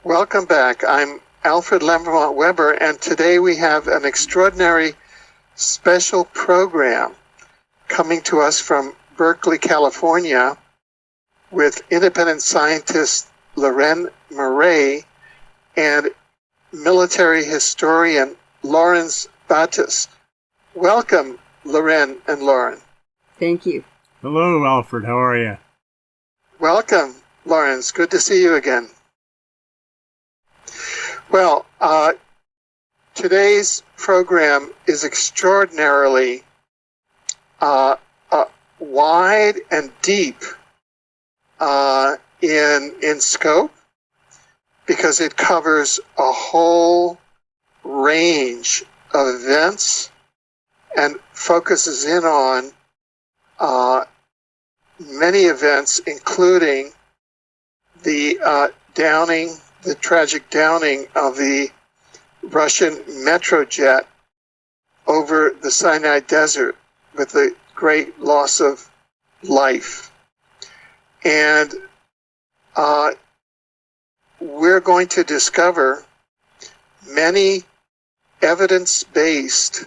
Welcome back. I'm Alfred Lambremont Webre, and today we have an extraordinary special program coming to us from Berkeley, California, with independent scientist Leuren Moret and military historian Leuren Battis. Welcome, Leuren and Leuren. Thank you. Hello, Alfred. How are you? Welcome, Leuren. It's good to see you again. Well, today's program is extraordinarily wide and deep in scope, because it covers a whole range of events and focuses in on many events, including the tragic downing of the Russian Metrojet over the Sinai desert, with the great loss of life. And we're going to discover many evidence-based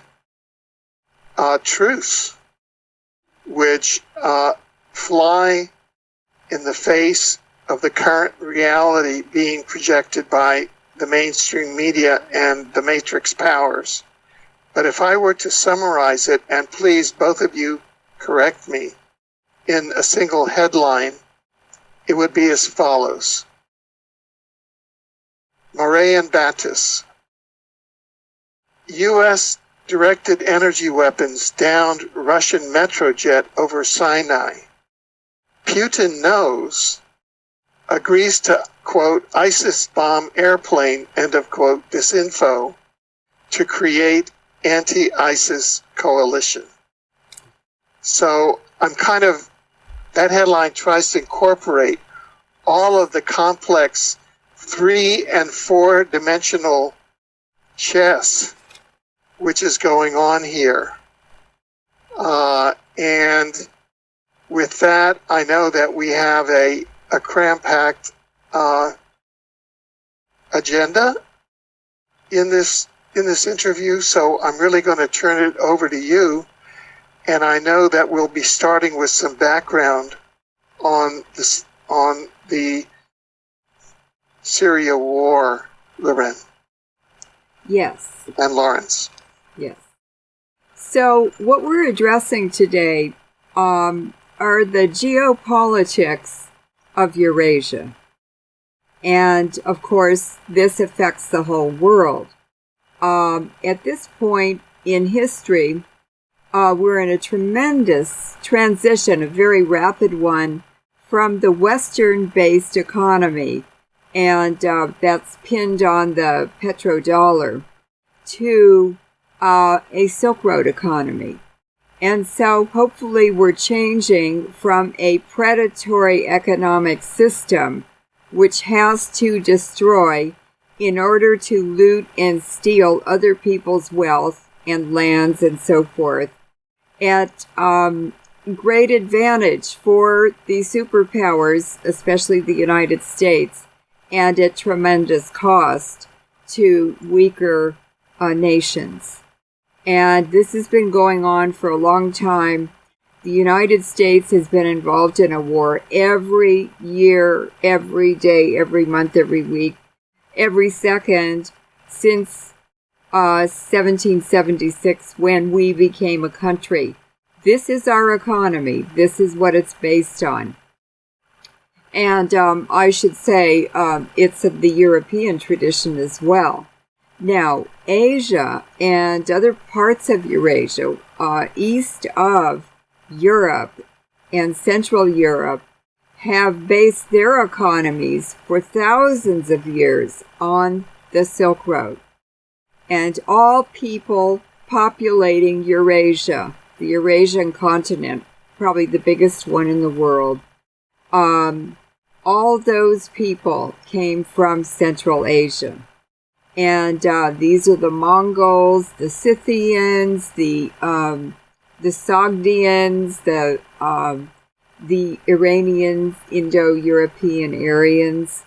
truths which fly in the face of the current reality being projected by the mainstream media and the matrix powers. But if I were to summarize it, and please, both of you, correct me, in a single headline, it would be as follows. Moret and Battis. U.S. directed energy weapons downed Russian Metrojet over Sinai. Putin knows, agrees to, quote, ISIS bomb airplane, end of quote, disinfo, to create anti-ISIS coalition. So that headline tries to incorporate all of the complex 3- and 4-dimensional chess which is going on here. And with that, I know that we have a cram-packed agenda in this interview, so I'm really going to turn it over to you. And I know that we'll be starting with some background on the Syria war, Leuren. Yes. And Lawrence. Yes. So what we're addressing today are the geopolitics of Eurasia. And, of course, this affects the whole world. At this point in history, we're in a tremendous transition, a very rapid one, from the Western-based economy, and that's pinned on the petrodollar, to a Silk Road economy. And so hopefully we're changing from a predatory economic system which has to destroy in order to loot and steal other people's wealth and lands and so forth, at great advantage for the superpowers, especially the United States, and at tremendous cost to weaker nations. And this has been going on for a long time. The United States has been involved in a war every year, every day, every month, every week, every second since 1776, when we became a country. This is our economy. This is what it's based on. And I should say it's of the European tradition as well. Now, Asia and other parts of Eurasia, east of Europe and Central Europe, have based their economies for thousands of years on the Silk Road. And all people populating Eurasia, the Eurasian continent, probably the biggest one in the world, all those people came from Central Asia. And these are the Mongols, the Scythians, the Sogdians, the Iranians, Indo-European Aryans,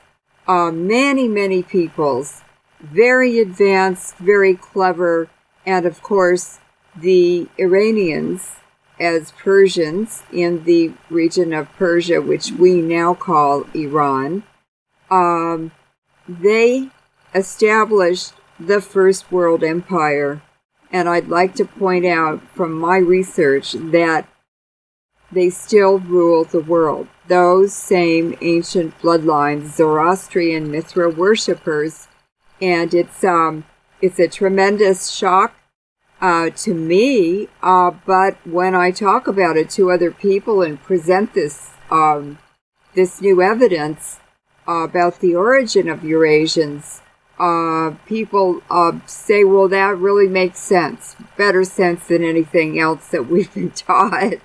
many peoples, very advanced, very clever, and of course the Iranians, as Persians in the region of Persia, which we now call Iran, they established the First World Empire. And I'd like to point out from my research that they still rule the world. Those same ancient bloodlines, Zoroastrian Mithra worshippers, and it's a tremendous shock to me. But when I talk about it to other people and present this new evidence about the origin of Eurasians, people say, well, that really makes sense, better sense than anything else that we've been taught.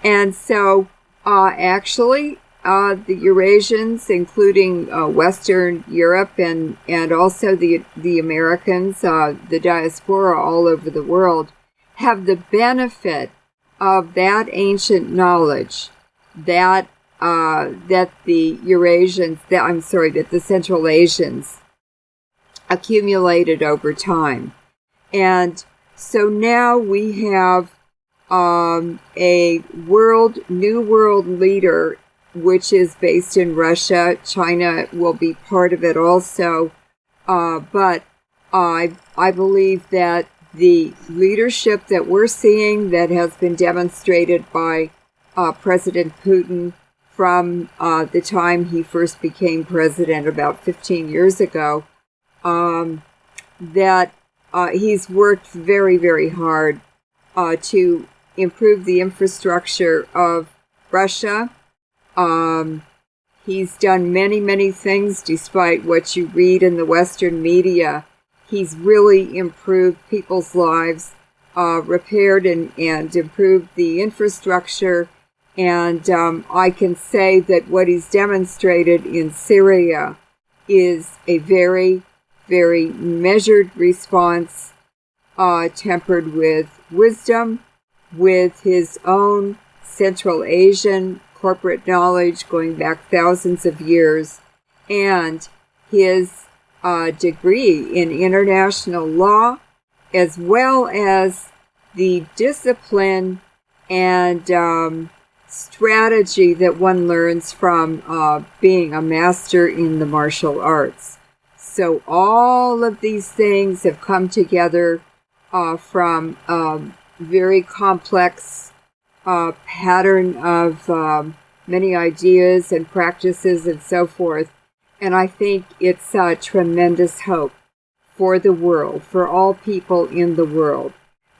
And so, actually, the Eurasians, including Western Europe and also the Americans, the diaspora all over the world, have the benefit of that ancient knowledge that the Eurasians, that the Central Asians accumulated over time. And so now we have a new world leader, which is based in Russia. China will be part of it also. But I believe that the leadership that we're seeing, that has been demonstrated by President Putin from the time he first became president about 15 years ago, that he's worked very, very hard to improve the infrastructure of Russia. He's done many things despite what you read in the Western media. He's really improved people's lives, repaired and improved the infrastructure. And I can say that what he's demonstrated in Syria is a very, very measured response, tempered with wisdom, with his own Central Asian corporate knowledge going back thousands of years, and his degree in international law, as well as the discipline and strategy that one learns from being a master in the martial arts. So all of these things have come together from very complex pattern of many ideas and practices and so forth. And I think it's a tremendous hope for the world, for all people in the world,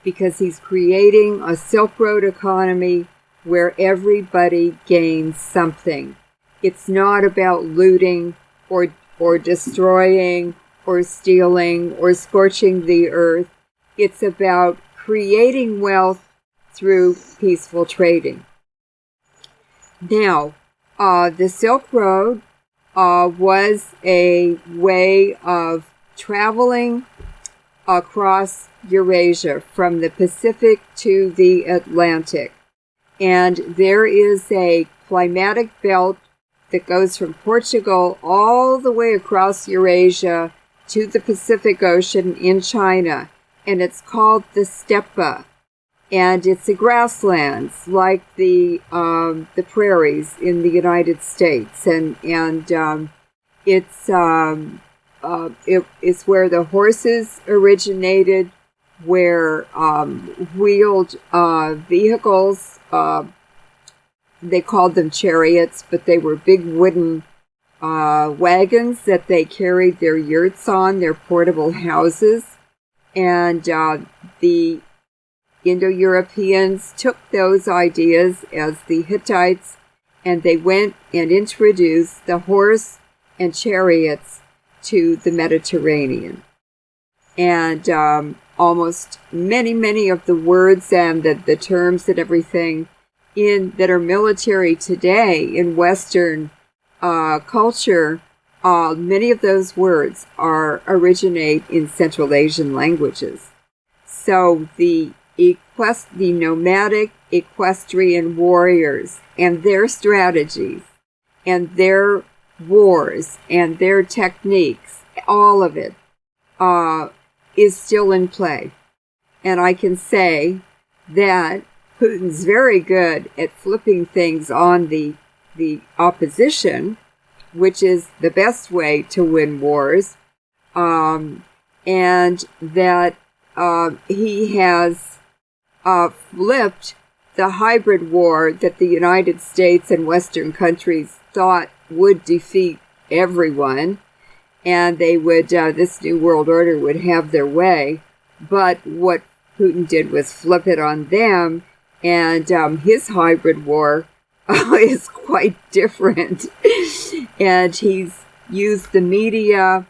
because he's creating a Silk Road economy where everybody gains something. It's not about looting or destroying or stealing or scorching the earth. It's about creating wealth through peaceful trading. Now, the Silk Road was a way of traveling across Eurasia from the Pacific to the Atlantic. And there is a climatic belt that goes from Portugal all the way across Eurasia to the Pacific Ocean in China. And it's called the steppe. And it's a grasslands like the prairies in the United States, and it's where the horses originated, where wheeled vehicles. They called them chariots, but they were big wooden wagons that they carried their yurts on, their portable houses, and the Indo-Europeans took those ideas as the Hittites, and they went and introduced the horse and chariots to the Mediterranean. And almost many of the words and the terms and everything that are military today in Western culture, many of those words originate in Central Asian languages. So the nomadic equestrian warriors and their strategies and their wars and their techniques, all of it, is still in play. And I can say that Putin's very good at flipping things on the opposition, which is the best way to win wars, and that he has flipped the hybrid war that the United States and Western countries thought would defeat everyone, and they would, this new world order would have their way. But what Putin did was flip it on them, and his hybrid war is quite different. And he's used the media,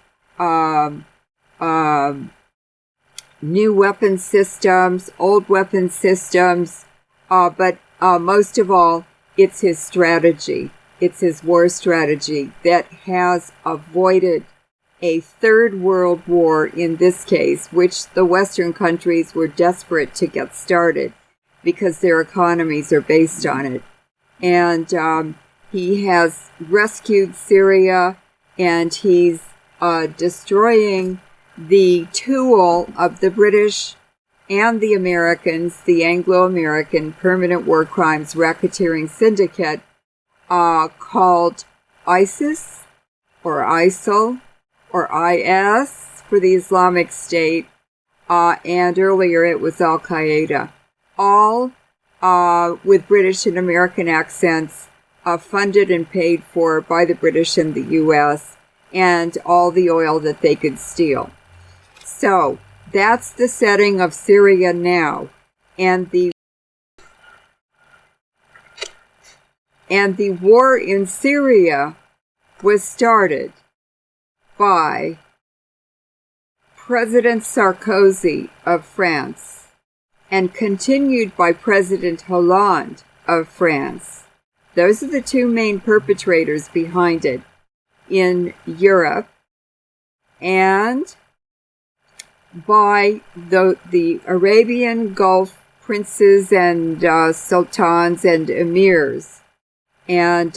new weapon systems, old weapon systems, but most of all, it's his strategy. It's his war strategy that has avoided a third world war in this case, which the Western countries were desperate to get started because their economies are based on it. And he has rescued Syria, and he's destroying the tool of the British and the Americans, the Anglo-American Permanent War Crimes Racketeering Syndicate, called ISIS or ISIL or IS for the Islamic State, and earlier it was Al-Qaeda, all with British and American accents, funded and paid for by the British and the U.S., and all the oil that they could steal. So that's the setting of Syria now, and the war in Syria was started by President Sarkozy of France and continued by President Hollande of France. Those are the two main perpetrators behind it in Europe, and by the Arabian Gulf princes and sultans and emirs. And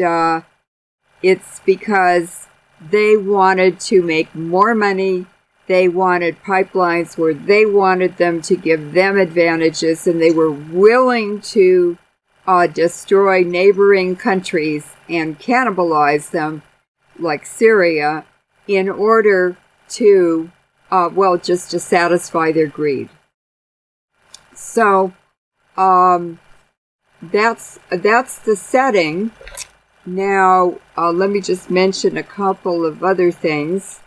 it's because they wanted to make more money. They wanted pipelines where they wanted them to give them advantages, and they were willing to destroy neighboring countries and cannibalize them, like Syria, in order to, just to satisfy their greed. So, that's the setting. Now, let me just mention a couple of other things.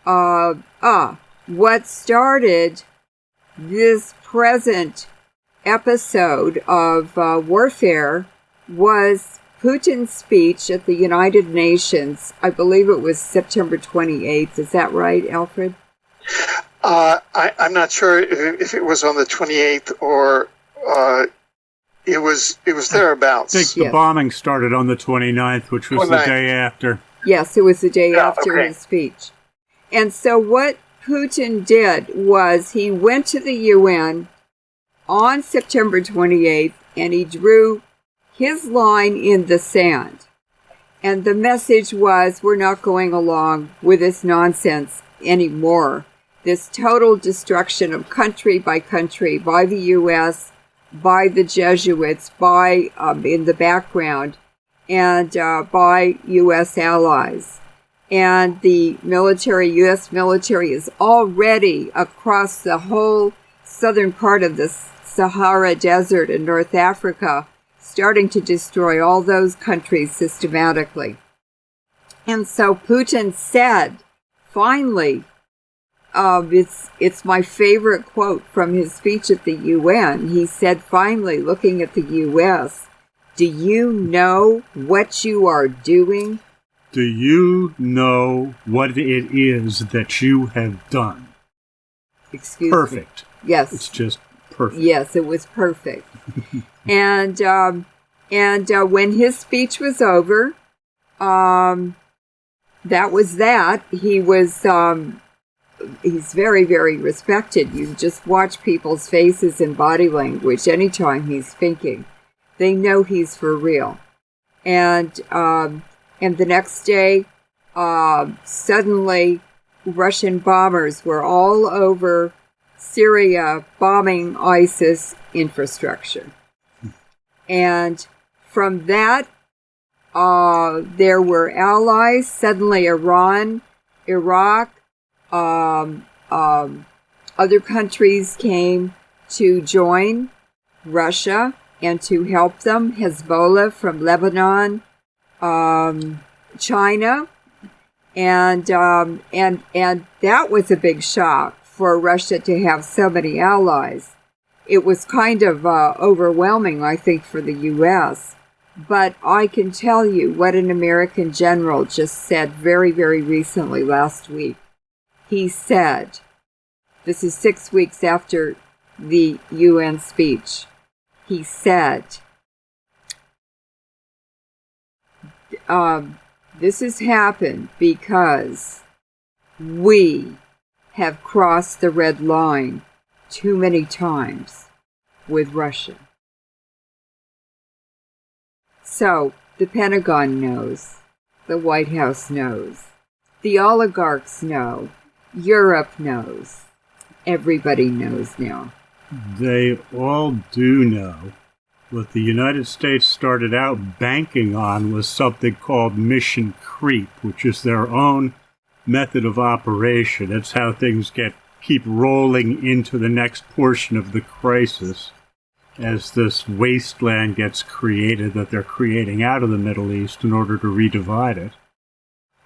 What started this present episode of warfare was Putin's speech at the United Nations. I believe it was September 28th. Is that right, Alfred? I'm not sure if it was on the 28th or it was thereabouts. I think the bombing started on the 29th, which was the day after. Yes, it was the day after his speech. And so what Putin did was he went to the UN on September 28th, and he drew his line in the sand. And the message was, we're not going along with this nonsense anymore. This total destruction of country by the U.S., by the Jesuits, by, in the background, and by U.S. allies. And the military, U.S. military, is already across the whole southern part of the Sahara Desert in North Africa, starting to destroy all those countries systematically. And so Putin said, finally, it's my favorite quote from his speech at the UN. He said, finally, looking at the U.S., do you know what you are doing? Do you know what it is that you have done? Excuse me. Perfect. Yes. It's just perfect. Yes, it was perfect. And when his speech was over, that was that. He was, he's very, very respected. You just watch people's faces and body language anytime he's speaking. They know he's for real. And the next day, suddenly Russian bombers were all over Syria bombing ISIS infrastructure. And from that, there were allies. Suddenly Iran, Iraq, other countries came to join Russia and to help them. Hezbollah from Lebanon, China, and that was a big shock for Russia to have so many allies. It was kind of overwhelming, I think, for the U.S. But I can tell you what an American general just said very, very recently, last week. He said, this is 6 weeks after the UN speech, he said, this has happened because we have crossed the red line too many times with Russia. So, the Pentagon knows, the White House knows, the oligarchs know, Europe knows, everybody knows now. They all do know. What the United States started out banking on was something called mission creep, which is their own method of operation. It's how things keep rolling into the next portion of the crisis as this wasteland gets created that they're creating out of the Middle East in order to redivide it.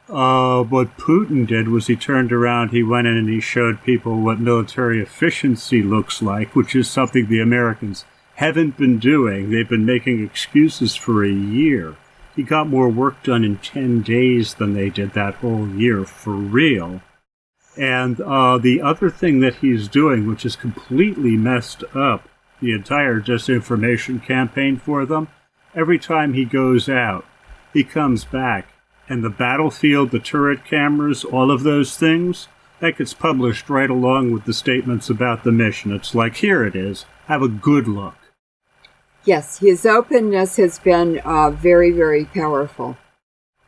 What Putin did was he turned around, he went in and he showed people what military efficiency looks like, which is something the Americans haven't been doing. They've been making excuses for a year. He got more work done in 10 days than they did that whole year, for real. And the other thing that he's doing, which is completely messed up the entire disinformation campaign for them, every time he goes out, he comes back, and the battlefield, the turret cameras, all of those things, that gets published right along with the statements about the mission. It's like, here it is, have a good look. Yes, his openness has been very, very powerful.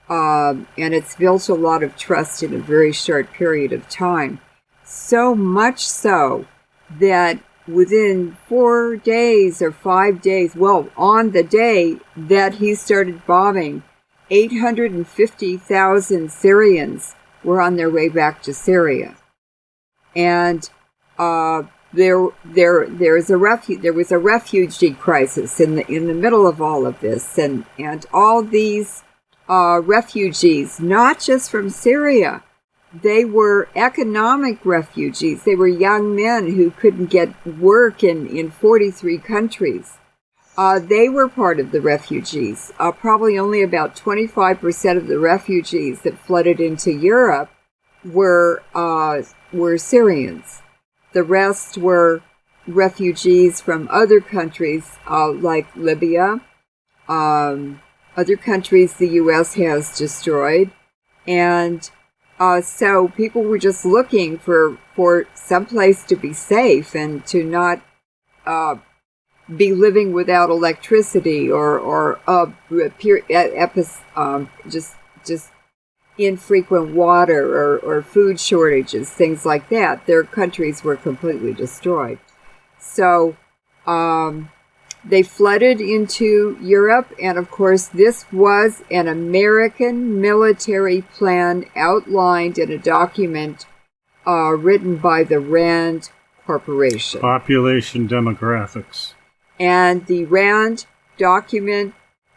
And it's built a lot of trust in a very short period of time. So much so that within 4 days or 5 days, well, on the day that he started bombing, 850,000 Syrians were on their way back to Syria. And there was a refugee crisis in the middle of all of this, and all these refugees, not just from Syria, they were economic refugees. They were young men who couldn't get work in 43 countries. They were part of the refugees. Probably only about 25% of the refugees that flooded into Europe were Syrians. The rest were refugees from other countries like Libya, other countries the U.S. has destroyed, and so people were just looking for some place to be safe and to not be living without electricity or just infrequent water or food shortages, things like that. Their countries were completely destroyed. So they flooded into Europe, and of course this was an American military plan outlined in a document written by the RAND Corporation. Population demographics. And the RAND document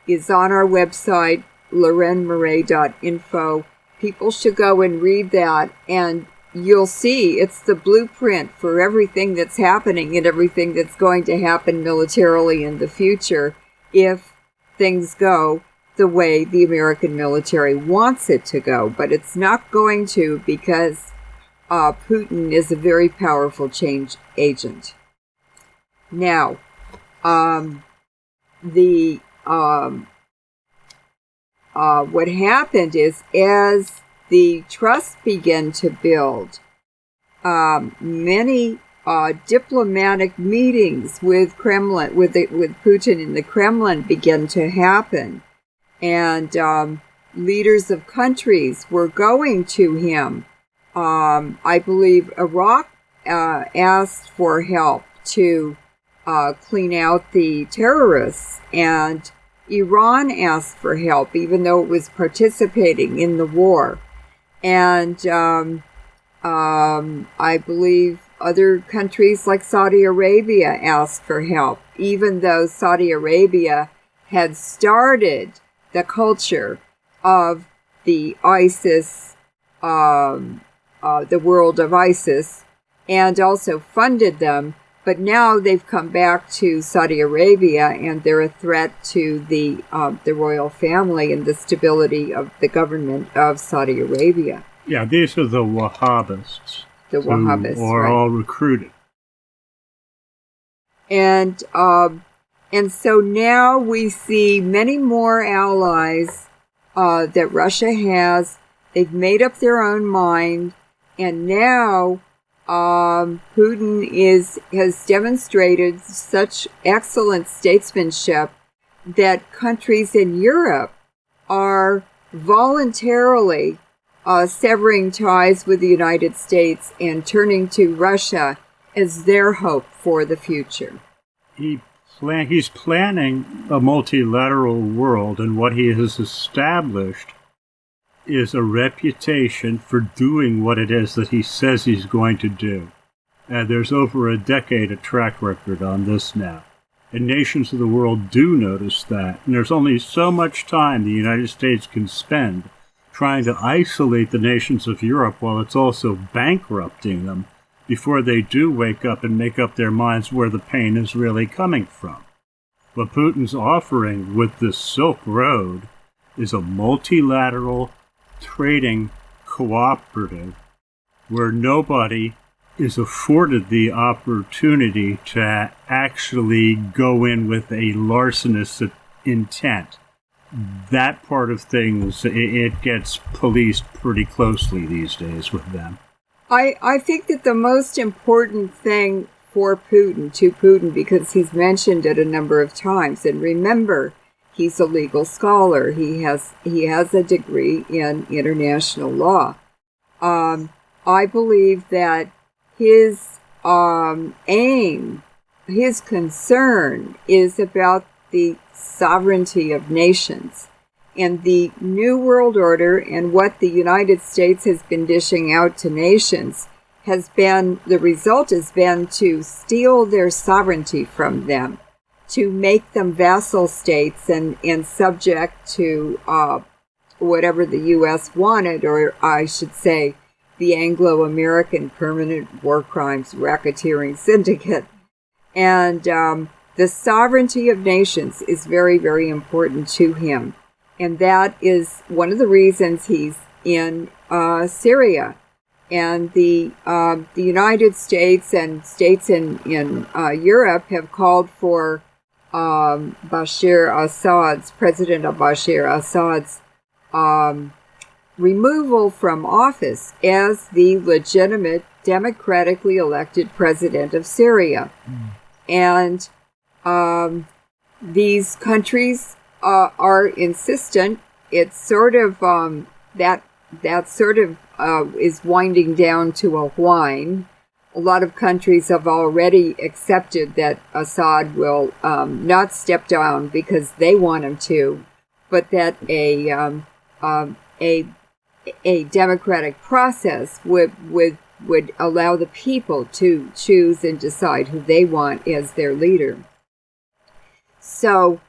is on our website, LeurenMoret.info. People should go and read that, and you'll see it's the blueprint for everything that's happening and everything that's going to happen militarily in the future if things go the way the American military wants it to go. But it's not going to, because Putin is a very powerful change agent. Now, what happened is, as the trust began to build, many diplomatic meetings with Putin in the Kremlin began to happen, and leaders of countries were going to him. I believe Iraq asked for help to clean out the terrorists, and Iran asked for help, even though it was participating in the war. And I believe other countries like Saudi Arabia asked for help, even though Saudi Arabia had started the culture of the ISIS, the world of ISIS, and also funded them. But now they've come back to Saudi Arabia, and they're a threat to the royal family and the stability of the government of Saudi Arabia. Yeah, these are the Wahhabists. The Wahhabists, who are right. all recruited. And so now we see many more allies that Russia has. They've made up their own mind, and now Putin has demonstrated such excellent statesmanship that countries in Europe are voluntarily severing ties with the United States and turning to Russia as their hope for the future. He's planning a multilateral world, and what he has established is a reputation for doing what it is that he says he's going to do. And there's over a decade of track record on this now. And nations of the world do notice that. And there's only so much time the United States can spend trying to isolate the nations of Europe while it's also bankrupting them before they do wake up and make up their minds where the pain is really coming from. What Putin's offering with this Silk Road is a multilateral trading cooperative where nobody is afforded the opportunity to actually go in with a larcenous intent. That part of things, it gets policed pretty closely these days with them. I think that the most important thing for Putin, because he's mentioned it a number of times, and remember, he's a legal scholar. He has a degree in international law. I believe that his aim, his concern is about the sovereignty of nations. And the New World Order and what the United States has been dishing out to nations the result has been to steal their sovereignty from them, to make them vassal states and subject to whatever the U.S. wanted, or I should say the Anglo-American Permanent War Crimes Racketeering Syndicate. And the sovereignty of nations is very, very important to him. And that is one of the reasons he's in Syria. And the United States and states in Europe have called for President Bashar Assad's removal from office as the legitimate, democratically elected president of Syria. And these countries are insistent. It's sort of that sort of is winding down to a whine. A lot of countries have already accepted that Assad will not step down because they want him to, but that a democratic process would allow the people to choose and decide who they want as their leader. So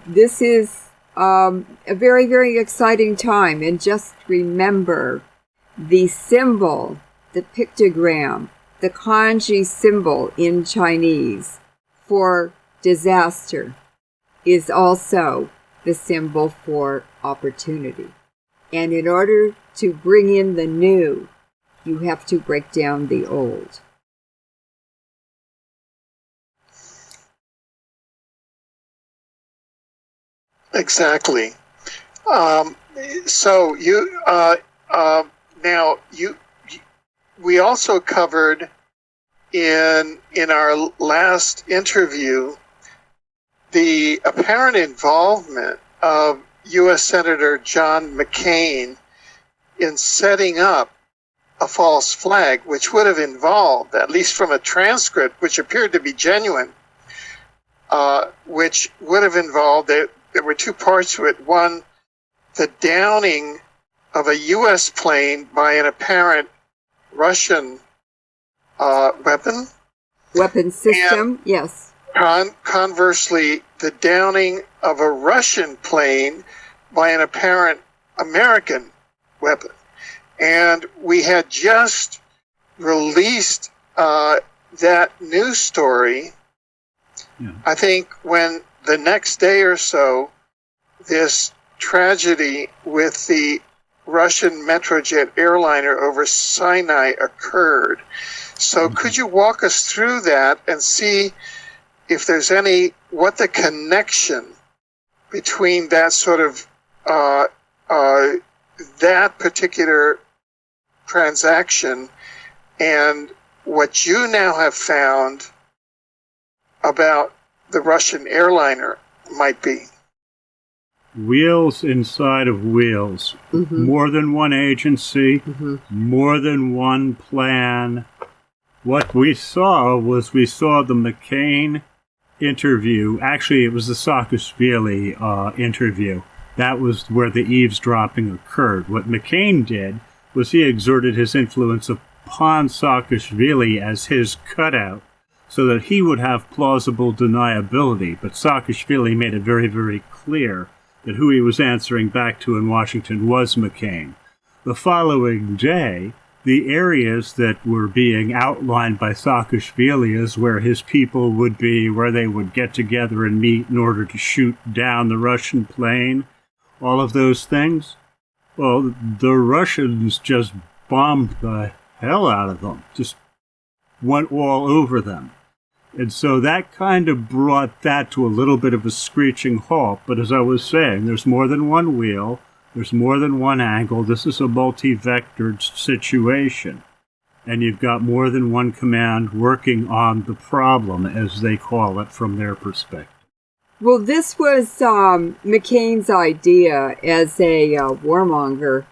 this is a very, very exciting time. And just remember the symbol, the pictogram, the kanji symbol in Chinese for disaster is also the symbol for opportunity. And in order to bring in the new, you have to break down the old. Exactly. So we also covered in our last interview the apparent involvement of U.S. Senator John McCain in setting up a false flag, which would have involved, at least from a transcript, which appeared to be genuine, which would have involved, there were two parts to it. One, the downing of a U.S. plane by an apparent Russian weapon system, and yes. Conversely, the downing of a Russian plane by an apparent American weapon. And we had just released that news story, I think, when the next day or so, this tragedy with the Russian Metrojet airliner over Sinai occurred. So could you walk us through that and see if there's what the connection between that sort of, that particular transaction and what you now have found about the Russian airliner might be? Wheels inside of wheels. Mm-hmm. More than one agency, mm-hmm. more than one plan. What we saw the McCain interview. Actually, it was the Saakashvili interview. That was where the eavesdropping occurred. What McCain did was he exerted his influence upon Saakashvili as his cutout so that he would have plausible deniability. But Saakashvili made it very, very clear that who he was answering back to in Washington was McCain. The following day, the areas that were being outlined by Saakashvili as where his people would be, where they would get together and meet in order to shoot down the Russian plane, all of those things, well, the Russians just bombed the hell out of them, just went all over them. And so that kind of brought that to a little bit of a screeching halt. But as I was saying, there's more than one wheel. There's more than one angle. This is a multi-vectored situation. And you've got more than one command working on the problem, as they call it, from their perspective. Well, this was McCain's idea as a warmonger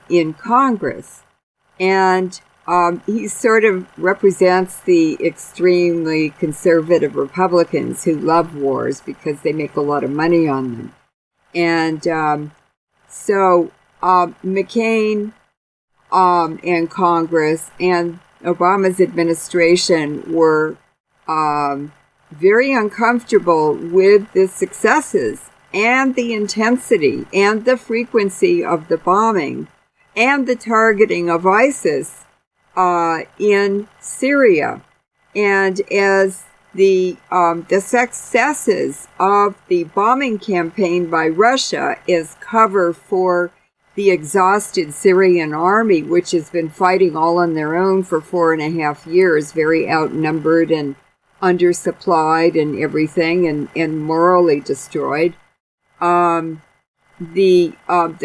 in Congress. And he sort of represents the extremely conservative Republicans who love wars because they make a lot of money on them. And so McCain and Congress and Obama's administration were very uncomfortable with the successes and the intensity and the frequency of the bombing and the targeting of ISIS in Syria. And as the successes of the bombing campaign by Russia is cover for the exhausted Syrian army, which has been fighting all on their own for 4.5 years, very outnumbered and undersupplied and everything, and morally destroyed. The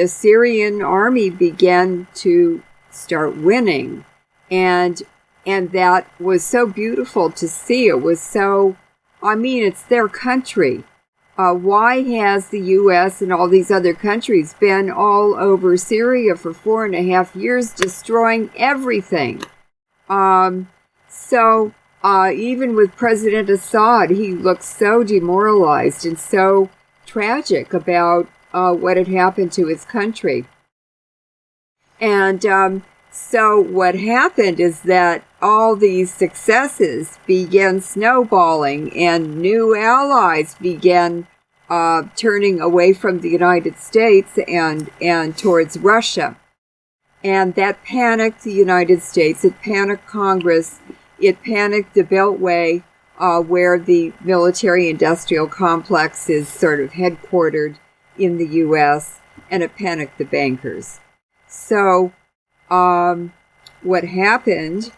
Syrian army began to start winning, and that was so beautiful to see. It was so, it's their country. Why has the U.S. and all these other countries been all over Syria for 4.5 years, destroying everything? So even with President Assad, he looked so demoralized and so tragic about what had happened to his country. And so what happened is that all these successes began snowballing, and new allies began turning away from the United States and towards Russia. And that panicked the United States. It panicked Congress. It panicked the Beltway, where the military-industrial complex is sort of headquartered in the U.S., and it panicked the bankers. So what happened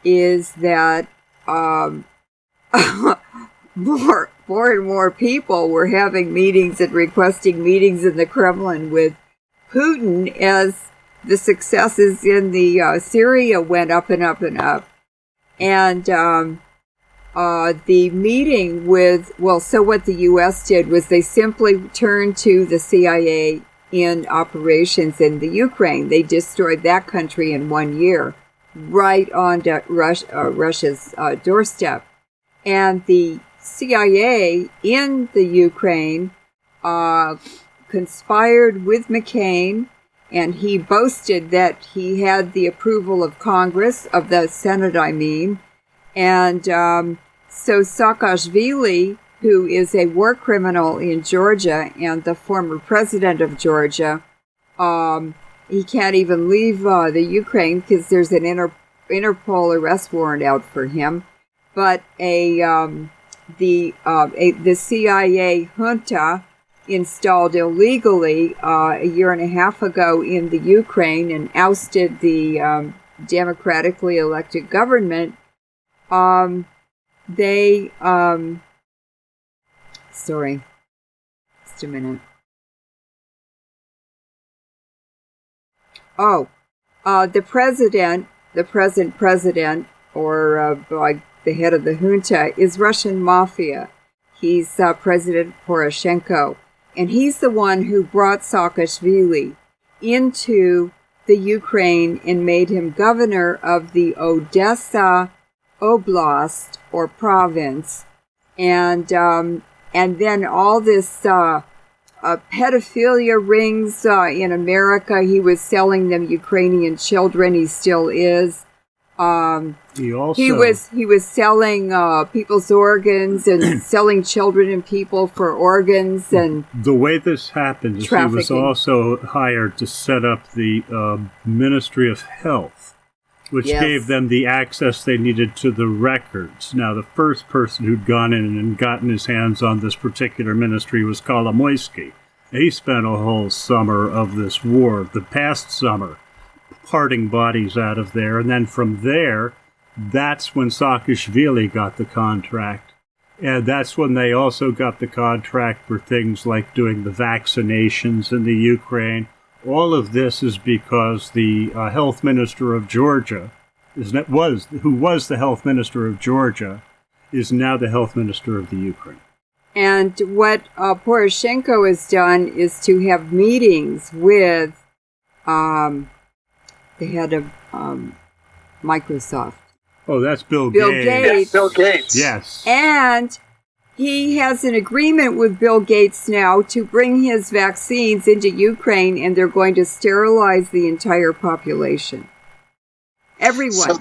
is that more and more people were having meetings and requesting meetings in the Kremlin with Putin as the successes in the Syria went up and up and up. And the meeting with, so what the U.S. did was they simply turned to the CIA in operations in the Ukraine. They destroyed that country in 1 year, right on Russia's doorstep. And the CIA in the Ukraine conspired with McCain, and he boasted that he had the approval of Congress, of the Senate, I mean. And so Saakashvili, who is a war criminal in Georgia and the former president of Georgia, he can't even leave the Ukraine because there's an Interpol arrest warrant out for him. But the CIA junta installed illegally a year and a half ago in the Ukraine and ousted the democratically elected government. Sorry, just a minute. The present president, or the head of the junta, is Russian mafia. He's President Poroshenko, and he's the one who brought Saakashvili into the Ukraine and made him governor of the Odessa Oblast, or province, and then all this pedophilia rings in America. He was selling them Ukrainian children. He still is. He was selling people's organs and selling children and people for organs. And the way this happened is he was also hired to set up the Ministry of Health, which gave them the access they needed to the records. Now, the first person who'd gone in and gotten his hands on this particular ministry was Kolomoisky. He spent a whole summer of this war, the past summer, parting bodies out of there. And then from there, that's when Saakashvili got the contract. And that's when they also got the contract for things like doing the vaccinations in the Ukraine. All of this is because the health minister of Georgia, who was the health minister of Georgia, is now the health minister of the Ukraine. And what Poroshenko has done is to have meetings with the head of Microsoft. Oh, that's Bill Gates. Yes, Bill Gates. Yes. And he has an agreement with Bill Gates now to bring his vaccines into Ukraine, and they're going to sterilize the entire population. Everyone.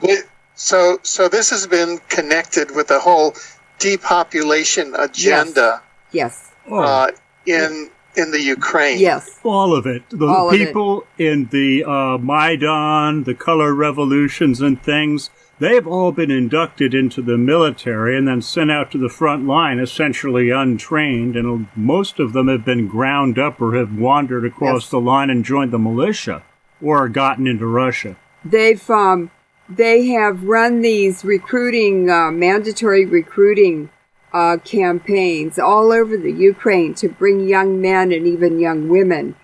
So this has been connected with the whole depopulation agenda. Yes. In the Ukraine. Yes. All of it. The people in the Maidan, the color revolutions and things, they've all been inducted into the military and then sent out to the front line, essentially untrained, and most of them have been ground up or have wandered across the line and joined the militia or gotten into Russia. They have run these mandatory recruiting campaigns all over the Ukraine to bring young men and even young women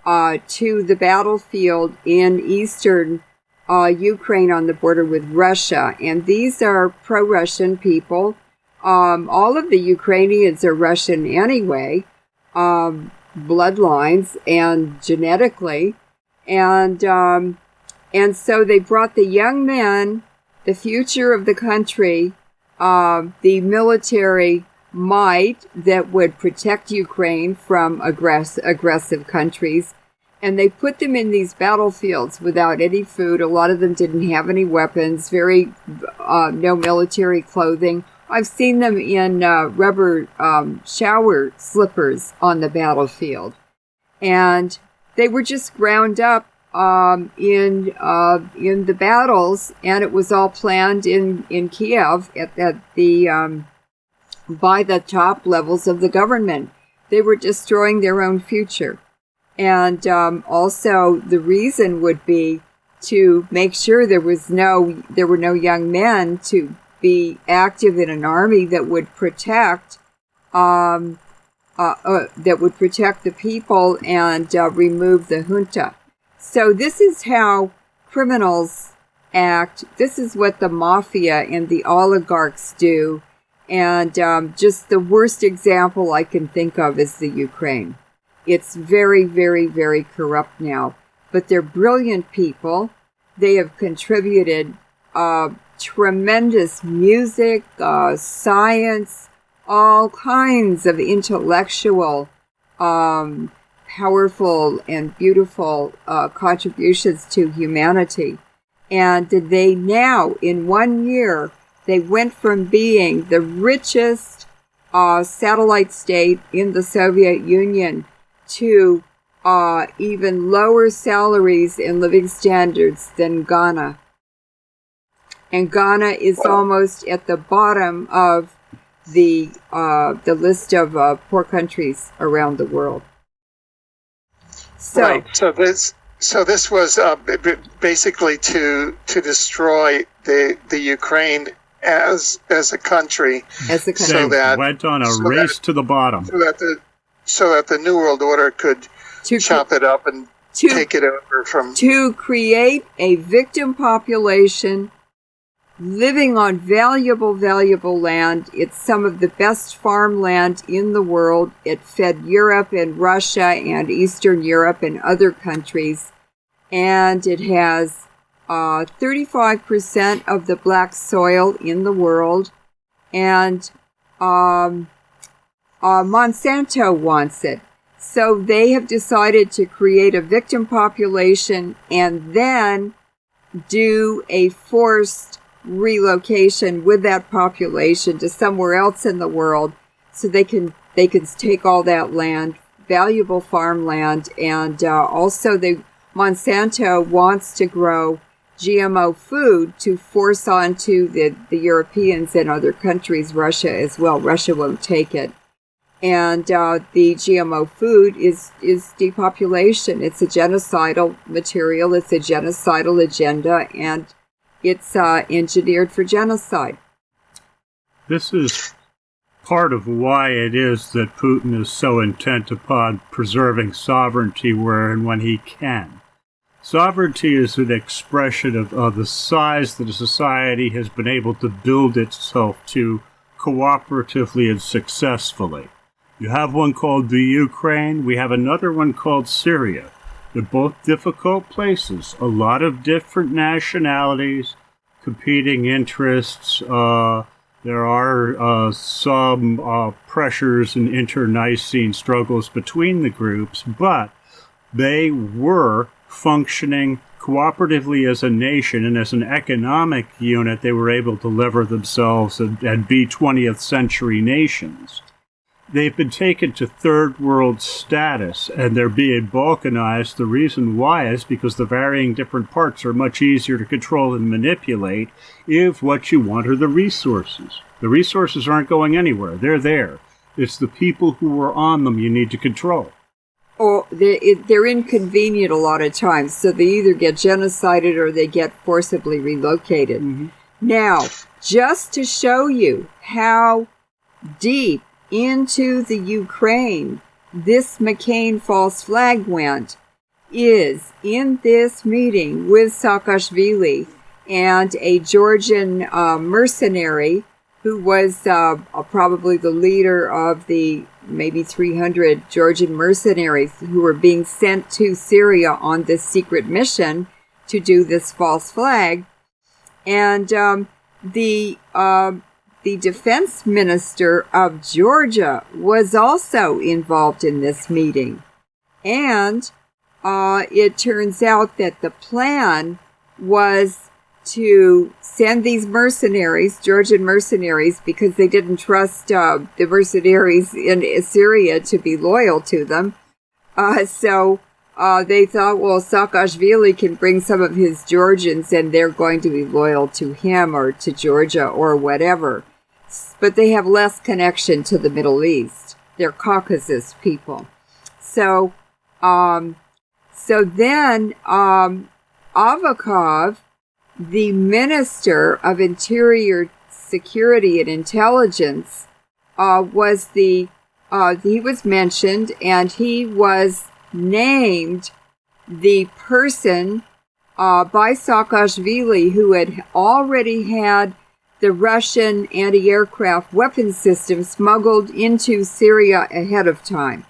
to the battlefield in eastern Ukraine on the border with Russia. And these are pro-Russian people. All of the Ukrainians are Russian anyway, bloodlines and genetically. And so they brought the young men, the future of the country, the military might that would protect Ukraine from aggressive countries. And they put them in these battlefields without any food. A lot of them didn't have any weapons, no military clothing. I've seen them in rubber shower slippers on the battlefield. And they were just ground up in the battles, and it was all planned in Kiev by the top levels of the government. They were destroying their own future. And also the reason would be to make sure there were no young men to be active in an army that would protect the people and remove the junta. So this is how criminals act. This is what the mafia and the oligarchs do. And just the worst example I can think of is the Ukraine. It's very, very, very corrupt now. But they're brilliant people. They have contributed tremendous music, science, all kinds of intellectual, powerful and beautiful contributions to humanity. And they now, in 1 year, they went from being the richest satellite state in the Soviet Union to even lower salaries and living standards than Ghana. And Ghana is almost at the bottom of the list of poor countries around the world. So, right. So this was basically to destroy the Ukraine as a country. As a country. So that went on a race to the bottom. So that the New World Order could chop it up and take it over from... To create a victim population living on valuable land. It's some of the best farmland in the world. It fed Europe and Russia and Eastern Europe and other countries. And it has 35% of the black soil in the world. And Monsanto wants it. So they have decided to create a victim population and then do a forced relocation with that population to somewhere else in the world so they can take all that land, valuable farmland, and also Monsanto wants to grow GMO food to force onto the Europeans and other countries, Russia as well. Russia won't take it. And the GMO food is depopulation. It's a genocidal material. It's a genocidal agenda, and it's engineered for genocide. This is part of why it is that Putin is so intent upon preserving sovereignty where and when he can. Sovereignty is an expression of the size that a society has been able to build itself to cooperatively and successfully. You have one called the Ukraine. We have another one called Syria. They're both difficult places. A lot of different nationalities, competing interests. There are some pressures and internecine struggles between the groups, but they were functioning cooperatively as a nation, and as an economic unit, they were able to lever themselves and be 20th century nations. They've been taken to third world status, and they're being balkanized. The reason why is because the varying different parts are much easier to control and manipulate if what you want are the resources. The resources aren't going anywhere. They're there. It's the people who are on them you need to control. Or they're inconvenient a lot of times, so they either get genocided or they get forcibly relocated. Mm-hmm. Now, just to show you how deep into the Ukraine this McCain false flag went, is in this meeting with Saakashvili and a Georgian mercenary who was probably the leader of the maybe 300 Georgian mercenaries who were being sent to Syria on this secret mission to do this false flag. And the defense minister of Georgia was also involved in this meeting. And it turns out that the plan was to send these mercenaries, Georgian mercenaries, because they didn't trust the mercenaries in Syria to be loyal to them. So they thought, well, Saakashvili can bring some of his Georgians and they're going to be loyal to him or to Georgia or whatever. But they have less connection to the Middle East. They're Caucasus people. So then Avakov, the Minister of Interior Security and Intelligence, he was mentioned, and he was named the person by Saakashvili who had already had the Russian anti-aircraft weapon system smuggled into Syria ahead of time.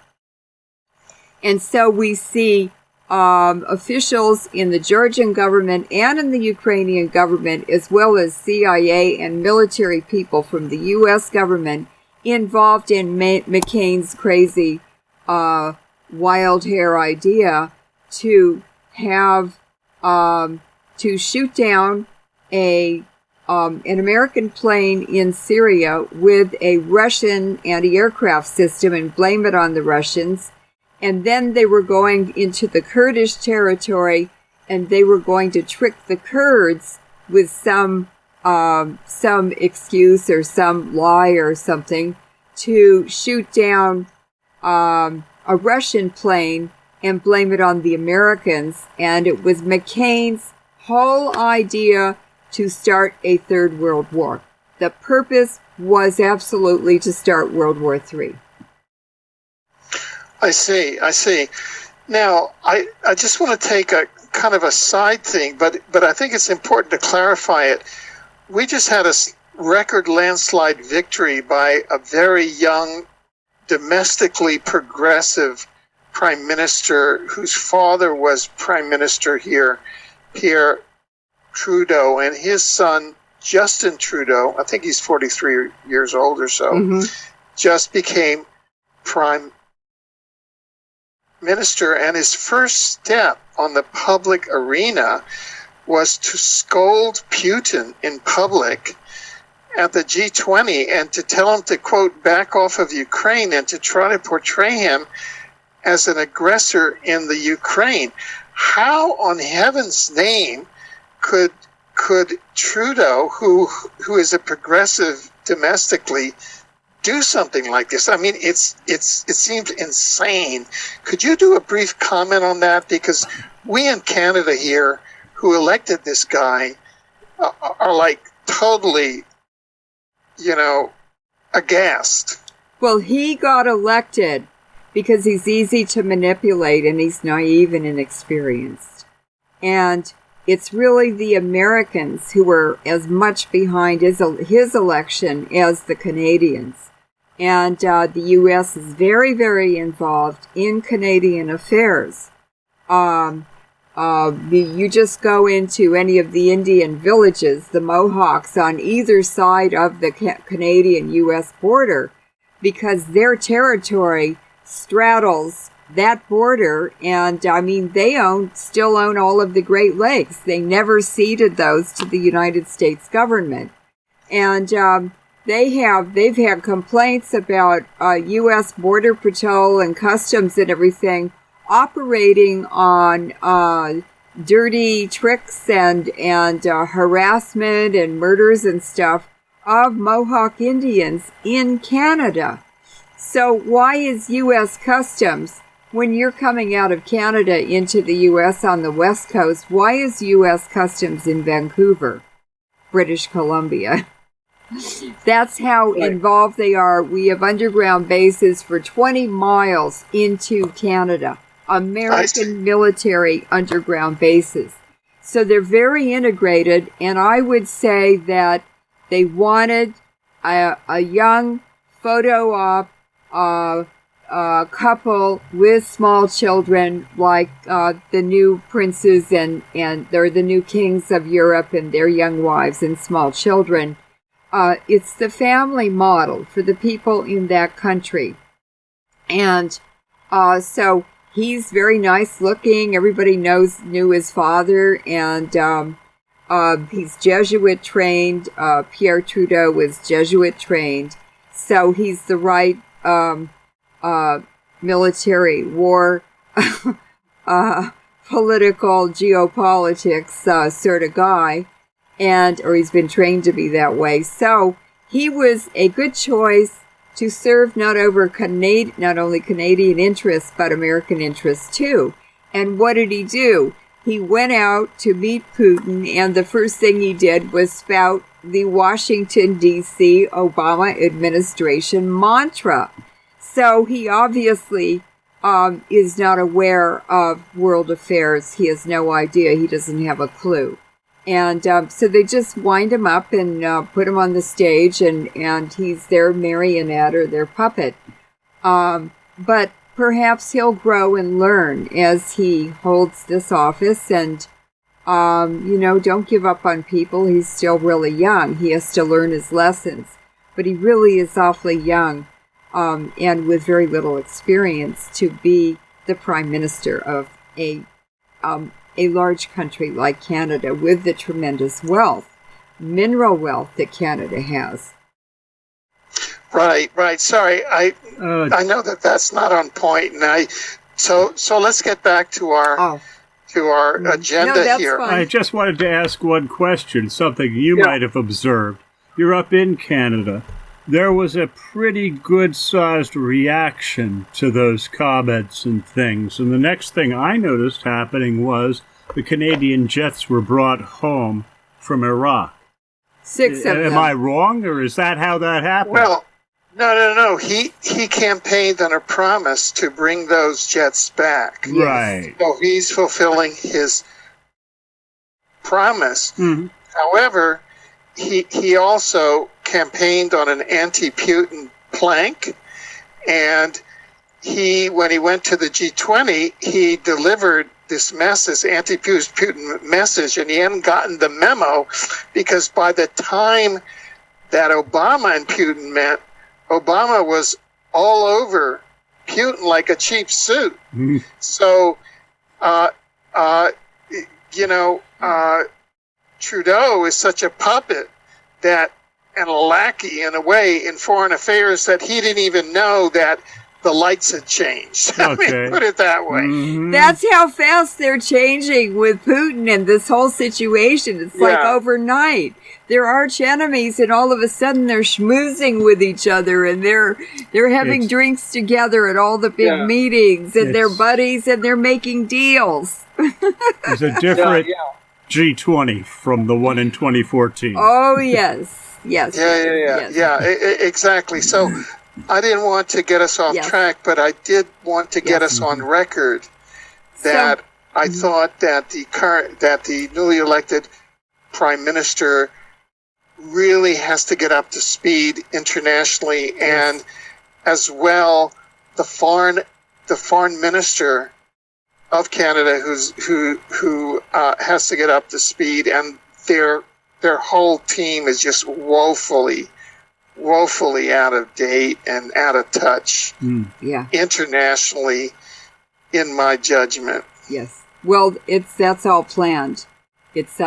And so we see officials in the Georgian government and in the Ukrainian government, as well as CIA and military people from the U.S. government, involved in McCain's crazy wild hair idea to have to shoot down an American plane in Syria with a Russian anti-aircraft system and blame it on the Russians. And then they were going into the Kurdish territory, and they were going to trick the Kurds with some excuse or some lie or something to shoot down a Russian plane and blame it on the Americans. And it was McCain's whole idea to start a third world war. The purpose was absolutely to start World War III. I see. Now, I just want to take a kind of a side thing, but I think it's important to clarify it. We just had a record landslide victory by a very young, domestically progressive prime minister whose father was prime minister here, Pierre Trudeau, and his son, Justin Trudeau, I think he's 43 years old or so, just became prime minister, and his first step on the public arena was to scold Putin in public at the G20 and to tell him to, quote, back off of Ukraine and to try to portray him as an aggressor in the Ukraine. How on heaven's name could Trudeau, who is a progressive domestically, do something like this? I mean, it seems insane. Could you do a brief comment on that? Because we in Canada here, who elected this guy, are like totally, aghast. Well, he got elected because he's easy to manipulate and he's naive and inexperienced. And it's really the Americans who were as much behind his election as the Canadians. And the U.S. is very, very involved in Canadian affairs. You just go into any of the Indian villages, the Mohawks on either side of the Canadian-U.S. border, because their territory straddles that border, and I mean, they still own all of the Great Lakes. They never ceded those to the United States government. And they've had complaints about U.S. Border Patrol and Customs and everything operating on dirty tricks and harassment and murders and stuff of Mohawk Indians in Canada. So why is U.S. Customs, when you're coming out of Canada into the U.S. on the West Coast, why is U.S. Customs in Vancouver, British Columbia? That's how involved they are. We have underground bases for 20 miles into Canada, American military underground bases. So they're very integrated, and I would say that they wanted a young photo op couple with small children, like the new princes and they're the new kings of Europe and their young wives and small children. It's the family model for the people in that country. And so he's very nice looking. Everybody knew his father, and he's Jesuit trained. Pierre Trudeau was Jesuit trained. So he's the right military war, political geopolitics sort of guy. Or he's been trained to be that way. So he was a good choice to serve not only Canadian interests, but American interests too. And what did he do? He went out to meet Putin, and the first thing he did was spout the Washington, D.C. Obama administration mantra. So he obviously is not aware of world affairs. He has no idea. He doesn't have a clue. And so they just wind him up and put him on the stage, and he's their marionette or their puppet. But perhaps he'll grow and learn as he holds this office, and don't give up on people. He's still really young. He has to learn his lessons, but he really is awfully young, and with very little experience to be the prime minister of a large country like Canada with the tremendous mineral wealth that Canada has. Right. Sorry, I know that's not on point, and so let's get back to our agenda here. Fine. I just wanted to ask one question, something you might have observed. You're up in Canada. There was a pretty good-sized reaction to those comments and things, and the next thing I noticed happening was the Canadian jets were brought home from Iraq. 6 of them. Am I wrong, or is that how that happened? Well, no. He campaigned on a promise to bring those jets back. Right. So he's fulfilling his promise. Mm-hmm. However, he also campaigned on an anti-Putin plank, and when he went to the G20, he delivered this anti-Putin message, and he hadn't gotten the memo, because by the time that Obama and Putin met, Obama was all over Putin like a cheap suit. Mm-hmm. So, Trudeau is such a puppet and a lackey in a way in foreign affairs that he didn't even know that the lights had changed. Okay. Put it that way. Mm-hmm. That's how fast they're changing with Putin and this whole situation. It's like overnight. They're arch enemies, and all of a sudden they're schmoozing with each other, and they're having drinks together at all the big meetings, and they're buddies, and they're making deals. It's a different G20 from the one in 2014. Oh, yes. Yes. Yeah, exactly. So I didn't want to get us off track, but I did want to get us on record that I thought that the newly elected prime minister really has to get up to speed internationally, and as well the foreign minister of Canada who has to get up to speed, and their whole team is just woefully out of date and out of touch internationally, in my judgment. Yes. Well, that's all planned. It's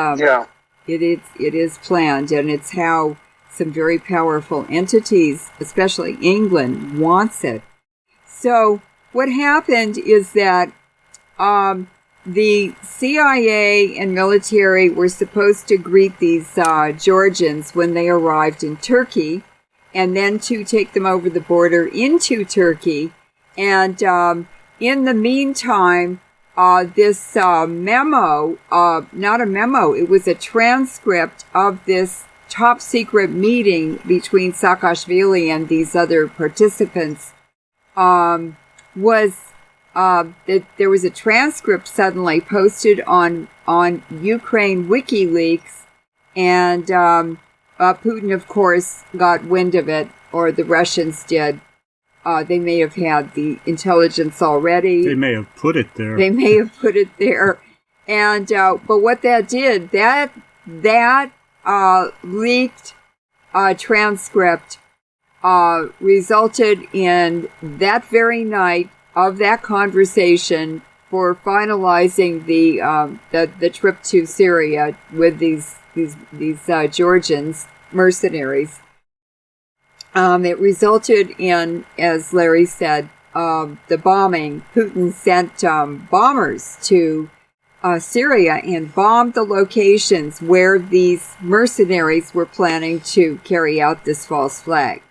It is planned, and it's how some very powerful entities, especially England, wants it. So what happened is that the CIA and military were supposed to greet these Georgians when they arrived in Turkey, and then to take them over the border into Turkey. And in the meantime, this memo, not a memo, it was a transcript of this top secret meeting between Saakashvili and these other participants, there was a transcript suddenly posted on Ukraine Wikileaks, and Putin, of course, got wind of it, or the Russians did. They may have had the intelligence already. They may have put it there. And but what that did, that leaked transcript resulted in that very night of that conversation for finalizing the trip to Syria with these Georgians mercenaries. It resulted in, as Larry said, the bombing. Putin sent bombers to Syria and bombed the locations where these mercenaries were planning to carry out this false flag.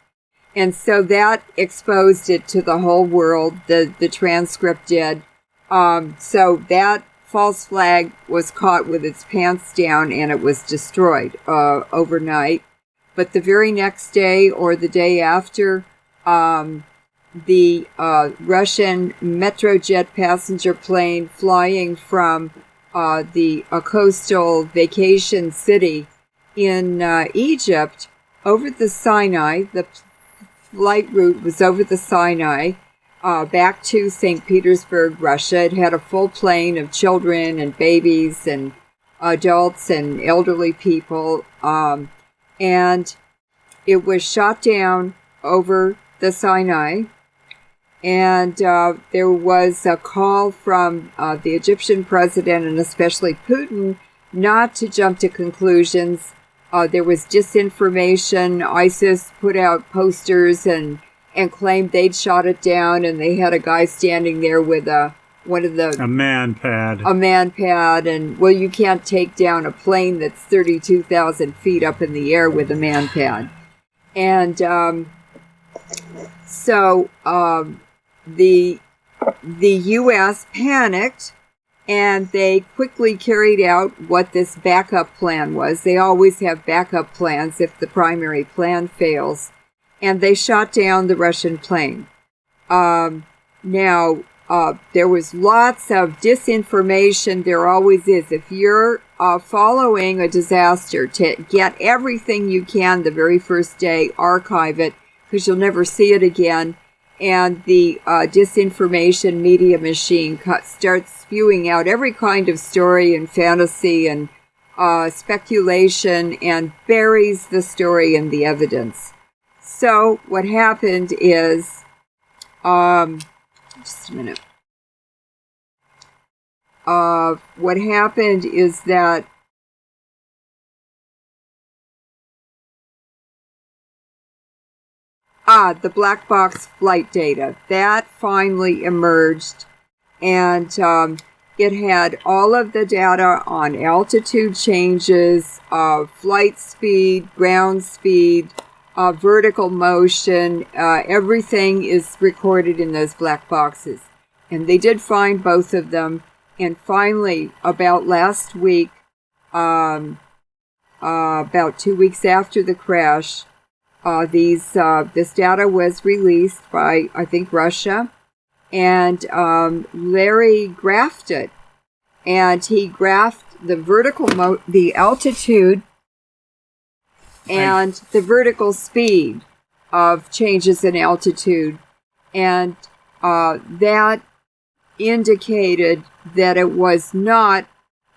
And so that exposed it to the whole world, the transcript did. So that false flag was caught with its pants down, and it was destroyed overnight. But the very next day or the day after, the Russian Metrojet passenger plane flying from a coastal vacation city in Egypt over the Sinai. The flight route was over the Sinai back to St. Petersburg, Russia. It had a full plane of children and babies and adults and elderly people, and it was shot down over the Sinai. And there was a call from the Egyptian president, and especially Putin, not to jump to conclusions. There was disinformation. ISIS put out posters and claimed they'd shot it down, and they had a guy standing there with a man pad. A man pad, and well, you can't take down a plane that's 32,000 feet up in the air with a man pad. And so the U.S. panicked, and they quickly carried out what this backup plan was. They always have backup plans if the primary plan fails. And they shot down the Russian plane. Now, there was lots of disinformation. There always is. If you're following a disaster, to get everything you can the very first day, archive it, because you'll never see it again. And the disinformation media machine starts spewing out every kind of story and fantasy and speculation and buries the story in the evidence. So what happened is, just a minute. What happened is that the black box flight data, that finally emerged, and it had all of the data on altitude changes, flight speed, ground speed, vertical motion. Everything is recorded in those black boxes. And they did find both of them. And finally, about last week, about 2 weeks after the crash, this data was released by, I think, Russia, and Larry graphed it, and he graphed the the altitude and the vertical speed of changes in altitude, and that indicated that it was not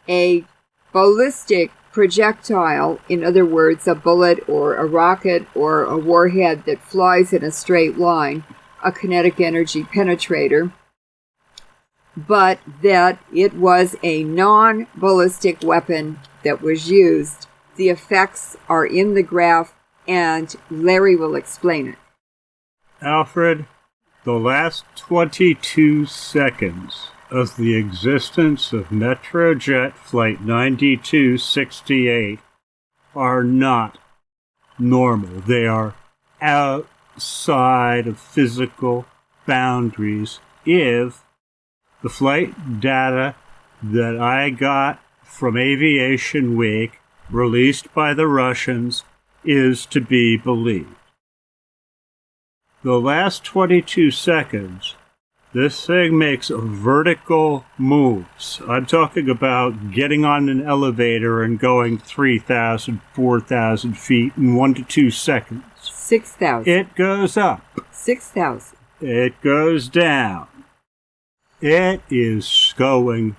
a ballistic projectile, in other words, a bullet or a rocket or a warhead that flies in a straight line, a kinetic energy penetrator, but that it was a non-ballistic weapon that was used. The effects are in the graph, and Larry will explain it. Alfred, the last 22 seconds of the existence of Metrojet Flight 9268 are not normal. They are outside of physical boundaries. If the flight data that I got from Aviation Week, released by the Russians, is to be believed. The last 22 seconds, this thing makes vertical moves. I'm talking about getting on an elevator and going 3,000, 4,000 feet in 1 to 2 seconds. 6,000. It goes up. 6,000. It goes down. It is going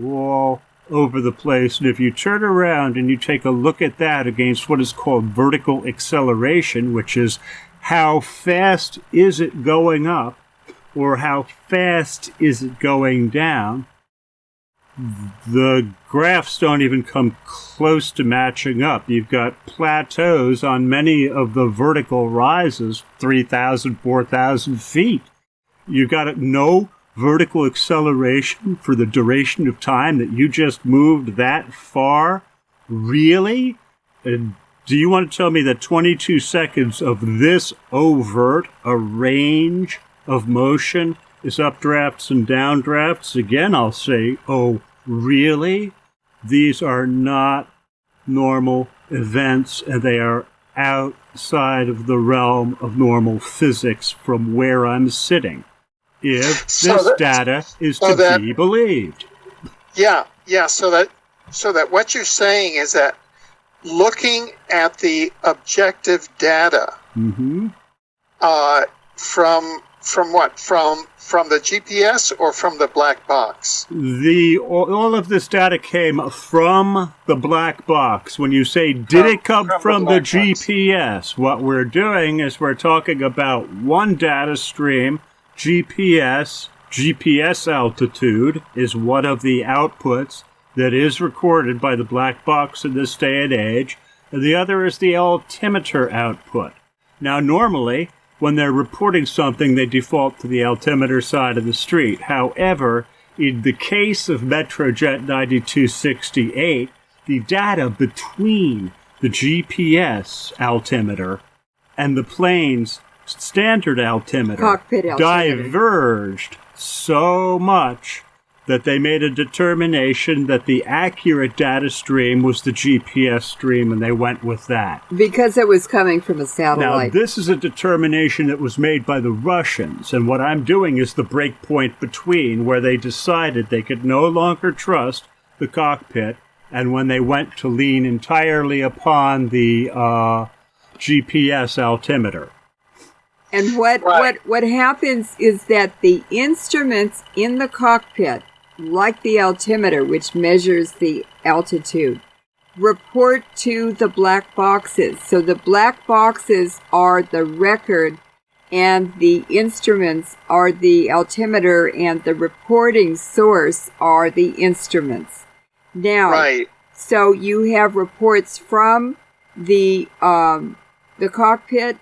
all over the place. And if you turn around and you take a look at that against what is called vertical acceleration, which is how fast is it going up or how fast is it going down, the graphs don't even come close to matching up. You've got plateaus on many of the vertical rises, 3,000, 4,000 feet. You've got no vertical acceleration for the duration of time that you just moved that far? Really? And do you want to tell me that 22 seconds of this overt a range of motion is updrafts and downdrafts? Again, I'll say, oh, really? These are not normal events, and they are outside of the realm of normal physics from where I'm sitting. If this data is to be believed. Yeah, Yeah, so that what you're saying is that looking at the objective data from what? From the GPS or from the black box? All of this data came from the black box. When you say, did it come from the GPS? What we're doing is we're talking about one data stream, GPS. GPS altitude is one of the outputs that is recorded by the black box in this day and age, and the other is the altimeter output. Now, normally, when they're reporting something, they default to the altimeter side of the street. However, in the case of Metrojet 9268, the data between the GPS altimeter and the plane's standard altimeter, cockpit altimeter diverged so much that they made a determination that the accurate data stream was the GPS stream, and they went with that. Because it was coming from a satellite. Now, this is a determination that was made by the Russians, and what I'm doing is the breakpoint between where they decided they could no longer trust the cockpit, and when they went to lean entirely upon the GPS altimeter. And what happens is that the instruments in the cockpit, like the altimeter, which measures the altitude, report to the black boxes. So the black boxes are the record, and the instruments are the altimeter, and the reporting source are the instruments. Now, so you have reports from the cockpit,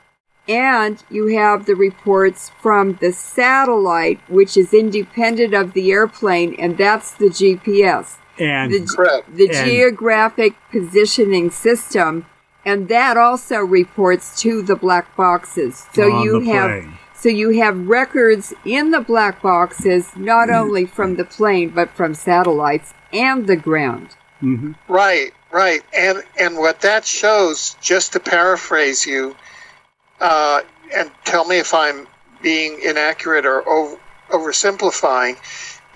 and you have the reports from the satellite, which is independent of the airplane, and that's the GPS. And the Geographic Positioning System, and that also reports to the black boxes. So you have records in the black boxes, not only from the plane, but from satellites and the ground. Mm-hmm. Right. And what that shows, just to paraphrase you, and tell me if I'm being inaccurate or oversimplifying,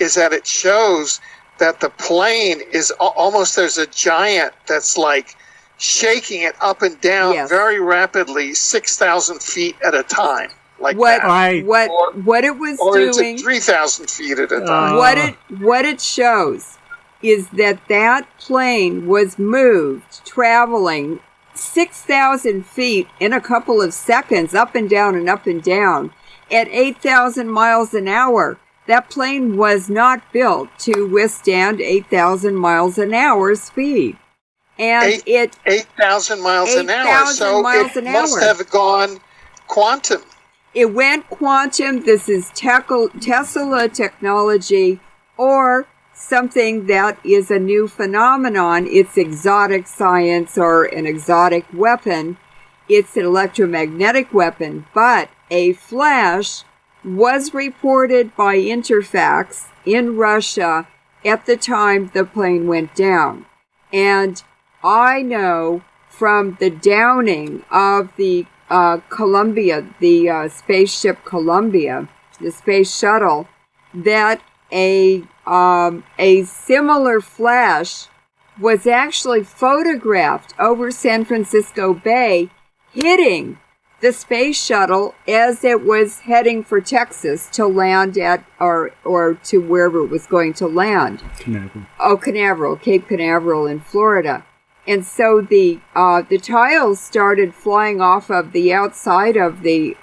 is that it shows that the plane is almost, there's a giant that's like shaking it up and down very rapidly, 6,000 feet at a time. Like what it was or doing, it's at 3,000 feet at a time. What it shows is that plane was moved, traveling 6,000 feet in a couple of seconds, up and down and up and down, at 8,000 miles an hour. That plane was not built to withstand 8,000 miles an hour speed. And 8,000 miles an hour. So it must have gone quantum. It went quantum. This is Tesla technology, or something that is a new phenomenon. It's exotic science or an exotic weapon. It's an electromagnetic weapon, but a flash was reported by Interfax in Russia at the time the plane went down. And I know from the downing of the Columbia, the spaceship Columbia, the space shuttle, that a similar flash was actually photographed over San Francisco Bay, hitting the space shuttle as it was heading for Texas to land at, or to wherever it was going to land. Canaveral, Cape Canaveral in Florida. And so the tiles started flying off of the outside of the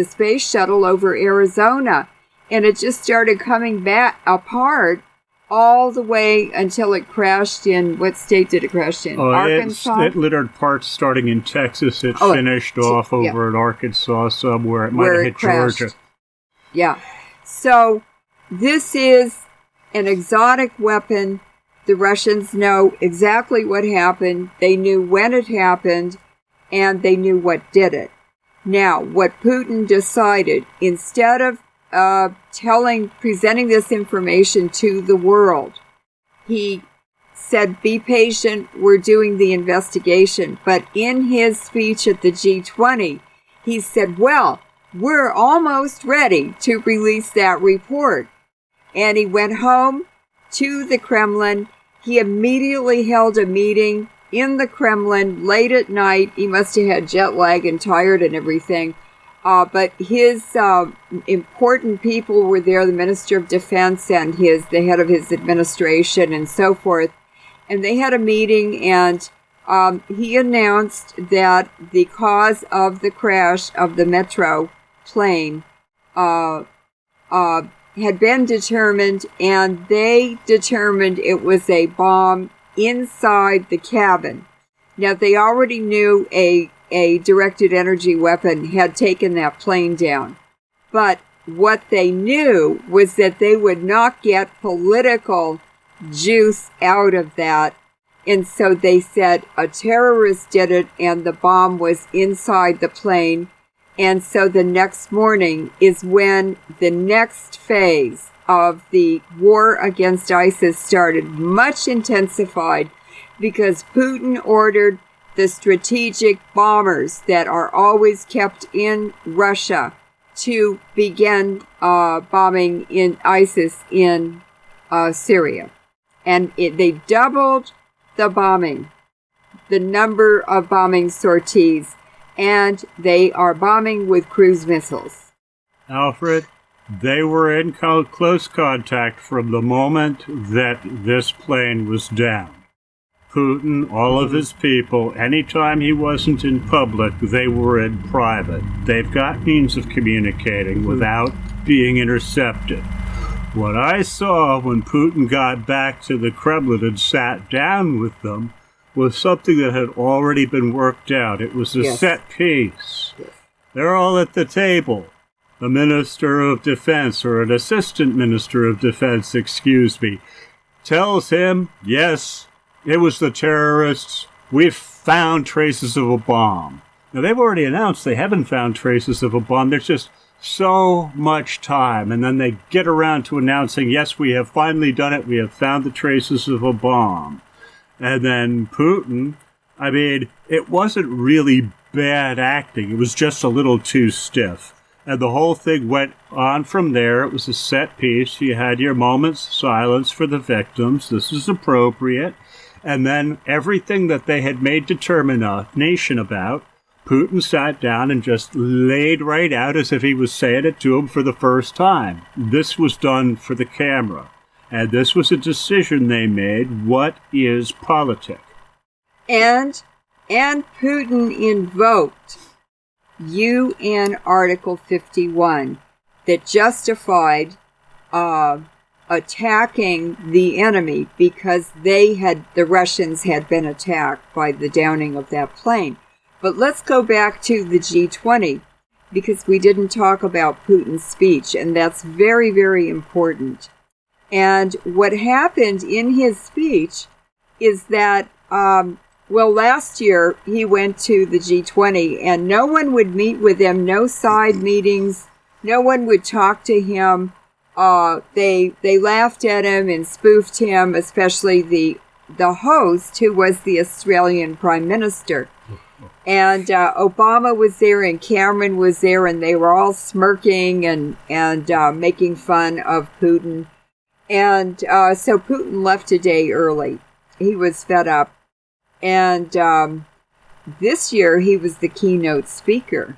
space shuttle over Arizona. And it just started coming back apart all the way until it crashed in, what state did it crash in? Arkansas? It littered parts starting in Texas. It finished off over in Arkansas somewhere. It might have hit Georgia. Yeah. So this is an exotic weapon. The Russians know exactly what happened. They knew when it happened, and they knew what did it. Now, what Putin decided, instead of presenting this information to the world, he said, be patient, we're doing the investigation. But in his speech at the G20, he said, well, we're almost ready to release that report. And he went home to the Kremlin He immediately held a meeting in the Kremlin late at night. He must have had jet lag and tired and everything. But his important people were there, the Minister of Defense and the head of his administration and so forth. And they had a meeting, and he announced that the cause of the crash of the metro plane had been determined, and they determined it was a bomb inside the cabin. Now, they already knew a directed energy weapon had taken that plane down. But what they knew was that they would not get political juice out of that. And so they said a terrorist did it and the bomb was inside the plane. And so the next morning is when the next phase of the war against ISIS started, much intensified, because Putin ordered the strategic bombers that are always kept in Russia to begin bombing in ISIS in Syria. And they doubled the number of bombing sorties, and they are bombing with cruise missiles. Alfred, they were in close contact from the moment that this plane was down. Putin, all of his people, anytime he wasn't in public, they were in private. They've got means of communicating without being intercepted. What I saw when Putin got back to the Kremlin and sat down with them was something that had already been worked out. It was a set piece. Yes. They're all at the table. The Minister of Defense, or an Assistant Minister of Defense, tells him, yes, it was the terrorists. We've found traces of a bomb. Now, they've already announced they haven't found traces of a bomb. There's just so much time. And then they get around to announcing, yes, we have finally done it. We have found the traces of a bomb. And then Putin, it wasn't really bad acting. It was just a little too stiff. And the whole thing went on from there. It was a set piece. You had your moments of silence for the victims. This is appropriate. And then everything that they had made determination about, Putin sat down and just laid right out as if he was saying it to him for the first time. This was done for the camera. And this was a decision they made. What is politics? And Putin invoked UN Article 51 that justified attacking the enemy because the Russians had been attacked by the downing of that plane. But let's go back to the G20, because we didn't talk about Putin's speech, and that's very, very important. And what happened in his speech is that, last year he went to the G20 and no one would meet with him, no side meetings, no one would talk to him. They laughed at him and spoofed him, especially the host, who was the Australian Prime Minister. And Obama was there and Cameron was there, and they were all smirking and making fun of Putin. And so Putin left a day early. He was fed up. And this year he was the keynote speaker.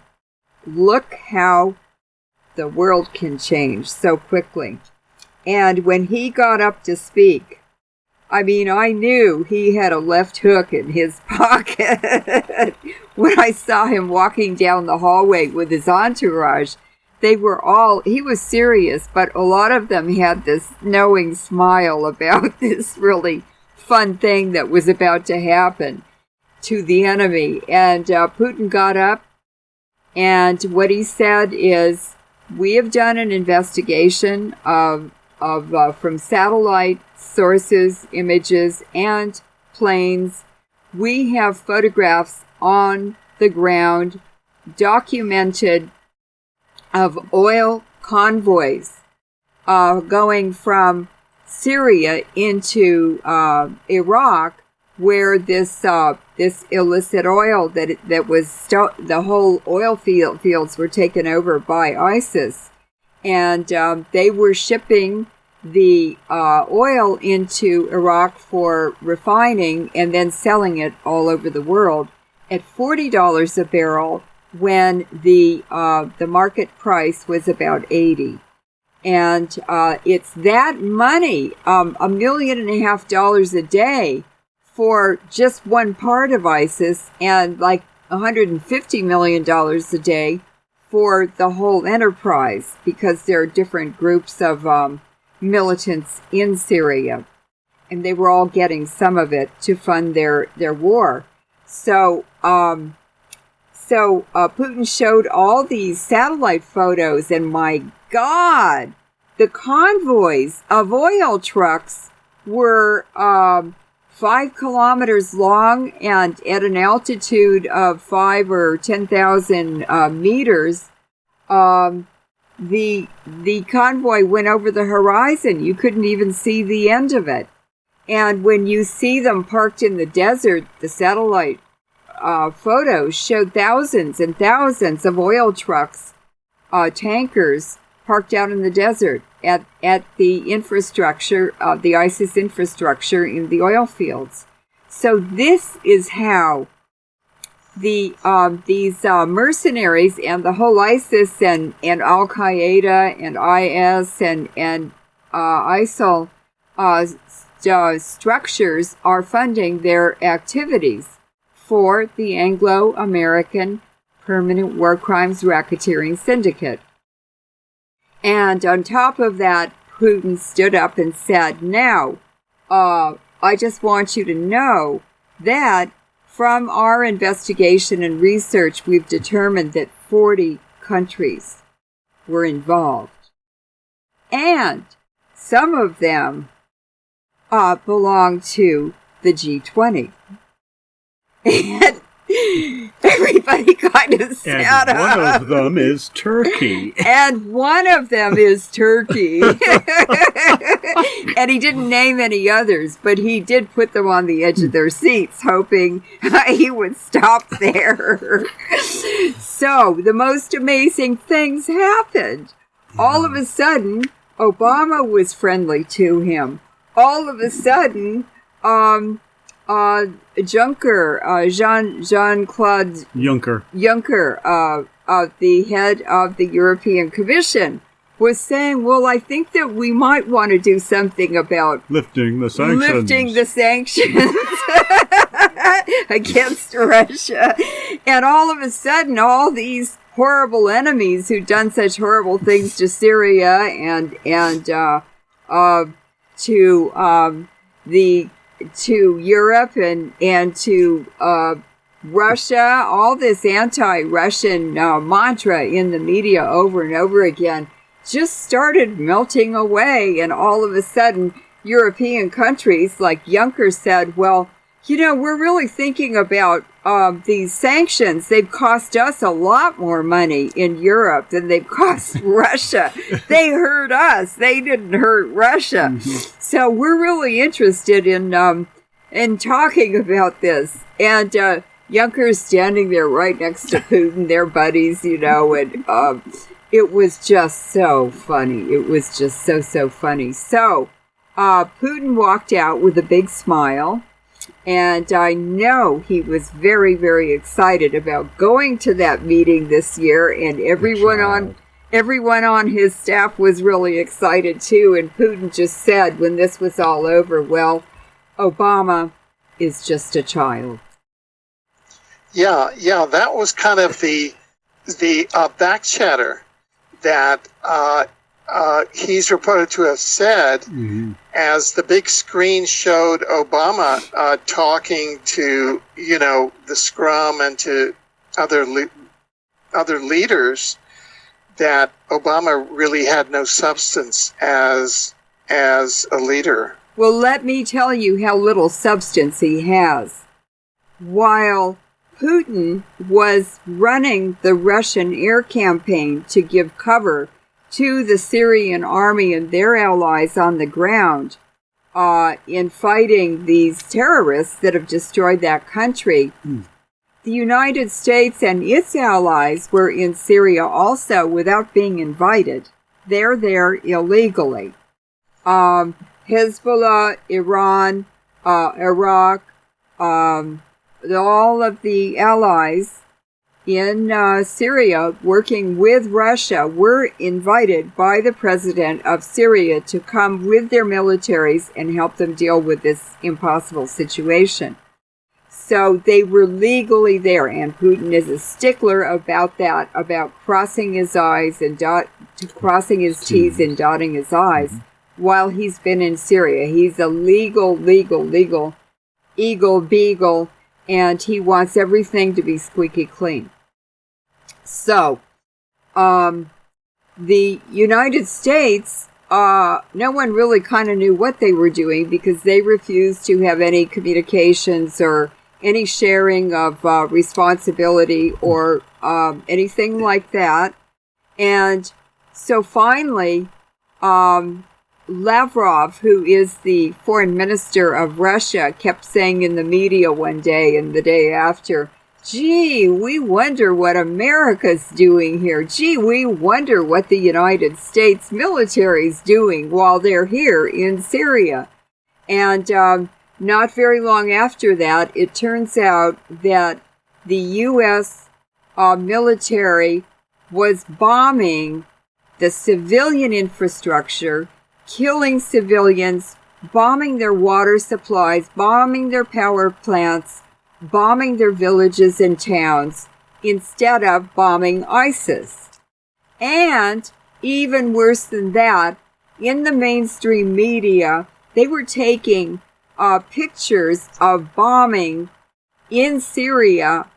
Look how the world can change so quickly. And when he got up to speak, I knew he had a left hook in his pocket. When I saw him walking down the hallway with his entourage, he was serious, but a lot of them had this knowing smile about this really fun thing that was about to happen to the enemy. And Putin got up, and what he said is, we have done an investigation from satellite sources, images, and planes. We have photographs on the ground, documented, of oil convoys going from Syria into Iraq, where this illicit oil that was the whole oil fields were taken over by ISIS, and they were shipping the oil into Iraq for refining and then selling it all over the world at $40 a barrel when the market price was about $80. And it's that money, $1.5 million a day for just one part of ISIS, and like $150 million a day for the whole enterprise, because there are different groups of militants in Syria, and they were all getting some of it to fund their war. So Putin showed all these satellite photos, and my God, the convoys of oil trucks were 5 kilometers long and at an altitude of 5 or 10,000 meters. The convoy went over the horizon. You couldn't even see the end of it. And when you see them parked in the desert, the satellite photos showed thousands and thousands of oil trucks, tankers, parked out in the desert at the infrastructure, the ISIS infrastructure in the oil fields. So this is how these mercenaries and the whole ISIS and Al Qaeda and IS and ISIL structures are funding their activities for the Anglo-American Permanent War Crimes Racketeering Syndicate. And on top of that, Putin stood up and said, now, I just want you to know that from our investigation and research, we've determined that 40 countries were involved. And some of them belong to the G20. And everybody kind of sat up. And one of them is Turkey. And one of them is Turkey. And he didn't name any others, but he did put them on the edge of their seats, hoping he would stop there. So the most amazing things happened. All of a sudden, Obama was friendly to him. All of a sudden, Juncker, Jean-Claude Juncker, the head of the European Commission, was saying, well, I think that we might want to do something about lifting the sanctions against Russia. And all of a sudden, all these horrible enemies who'd done such horrible things to Syria and to Europe and to Russia, all this anti-Russian mantra in the media over and over again just started melting away. And all of a sudden, European countries, like Juncker said, well, you know, we're really thinking about these sanctions. They've cost us a lot more money in Europe than they've cost Russia. They hurt us. They didn't hurt Russia. Mm-hmm. So we're really interested in talking about this. And Juncker's standing there right next to Putin. They're buddies, you know, and it was just so funny. It was just so funny. So Putin walked out with a big smile. And I know he was very, very excited about going to that meeting this year, and everyone on his staff was really excited too. And Putin just said when this was all over, well, Obama is just a child. Yeah, that was kind of the back chatter that he's reported to have said, mm-hmm. as the big screen showed Obama talking to, you know, the scrum and to other leaders, that Obama really had no substance as a leader. Well, let me tell you how little substance he has. While Putin was running the Russian air campaign to give cover to the Syrian army and their allies on the ground in fighting these terrorists that have destroyed that country. The United States and its allies were in Syria also without being invited. They're there illegally. Hezbollah, Iran, Iraq, all of the allies in Syria working with Russia were invited by the president of Syria to come with their militaries and help them deal with this impossible situation. So they were legally there, and Putin is a stickler about that, about crossing his I's and crossing his T's and dotting his I's while he's been in Syria. He's a legal eagle beagle, and he wants everything to be squeaky clean. So, the United States, no one really kind of knew what they were doing because they refused to have any communications or any sharing of responsibility or anything like that. And so finally, Lavrov, who is the foreign minister of Russia, kept saying in the media one day and the day after, "Gee, we wonder what America's doing here. Gee, we wonder what the United States military's doing while they're here in Syria." And not very long after that, it turns out that the U.S. military was bombing the civilian infrastructure, killing civilians, bombing their water supplies, bombing their power plants, bombing their villages and towns, instead of bombing ISIS. And even worse than that, in the mainstream media, they were taking pictures of bombing in Syria.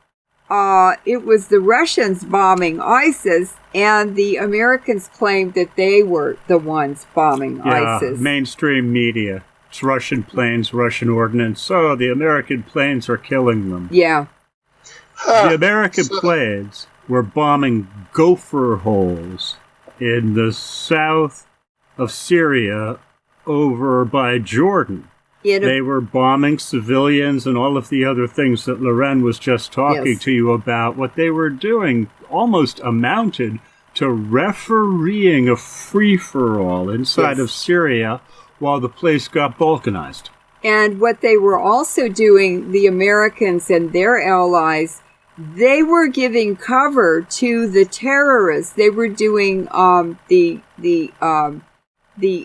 It was the Russians bombing ISIS, and the Americans claimed that they were the ones bombing ISIS. Mainstream media. It's Russian planes, Russian ordnance. So the American planes are killing them. Yeah. The American planes were bombing gopher holes in the south of Syria over by Jordan. They were bombing civilians and all of the other things that Leuren was just talking to you about. What they were doing almost amounted to refereeing a free-for-all inside of Syria while the place got balkanized. And what they were also doing, the Americans and their allies, they were giving cover to the terrorists. They were doing the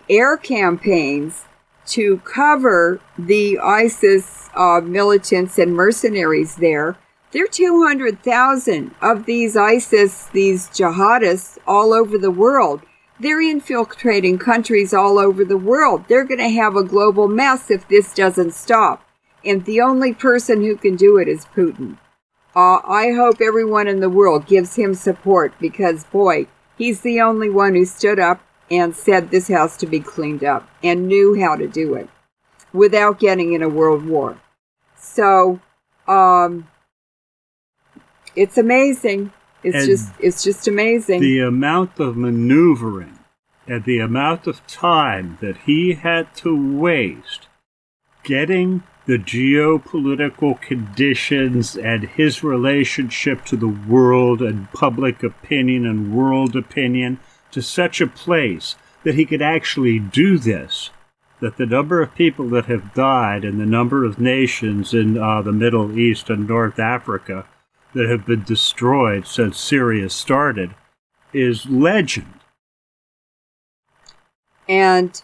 air campaigns to cover the ISIS militants and mercenaries there. There are 200,000 of these ISIS, these jihadists all over the world. They're infiltrating countries all over the world. They're going to have a global mess if this doesn't stop. And the only person who can do it is Putin. I hope everyone in the world gives him support because, boy, he's the only one who stood up and said this has to be cleaned up and knew how to do it without getting in a world war. So, it's amazing. It's just amazing. The amount of maneuvering and the amount of time that he had to waste getting the geopolitical conditions and his relationship to the world and public opinion and world opinion to such a place that he could actually do this, that the number of people that have died and the number of nations in the Middle East and North Africa that have been destroyed since Syria started is legend. And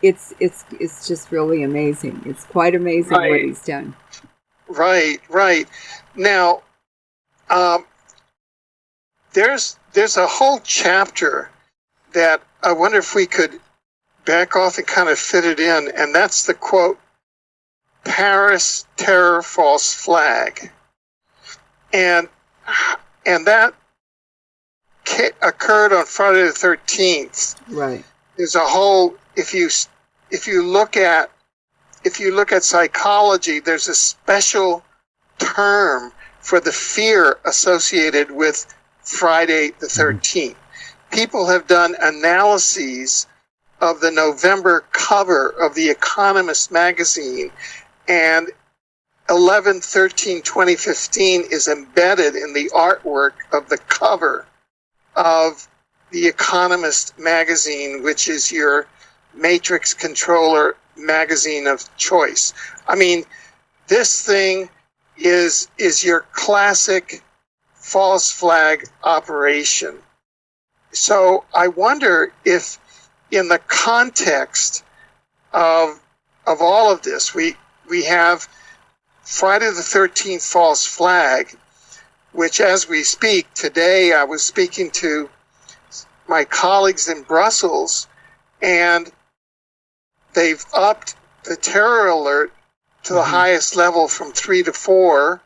it's just really amazing. It's quite amazing what he's done. Right. Now, there's a whole chapter that I wonder if we could back off and kind of fit it in, and that's the quote, Paris terror false flag. And that occurred on Friday the 13th. Right. There's a whole, if you look at psychology, there's a special term for the fear associated with Friday the 13th. People have done analyses of the November cover of The Economist magazine, and 11/13/2015 is embedded in the artwork of the cover of The Economist magazine, which is your matrix controller magazine of choice. I mean, this thing is your classic false flag operation. So I wonder if, in the context of all of this, we have Friday the 13th false flag, which, as we speak today, I was speaking to my colleagues in Brussels, and they've upped the terror alert to the highest level from 3 to 4.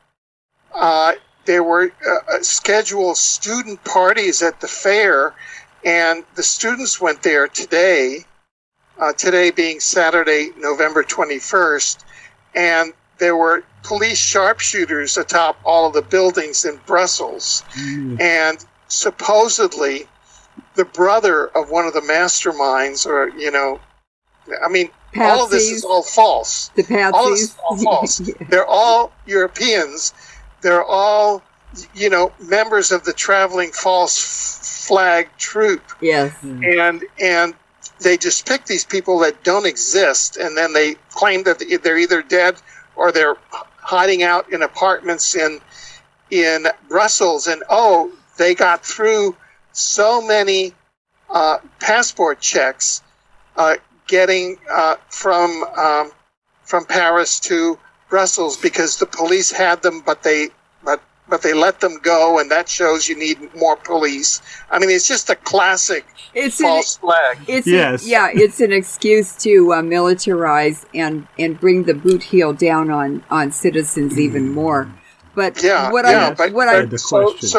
There were scheduled student parties at the fair, and the students went there today, today being Saturday, November 21st, and there were police sharpshooters atop all of the buildings in Brussels. And supposedly the brother of one of the masterminds, or, I mean, Patsies. All of this is all false. The Patsies. All this is all false. Yeah. They're all Europeans. They're all, members of the traveling false flag troop. Yes. And they just pick these people that don't exist, and then they claim that they're either dead or they're hiding out in apartments in Brussels. And they got through so many passport checks getting from Paris to Brussels, because the police had them, but they let them go, and that shows you need more police. I mean, it's just a classic false flag. It's an excuse to militarize and bring the boot heel down on citizens even more. But so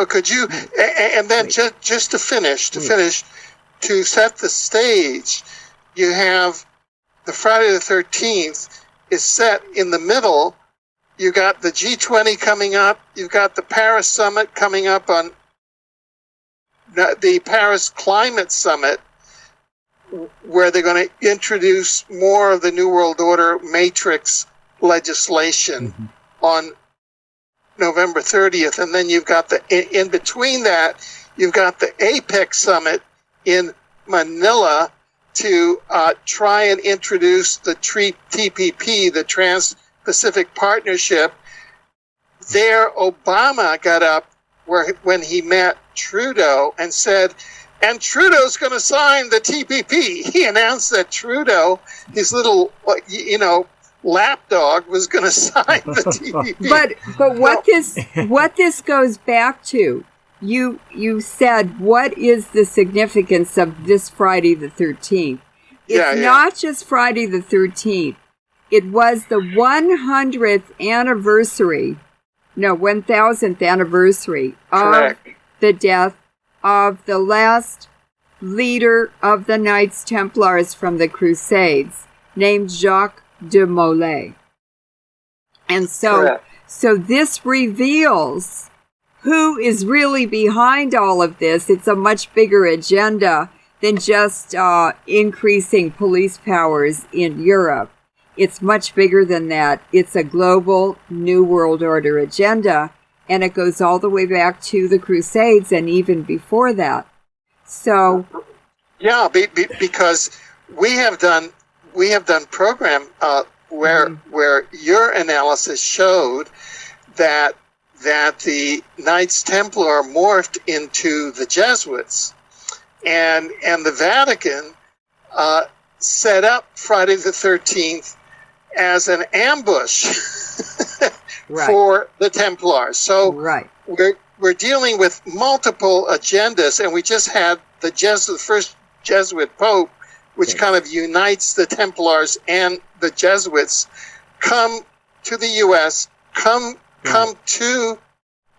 could you, and then just to finish, to set the stage, you have the Friday the 13th is set in the middle. You got the G20 coming up. You've got the Paris Summit coming up, on the Paris Climate Summit, where they're going to introduce more of the New World Order matrix legislation on November 30th. And then you've got in between that, you've got the APEC Summit in Manila to try and introduce the TPP, the Trans-Pacific Partnership. There, Obama got up when he met Trudeau and said, and Trudeau's going to sign the TPP. He announced that Trudeau, his little, lapdog, was going to sign the TPP. But what this goes back to, you said, what is the significance of this Friday the 13th? It's not just Friday the 13th. It was the 1000th anniversary of the death of the last leader of the Knights Templars from the Crusades, named Jacques de Molay. And so this reveals who is really behind all of this. It's a much bigger agenda than just increasing police powers in Europe. It's much bigger than that. It's a global New World Order agenda, and it goes all the way back to the Crusades and even before that. So, because we have done program where your analysis showed that the Knights Templar morphed into the Jesuits, and the Vatican set up Friday the 13th as an ambush for the Templars. So we're dealing with multiple agendas, and we just had the first Jesuit Pope, which kind of unites the Templars and the Jesuits, come to the U.S., come to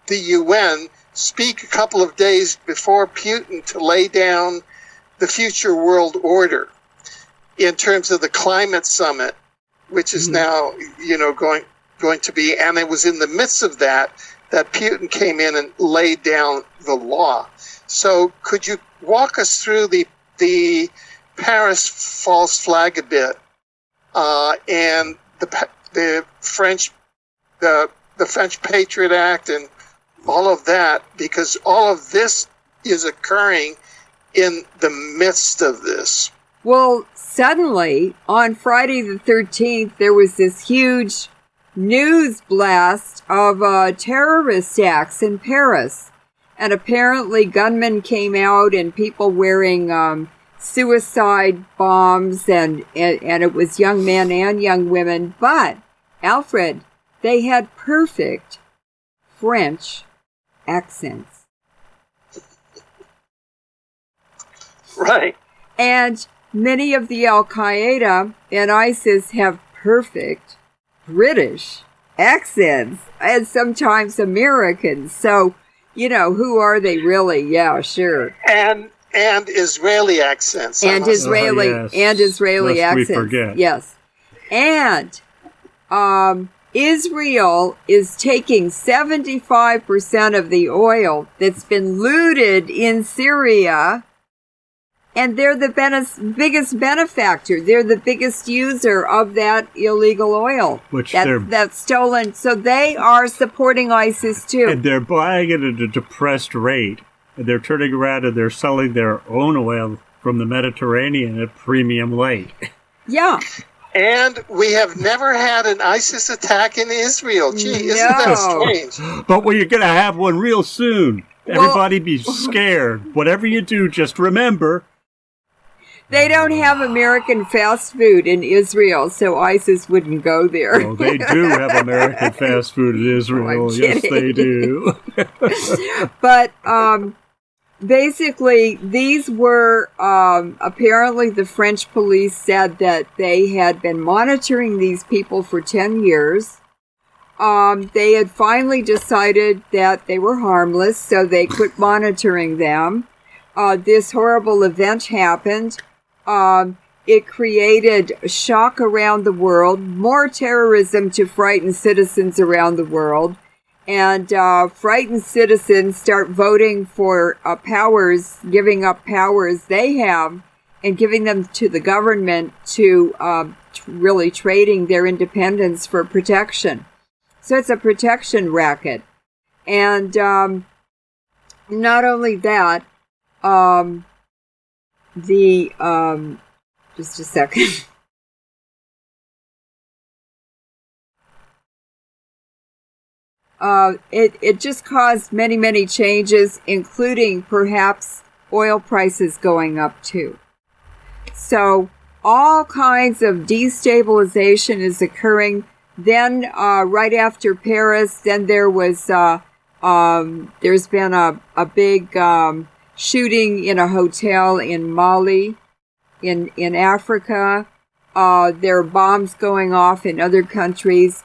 the UN, speak a couple of days before Putin to lay down the future world order in terms of the climate summit, which is now, going to be, and it was in the midst of that Putin came in and laid down the law. So could you walk us through the Paris false flag a bit, and the French Patriot Act and all of that, because all of this is occurring in the midst of this. Well, suddenly, on Friday the 13th, there was this huge news blast of terrorist acts in Paris. And apparently gunmen came out and people wearing suicide bombs, and it was young men and young women. But, Alfred, they had perfect French accents. Right. And many of the Al-Qaeda and ISIS have perfect British accents, and sometimes Americans. So, who are they really? Yeah, sure. And Israeli accents. And Israeli, yes. and Israeli Lest we accents. forget. Yes. And Israel is taking 75% of the oil that's been looted in Syria, and they're the biggest benefactor. They're the biggest user of that illegal oil that's stolen. So they are supporting ISIS too. And they're buying it at a depressed rate. And they're turning around and they're selling their own oil from the Mediterranean at premium rate. Yeah. And we have never had an ISIS attack in Israel. Gee, isn't that strange? But we're going to have one real soon. Everybody be scared. Whatever you do, just remember. They don't have American fast food in Israel, so ISIS wouldn't go there. Oh, they do have American fast food in Israel. Yes, they do. But basically, these were apparently the French police said that they had been monitoring these people for 10 years. They had finally decided that they were harmless, so they quit monitoring them. This horrible event happened. It created a shock around the world, more terrorism to frighten citizens around the world. And frightened citizens start voting for powers, giving up powers they have, and giving them to the government to really trading their independence for protection. So it's a protection racket. And not only that, just a second. It just caused many, many changes, including perhaps oil prices going up too. So all kinds of destabilization is occurring. Then right after Paris, then there was there's been a big shooting in a hotel in Mali, in Africa. There are bombs going off in other countries.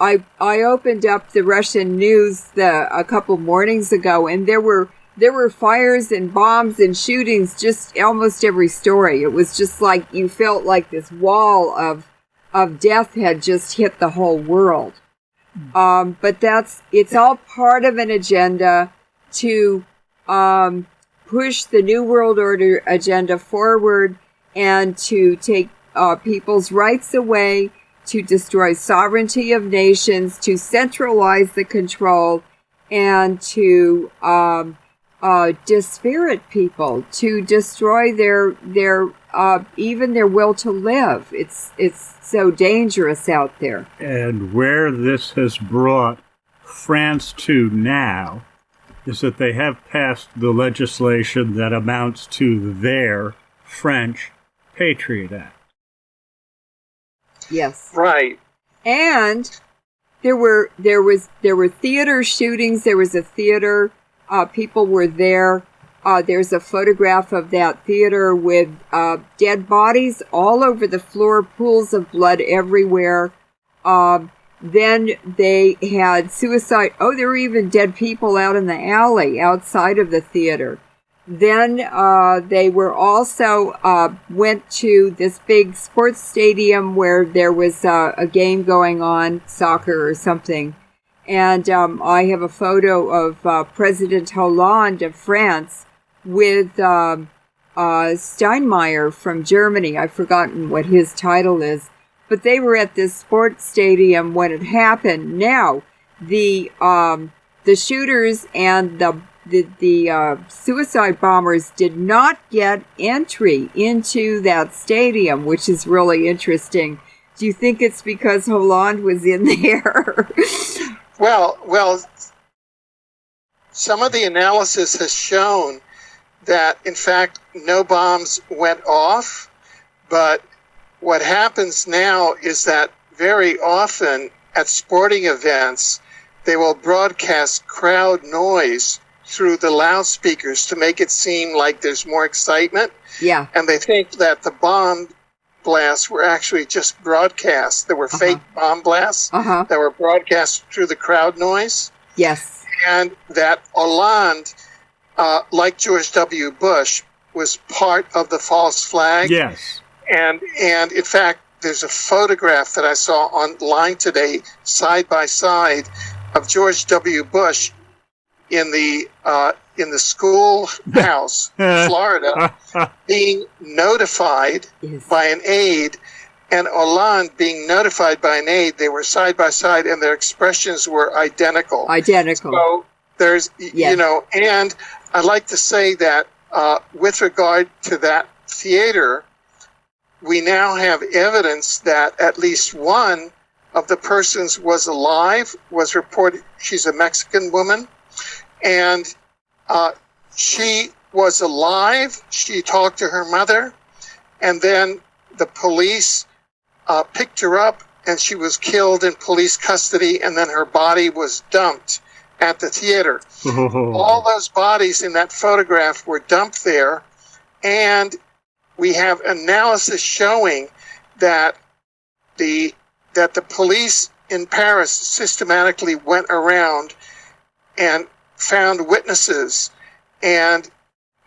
I opened up the Russian news a couple mornings ago, and there were fires and bombs and shootings just almost every story. It was just like you felt like this wall of death had just hit the whole world. But it's all part of an agenda to push the New World Order agenda forward and to take people's rights away, to destroy sovereignty of nations, to centralize the control, and to dispirit people, to destroy their even their will to live. It's so dangerous out there. And where this has brought France to now is that they have passed the legislation that amounts to their French Patriot Act. Yes. Right. And there were theater shootings. There was a theater. People were there. There's a photograph of that theater with dead bodies all over the floor, pools of blood everywhere. Then they had suicide. Oh, there were even dead people out in the alley outside of the theater. Then they were also went to this big sports stadium where there was a game going on, soccer or something. And I have a photo of President Hollande of France with Steinmeier from Germany. I've forgotten what his title is. But they were at this sports stadium when it happened. Now, the shooters and the suicide bombers did not get entry into that stadium, which is really interesting. Do you think it's because Hollande was in there? Well, some of the analysis has shown that, in fact, no bombs went off, but what happens now is that very often at sporting events, they will broadcast crowd noise through the loudspeakers to make it seem like there's more excitement. Yeah. And they think that the bomb blasts were actually just broadcast. There were fake bomb blasts that were broadcast through the crowd noise. Yes. And that Hollande, like George W. Bush, was part of the false flag. Yes. And in fact, there's a photograph that I saw online today, side by side, of George W. Bush in the schoolhouse, Florida, being notified by an aide, and Hollande being notified by an aide. They were side by side, and their expressions were identical. So there's, and I'd like to say that with regard to that theater, we now have evidence that at least one of the persons was alive, was reported. She's a Mexican woman, and she was alive. She talked to her mother, and then the police picked her up, and she was killed in police custody, and then her body was dumped at the theater. All those bodies in that photograph were dumped there, and we have analysis showing that the police in Paris systematically went around and found witnesses. And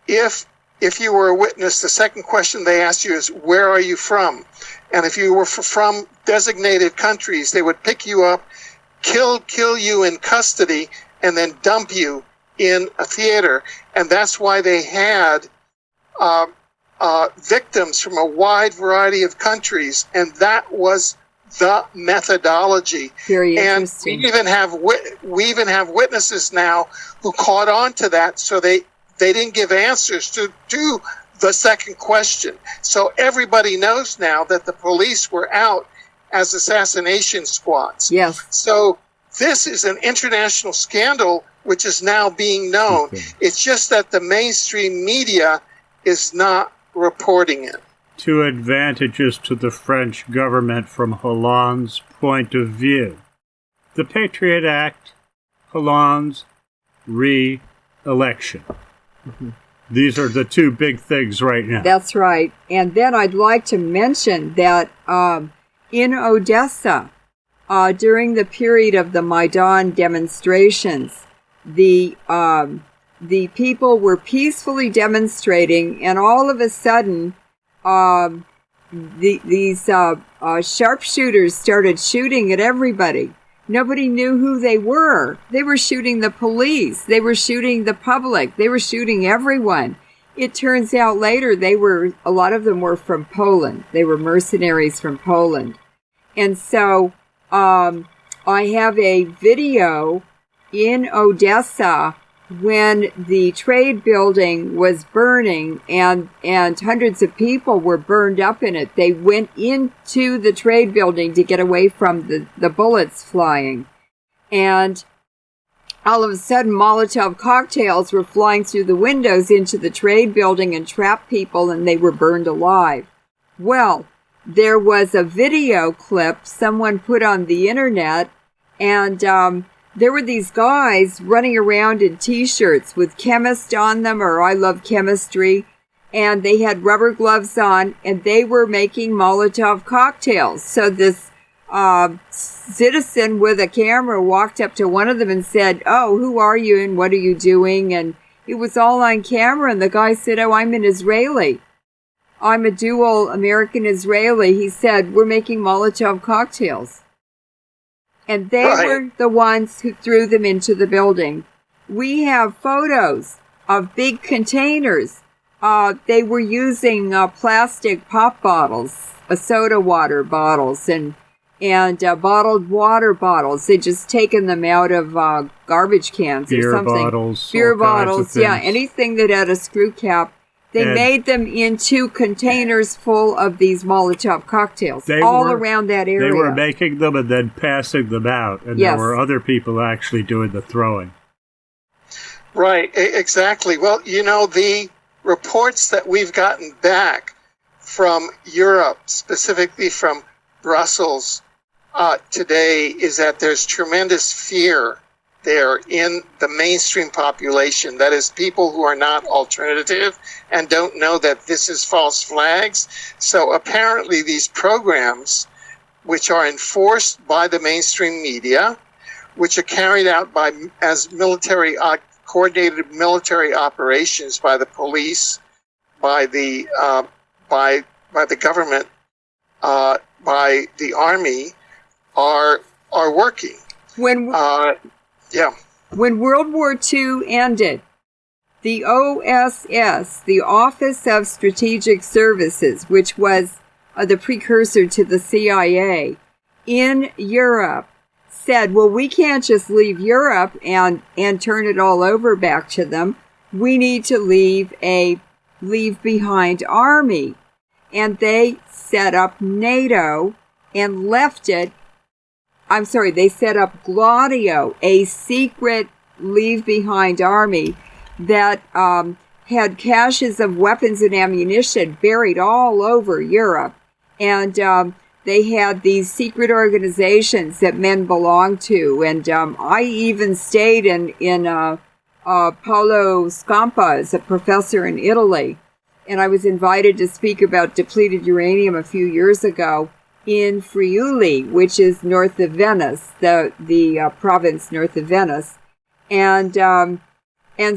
if you were a witness, the second question they asked you is, where are you from? And if you were from designated countries, they would pick you up, kill you in custody, and then dump you in a theater. And that's why they had victims from a wide variety of countries, and that was the methodology. Very interesting. And we even have witnesses now who caught on to that, so they didn't give answers to the second question. So everybody knows now that the police were out as assassination squads. Yes. So this is an international scandal which is now being known. Okay. It's just that the mainstream media is not reporting it. Two advantages to the French government from Hollande's point of view. The Patriot Act, Hollande's re-election. These are the two big things right now. That's right. And then I'd like to mention that in Odessa, during the period of the Maidan demonstrations, the people were peacefully demonstrating, and all of a sudden, these sharpshooters started shooting at everybody. Nobody knew who they were. They were shooting the police. They were shooting the public. They were shooting everyone. It turns out later a lot of them were from Poland. They were mercenaries from Poland. And so I have a video in Odessa when the trade building was burning and hundreds of people were burned up in it. They went into the trade building to get away from the bullets flying. And all of a sudden, Molotov cocktails were flying through the windows into the trade building and trapped people, and they were burned alive. Well, there was a video clip someone put on the internet, and there were these guys running around in T-shirts with chemist on them, or I love chemistry, and they had rubber gloves on, and they were making Molotov cocktails. So this citizen with a camera walked up to one of them and said, "Oh, who are you and what are you doing?" And it was all on camera, and the guy said, "Oh, I'm an Israeli. I'm a dual American-Israeli." He said, "We're making Molotov cocktails." And they were the ones who threw them into the building. We have photos of big containers. They were using plastic pop bottles, soda water bottles, and and bottled water bottles. They'd just taken them out of garbage cans or something. Beer bottles, yeah, anything that had a screw cap. They made them into containers full of these Molotov cocktails around that area. They were making them and then passing them out, and there were other people actually doing the throwing. Right, exactly. Well, the reports that we've gotten back from Europe, specifically from Brussels today, is that there's tremendous fear there in the mainstream population. That is, people who are not alternative and don't know that this is false flags. So apparently these programs, which are enforced by the mainstream media, which are carried out as military coordinated military operations by the police, by the government, by the army, are working. When World War II ended, the OSS, the Office of Strategic Services, which was the precursor to the CIA, in Europe, said, well, we can't just leave Europe and turn it all over back to them. We need to leave behind army. And they set up NATO and left it. They set up Gladio, a secret leave-behind army that had caches of weapons and ammunition buried all over Europe. And they had these secret organizations that men belonged to. And I even stayed in Paolo Scampa as a professor in Italy. And I was invited to speak about depleted uranium a few years ago in Friuli, which is north of Venice, the province north of Venice. And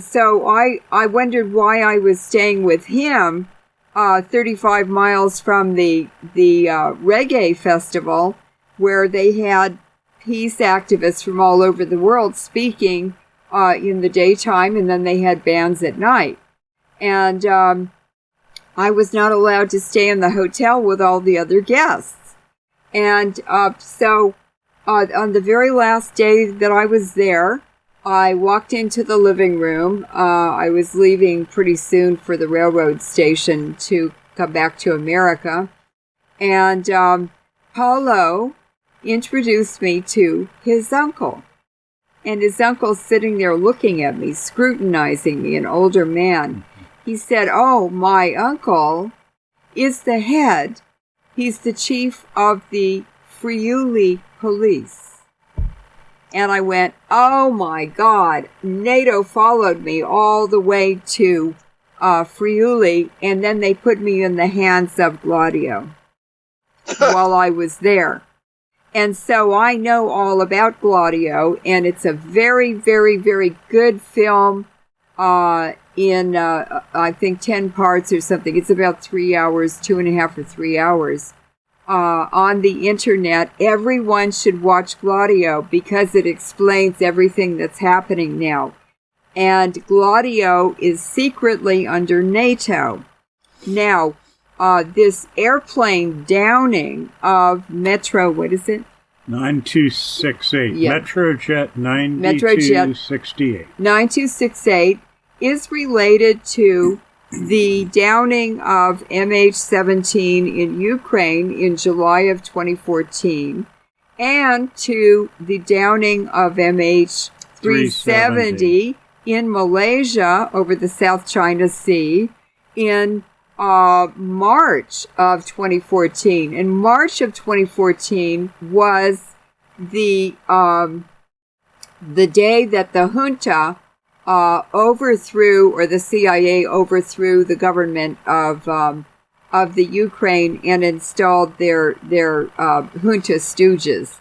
so I wondered why I was staying with him 35 miles from the reggae festival, where they had peace activists from all over the world speaking in the daytime, and then they had bands at night. And I was not allowed to stay in the hotel with all the other guests. And so on the very last day that I was there, I walked into the living room. I was leaving pretty soon for the railroad station to come back to America. And Paulo introduced me to his uncle. And his uncle's sitting there looking at me, scrutinizing me, an older man. He said, oh, my uncle is the head. He's the chief of the Friuli police. And I went, oh my God, NATO followed me all the way to Friuli, and then they put me in the hands of Gladio while I was there. And so I know all about Gladio, and it's a very, very, very good film in, I think, 10 parts or something. It's about 3 hours, 2.5 or 3 hours. On the internet. Everyone should watch Gladio because it explains everything that's happening now. And Gladio is secretly under NATO. Now, this airplane downing of what is it? 9268. Yeah. Metrojet 9268. 9268 is related to the downing of MH17 in Ukraine in July of 2014, and to the downing of MH370 in Malaysia over the South China Sea in March of 2014. In March of 2014 was the day that the junta overthrew, or the CIA overthrew, the government of the Ukraine and installed their junta stooges.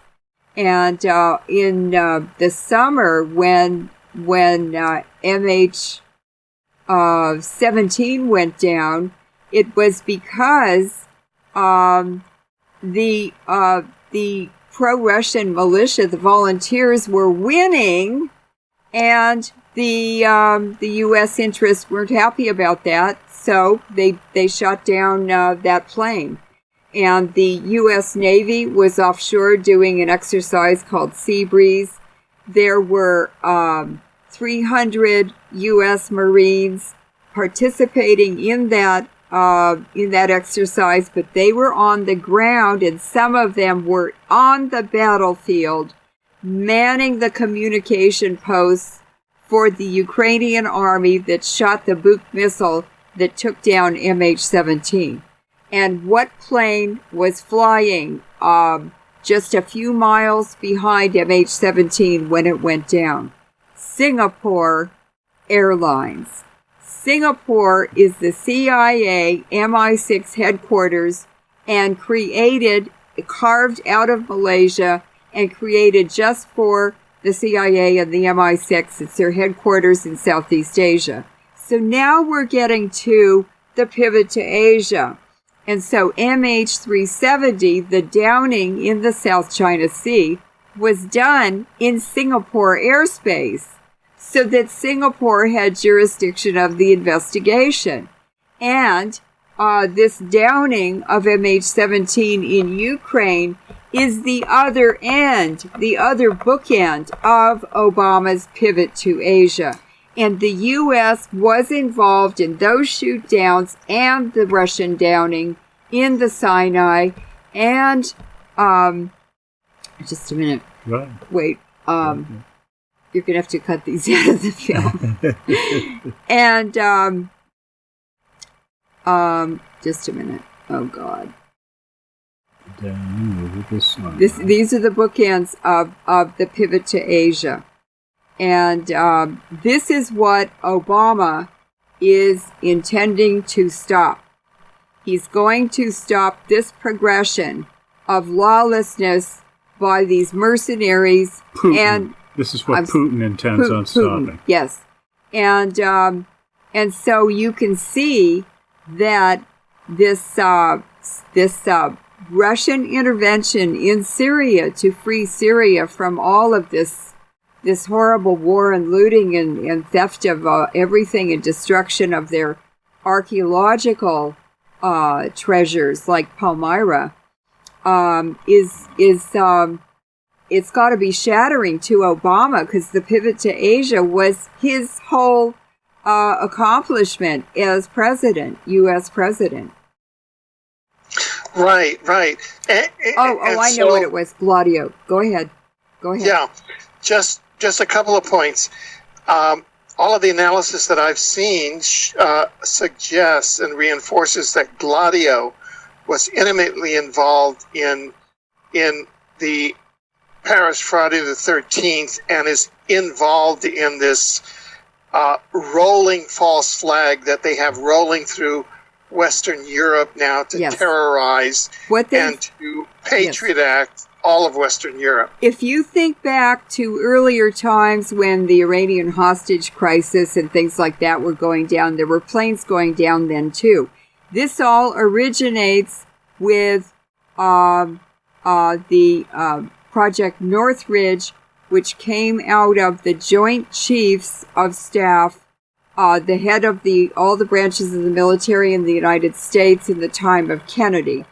And in the summer, when MH17 went down, it was because the pro-Russian militia, the volunteers, were winning, and the U.S. interests weren't happy about that, so they shot down that plane. and the U.S. Navy was offshore doing an exercise called Sea Breeze. There were 300 U.S. Marines participating in that exercise, but they were on the ground, and some of them were on the battlefield, manning the communication posts for the Ukrainian army that shot the Buk missile that took down MH17. And what plane was flying just a few miles behind MH17 when it went down? Singapore Airlines. Singapore is the CIA MI6 headquarters and carved out of Malaysia and created just for the CIA and the MI6. It's their headquarters in Southeast Asia. So now we're getting to the pivot to Asia. And so MH370, the downing in the South China Sea, was done in Singapore airspace, so that Singapore had jurisdiction of the investigation. And this downing of MH17 in Ukraine is the other end, the other bookend of Obama's pivot to Asia. And the U.S. was involved in those shoot downs and the Russian downing in the Sinai. And, just a minute. Right. Wait, you're going to have to cut these out of the film. And, just a minute. Oh, God. These are the bookends of the pivot to Asia. And this is what Obama is intending to stop. He's going to stop this progression of lawlessness by these mercenaries. Putin. And this is what Putin intends on stopping. Yes. And so you can see that this Russian intervention in Syria to free Syria from all of this horrible war and looting and theft of everything and destruction of their archaeological treasures like Palmyra it's got to be shattering to Obama, because the pivot to Asia was his whole accomplishment as president, U.S. president. Right. I know what it was. Gladio. Go ahead. Yeah, just a couple of points. All of the analysis that I've seen suggests and reinforces that Gladio was intimately involved in the Paris Friday the 13th and is involved in this rolling false flag that they have rolling through Western Europe now to terrorize and to Patriot Act all of Western Europe. If you think back to earlier times when the Iranian hostage crisis and things like that were going down, there were planes going down then too. This all originates with the Project Northridge, which came out of the Joint Chiefs of Staff, the head of all the branches of the military in the United States in the time of Kennedy.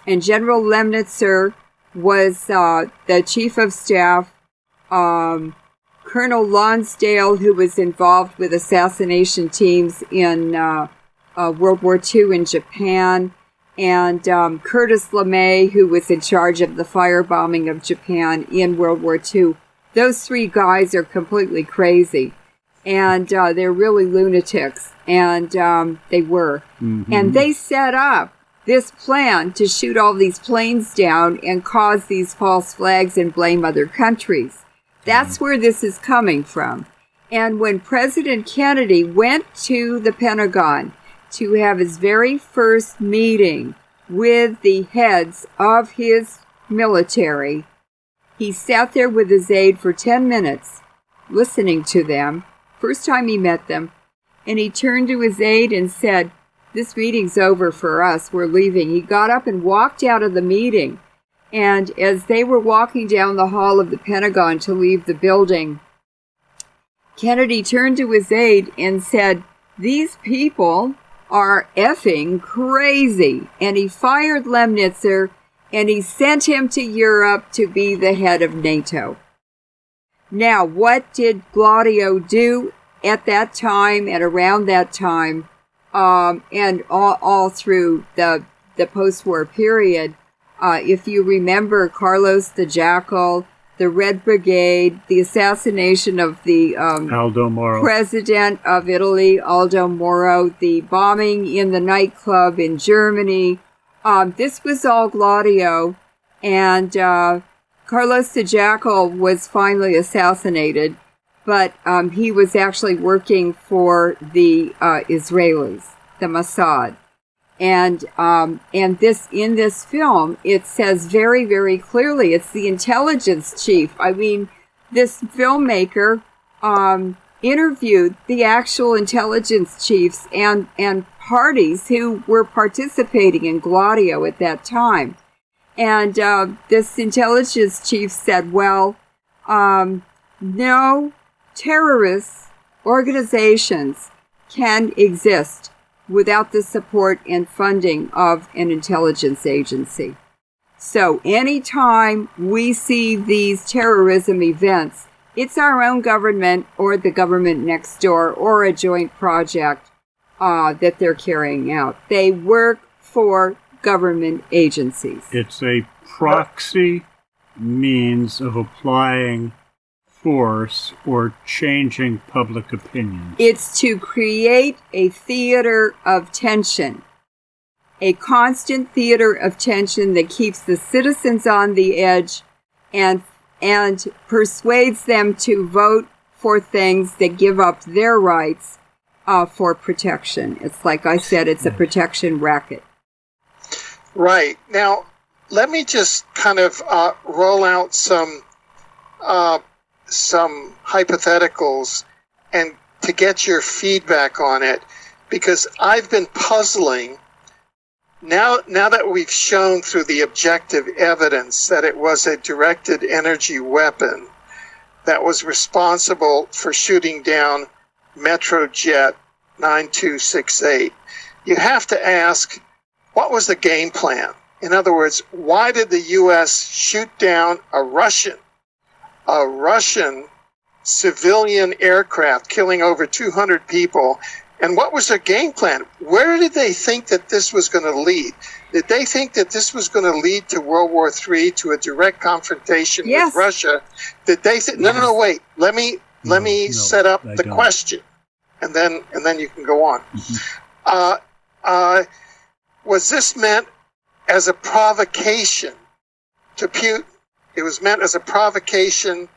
And General Lemnitzer was the chief of staff. Colonel Lonsdale, who was involved with assassination teams in World War II in Japan, and Curtis LeMay, who was in charge of the firebombing of Japan in World War II. Those three guys are completely crazy, and they're really lunatics, and they were. Mm-hmm. And they set up this plan to shoot all these planes down and cause these false flags and blame other countries. That's where this is coming from. And when President Kennedy went to the Pentagon to have his very first meeting with the heads of his military, he sat there with his aide for 10 minutes, listening to them, first time he met them, and he turned to his aide and said, "This meeting's over for us, we're leaving." He got up and walked out of the meeting, and as they were walking down the hall of the Pentagon to leave the building, Kennedy turned to his aide and said, "These people are effing crazy. And he fired Lemnitzer, and he sent him to Europe to be the head of NATO. Now, what did Gladio do at that time and around that time, and all through the post-war period? If you remember Carlos the Jackal, the Red Brigade, the assassination of the Aldo Moro, president of Italy, Aldo Moro, the bombing in the nightclub in Germany, this was all Gladio, and Carlos the Jackal was finally assassinated, but he was actually working for the Israelis, the Mossad. And this, in this film, it says very, very clearly, it's the intelligence chief. I mean, this filmmaker interviewed the actual intelligence chiefs and parties who were participating in Gladio at that time. And this intelligence chief said, well, no terrorist organizations can exist without the support and funding of an intelligence agency. So anytime we see these terrorism events, it's our own government or the government next door or a joint project that they're carrying out. They work for government agencies. It's a proxy means of applying force or changing public opinion. It's to create a theater of tension, a constant theater of tension that keeps the citizens on the edge and persuades them to vote for things that give up their rights for protection. It's like I said, it's a protection racket. Right. Now, let me just kind of roll out some hypotheticals and to get your feedback on it, because I've been puzzling now that we've shown through the objective evidence that it was a directed energy weapon that was responsible for shooting down Metrojet 9268. You have to ask, what was the game plan? In other words, why did the U.S. shoot down a Russian civilian aircraft, killing over 200 people? And what was their game plan? Where did they think that this was going to lead? Did they think that this was going to lead to World War III, to a direct confrontation with Russia? Did they think? No, wait. Let me set up the question, and then you can go on. Mm-hmm. Was this meant as a provocation to Putin? It was meant as a provocation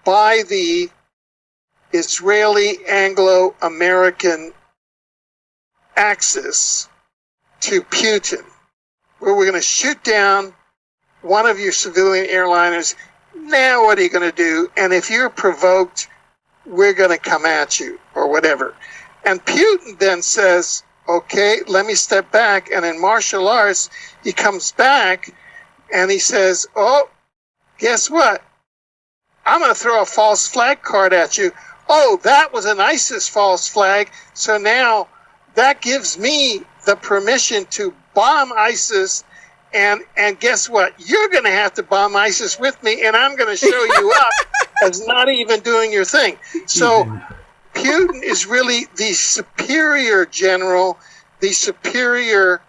by the Israeli Anglo-American axis to Putin, where we're going to shoot down one of your civilian airliners. Now what are you going to do? And if you're provoked, we're going to come at you, or whatever. And Putin then says, okay, let me step back. And in martial arts, he comes back and he says, oh, guess what? I'm going to throw a false flag card at you. Oh, that was an ISIS false flag. So now that gives me the permission to bomb ISIS. And guess what? You're going to have to bomb ISIS with me, and I'm going to show you up as not even doing your thing. So Putin is really the superior general, the superior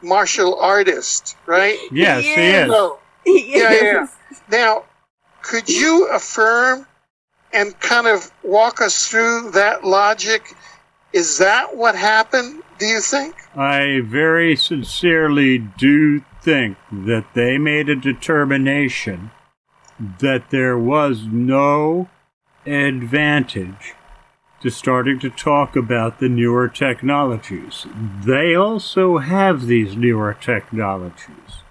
martial artist, right? Yes, he is. So, yeah. Now, could you affirm and kind of walk us through that logic? Is that what happened, do you think? I very sincerely do think that they made a determination that there was no advantage to starting to talk about the newer technologies. They also have these newer technologies.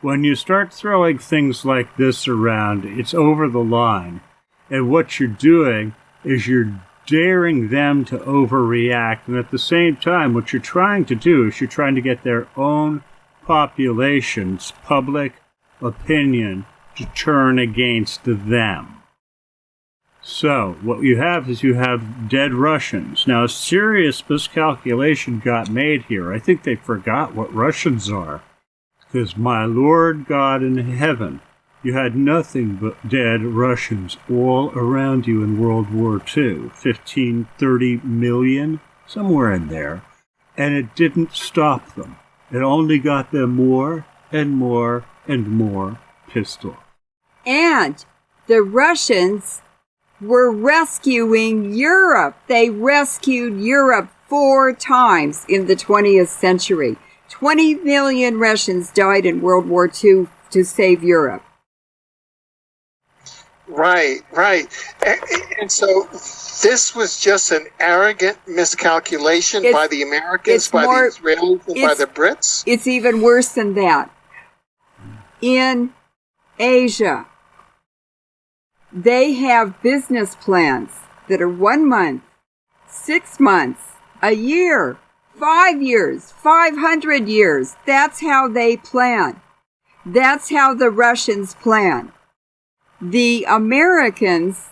When you start throwing things like this around, it's over the line. And what you're doing is you're daring them to overreact. And at the same time, what you're trying to do is you're trying to get their own population's public opinion to turn against them. So what you have is you have dead Russians. Now, a serious miscalculation got made here. I think they forgot what Russians are. Because, my Lord God in heaven, you had nothing but dead Russians all around you in World War II. 15, 30 million, somewhere in there. And it didn't stop them. It only got them more and more and more pissed off. And the Russians were rescuing Europe. They rescued Europe 4 times in the 20th century. 20 million Russians died in World War II to save Europe. Right. And so this was just an arrogant miscalculation by the Americans, by the Israelis, and by the Brits? It's even worse than that. In Asia, they have business plans that are 1 month, 6 months, a year, 5 years, 500 years. That's how they plan. That's how the Russians plan. The Americans,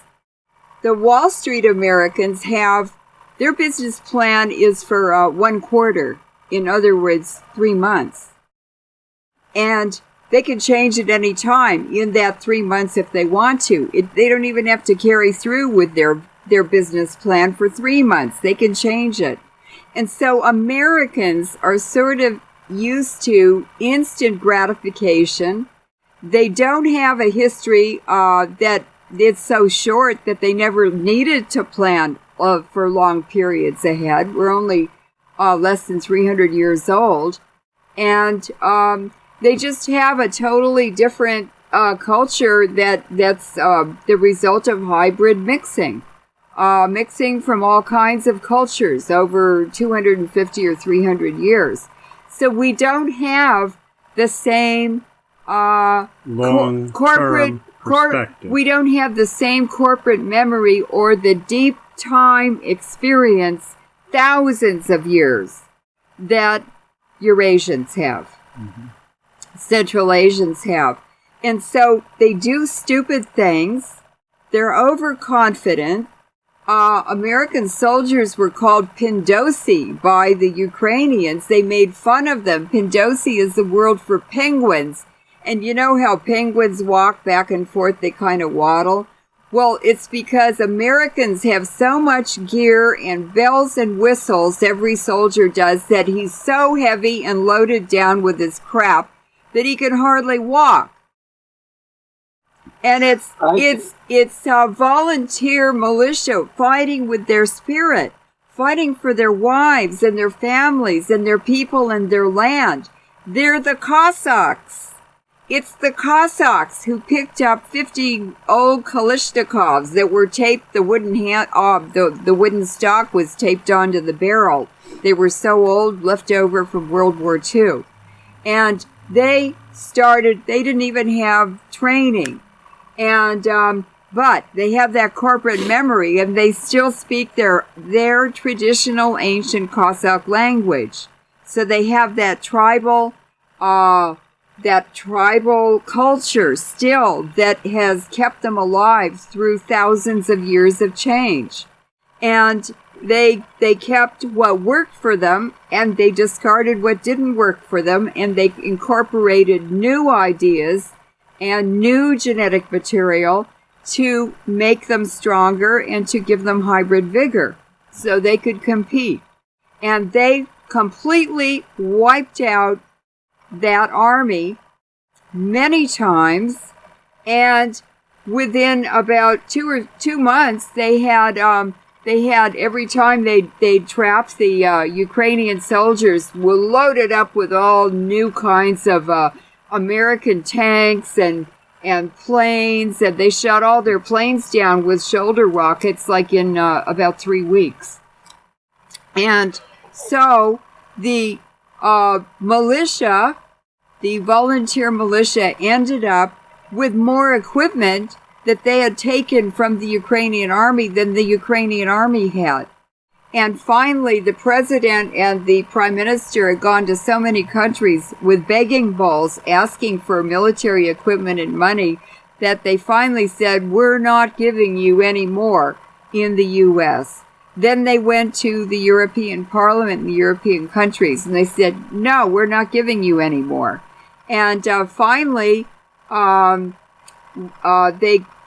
the Wall Street Americans, have their business plan is for 1 quarter. In other words, 3 months. And they can change at any time in that 3 months if they want to. They don't even have to carry through with their business plan for 3 months. They can change it. And so Americans are sort of used to instant gratification. They don't have a history that it's so short that they never needed to plan for long periods ahead. We're only less than 300 years old. And they just have a totally different culture that's the result of hybrid mixing. Mixing from all kinds of cultures over 250 or 300 years. So we don't have the same long-term perspective. We don't have the same corporate memory or the deep time experience, thousands of years, that Eurasians have. Mm-hmm. Central Asians have. And so they do stupid things. They're overconfident. American soldiers were called Pindosi by the Ukrainians. They made fun of them. Pindosi is the word for penguins. And you know how penguins walk back and forth? They kind of waddle. Well, it's because Americans have so much gear and bells and whistles, every soldier does, that he's so heavy and loaded down with his crap that he can hardly walk. And it's a volunteer militia fighting with their spirit, fighting for their wives and their families and their people and their land. They're the Cossacks. It's the Cossacks who picked up 50 old Kalashnikovs that were taped. The wooden stock was taped onto the barrel. They were so old, left over from World War II, and they didn't even have training. And but they have that corporate memory, and they still speak their traditional ancient Cossack language. So they have that tribal culture still that has kept them alive through thousands of years of change. And they kept what worked for them, and they discarded what didn't work for them, and they incorporated new ideas and new genetic material to make them stronger and to give them hybrid vigor so they could compete. And they completely wiped out that army many times, and within about 2 months they had every time they trapped the Ukrainian soldiers were loaded up with all new kinds of American tanks and planes, and they shot all their planes down with shoulder rockets like in about 3 weeks. And so the militia, the volunteer militia, ended up with more equipment that they had taken from the Ukrainian army than the Ukrainian army had. And finally, the president and the prime minister had gone to so many countries with begging bowls asking for military equipment and money that they finally said, we're not giving you any more in the U.S. Then they went to the European Parliament and the European countries, and they said, no, we're not giving you any more. And finally, they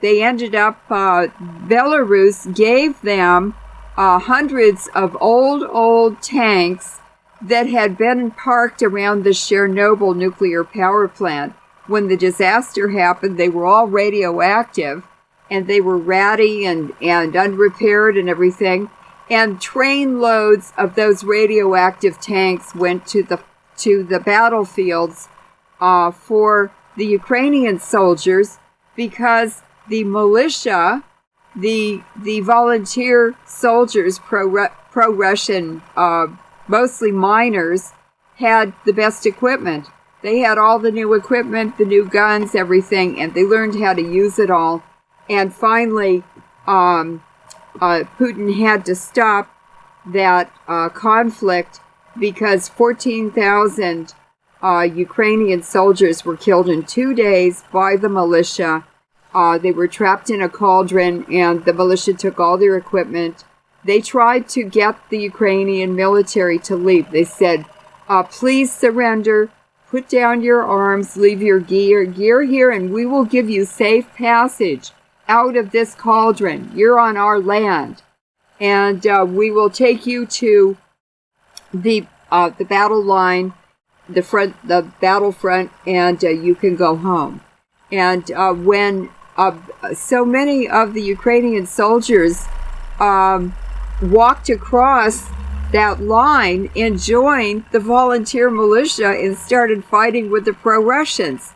ended up, Belarus gave them hundreds of old tanks that had been parked around the Chernobyl nuclear power plant. When the disaster happened, they were all radioactive, and they were ratty and unrepaired and everything. And train loads of those radioactive tanks went to the battlefields for the Ukrainian soldiers, because the militia, the volunteer soldiers, pro-Russian, mostly miners, had the best equipment. They had all the new equipment, the new guns, everything, and they learned how to use it all. And finally, Putin had to stop that conflict because 14,000 Ukrainian soldiers were killed in 2 days by the militia. They were trapped in a cauldron, and the militia took all their equipment. They tried to get the Ukrainian military to leave. They said, please surrender, put down your arms, leave your gear here, and we will give you safe passage out of this cauldron. You're on our land. And we will take you to the battle line, the battlefront, and you can go home. And when so many of the Ukrainian soldiers walked across that line and joined the volunteer militia and started fighting with the pro-Russians.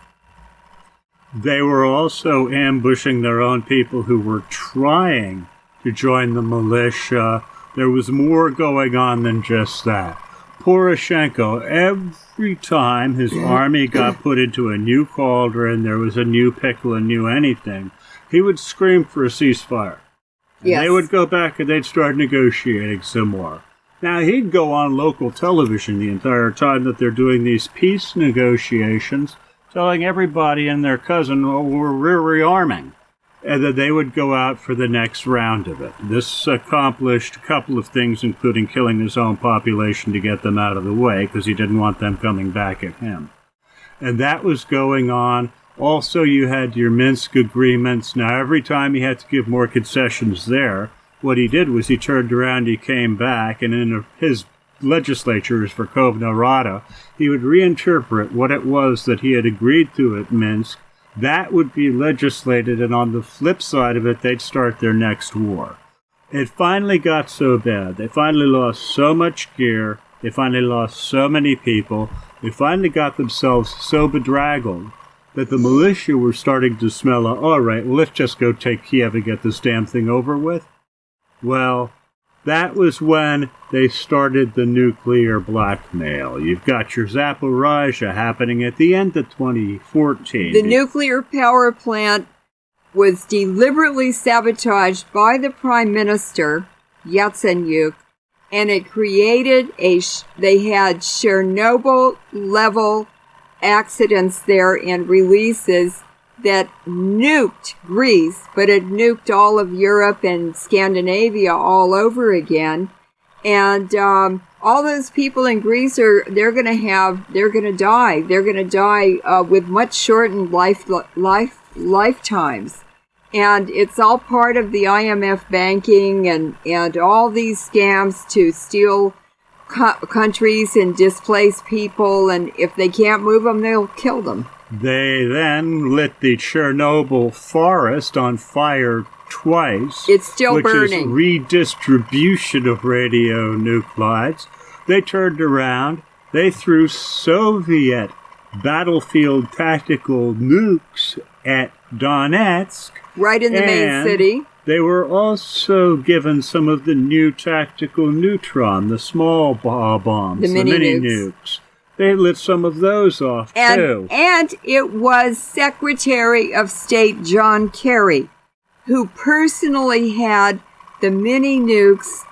They were also ambushing their own people who were trying to join the militia. There was more going on than just that. Poroshenko, every time his army got put into a new cauldron, there was a new pickle, a new anything, he would scream for a ceasefire. Yes. They would go back and they'd start negotiating some more. Now, he'd go on local television the entire time that they're doing these peace negotiations, telling everybody and their cousin, oh, we're rearming, and that they would go out for the next round of it. This accomplished a couple of things, including killing his own population to get them out of the way, because he didn't want them coming back at him. And that was going on. Also, you had your Minsk agreements. Now, every time he had to give more concessions there, what he did was he turned around, he came back, and in his legislatures for Verkhovna Rada, he would reinterpret what it was that he had agreed to at Minsk. That would be legislated, and on the flip side of it, they'd start their next war. It finally got so bad. They finally lost so much gear. They finally lost so many people. They finally got themselves so bedraggled that the militia were starting to smell, all right, well, let's just go take Kiev and get this damn thing over with. Well, that was when they started the nuclear blackmail. You've got your Zaporizhzhia happening at the end of 2014. The nuclear power plant was deliberately sabotaged by the Prime Minister, Yatsenyuk, and it created they had Chernobyl-level accidents there and releases that nuked Greece, but it nuked all of Europe and Scandinavia all over again. And all those people in Greece they're going to die. They're going to die with much shortened lifetimes. And it's all part of the IMF banking and all these scams to steal countries and displace people. And if they can't move them, they'll kill them. They then lit the Chernobyl forest on fire twice. It's still burning. Which is redistribution of radionuclides. They turned around. They threw Soviet battlefield tactical nukes at Donetsk. Right in the main city. They were also given some of the new tactical neutron, the small bombs, the mini nukes. They lit some of those off, too. And it was Secretary of State John Kerry who personally had the mini nukes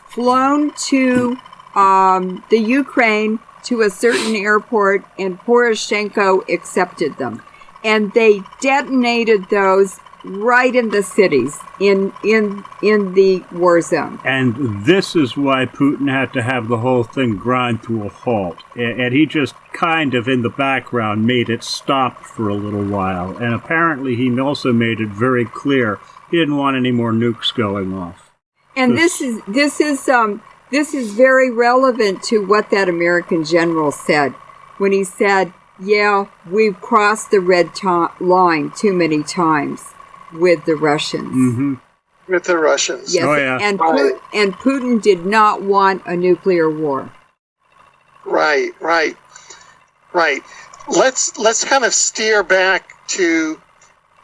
flown to the Ukraine to a certain airport, and Poroshenko accepted them. and they detonated those right in the cities, in the war zone. And this is why Putin had to have the whole thing grind to a halt. And he just kind of, in the background, made it stop for a little while. And apparently he also made it very clear he didn't want any more nukes going off. And this is very relevant to what that American general said when he said, "Yeah, we've crossed the red line too many times with the Russians." Mm-hmm. With the Russians. Yes, oh, yeah. and Putin did not want a nuclear war. Right. Let's kind of steer back to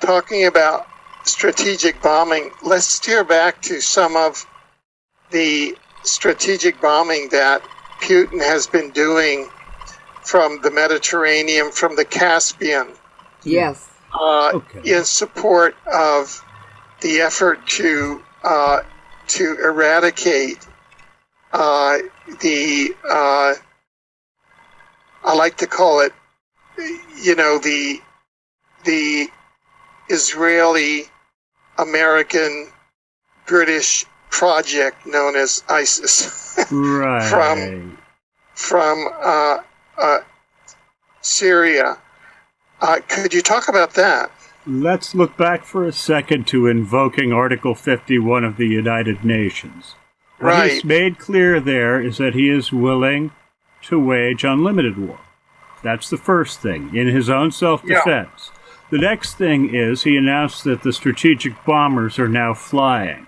talking about strategic bombing. Let's steer back to some of the strategic bombing that Putin has been doing from the Mediterranean, from the Caspian. Yes. In support of the effort to eradicate the I like to call it, the Israeli, American, British project known as ISIS. Right. from Syria. Could you talk about that? Let's look back for a second to invoking Article 51 of the United Nations. What he's made clear there is that he is willing to wage unlimited war. That's the first thing, in his own self-defense. Yeah. The next thing is he announced that the strategic bombers are now flying.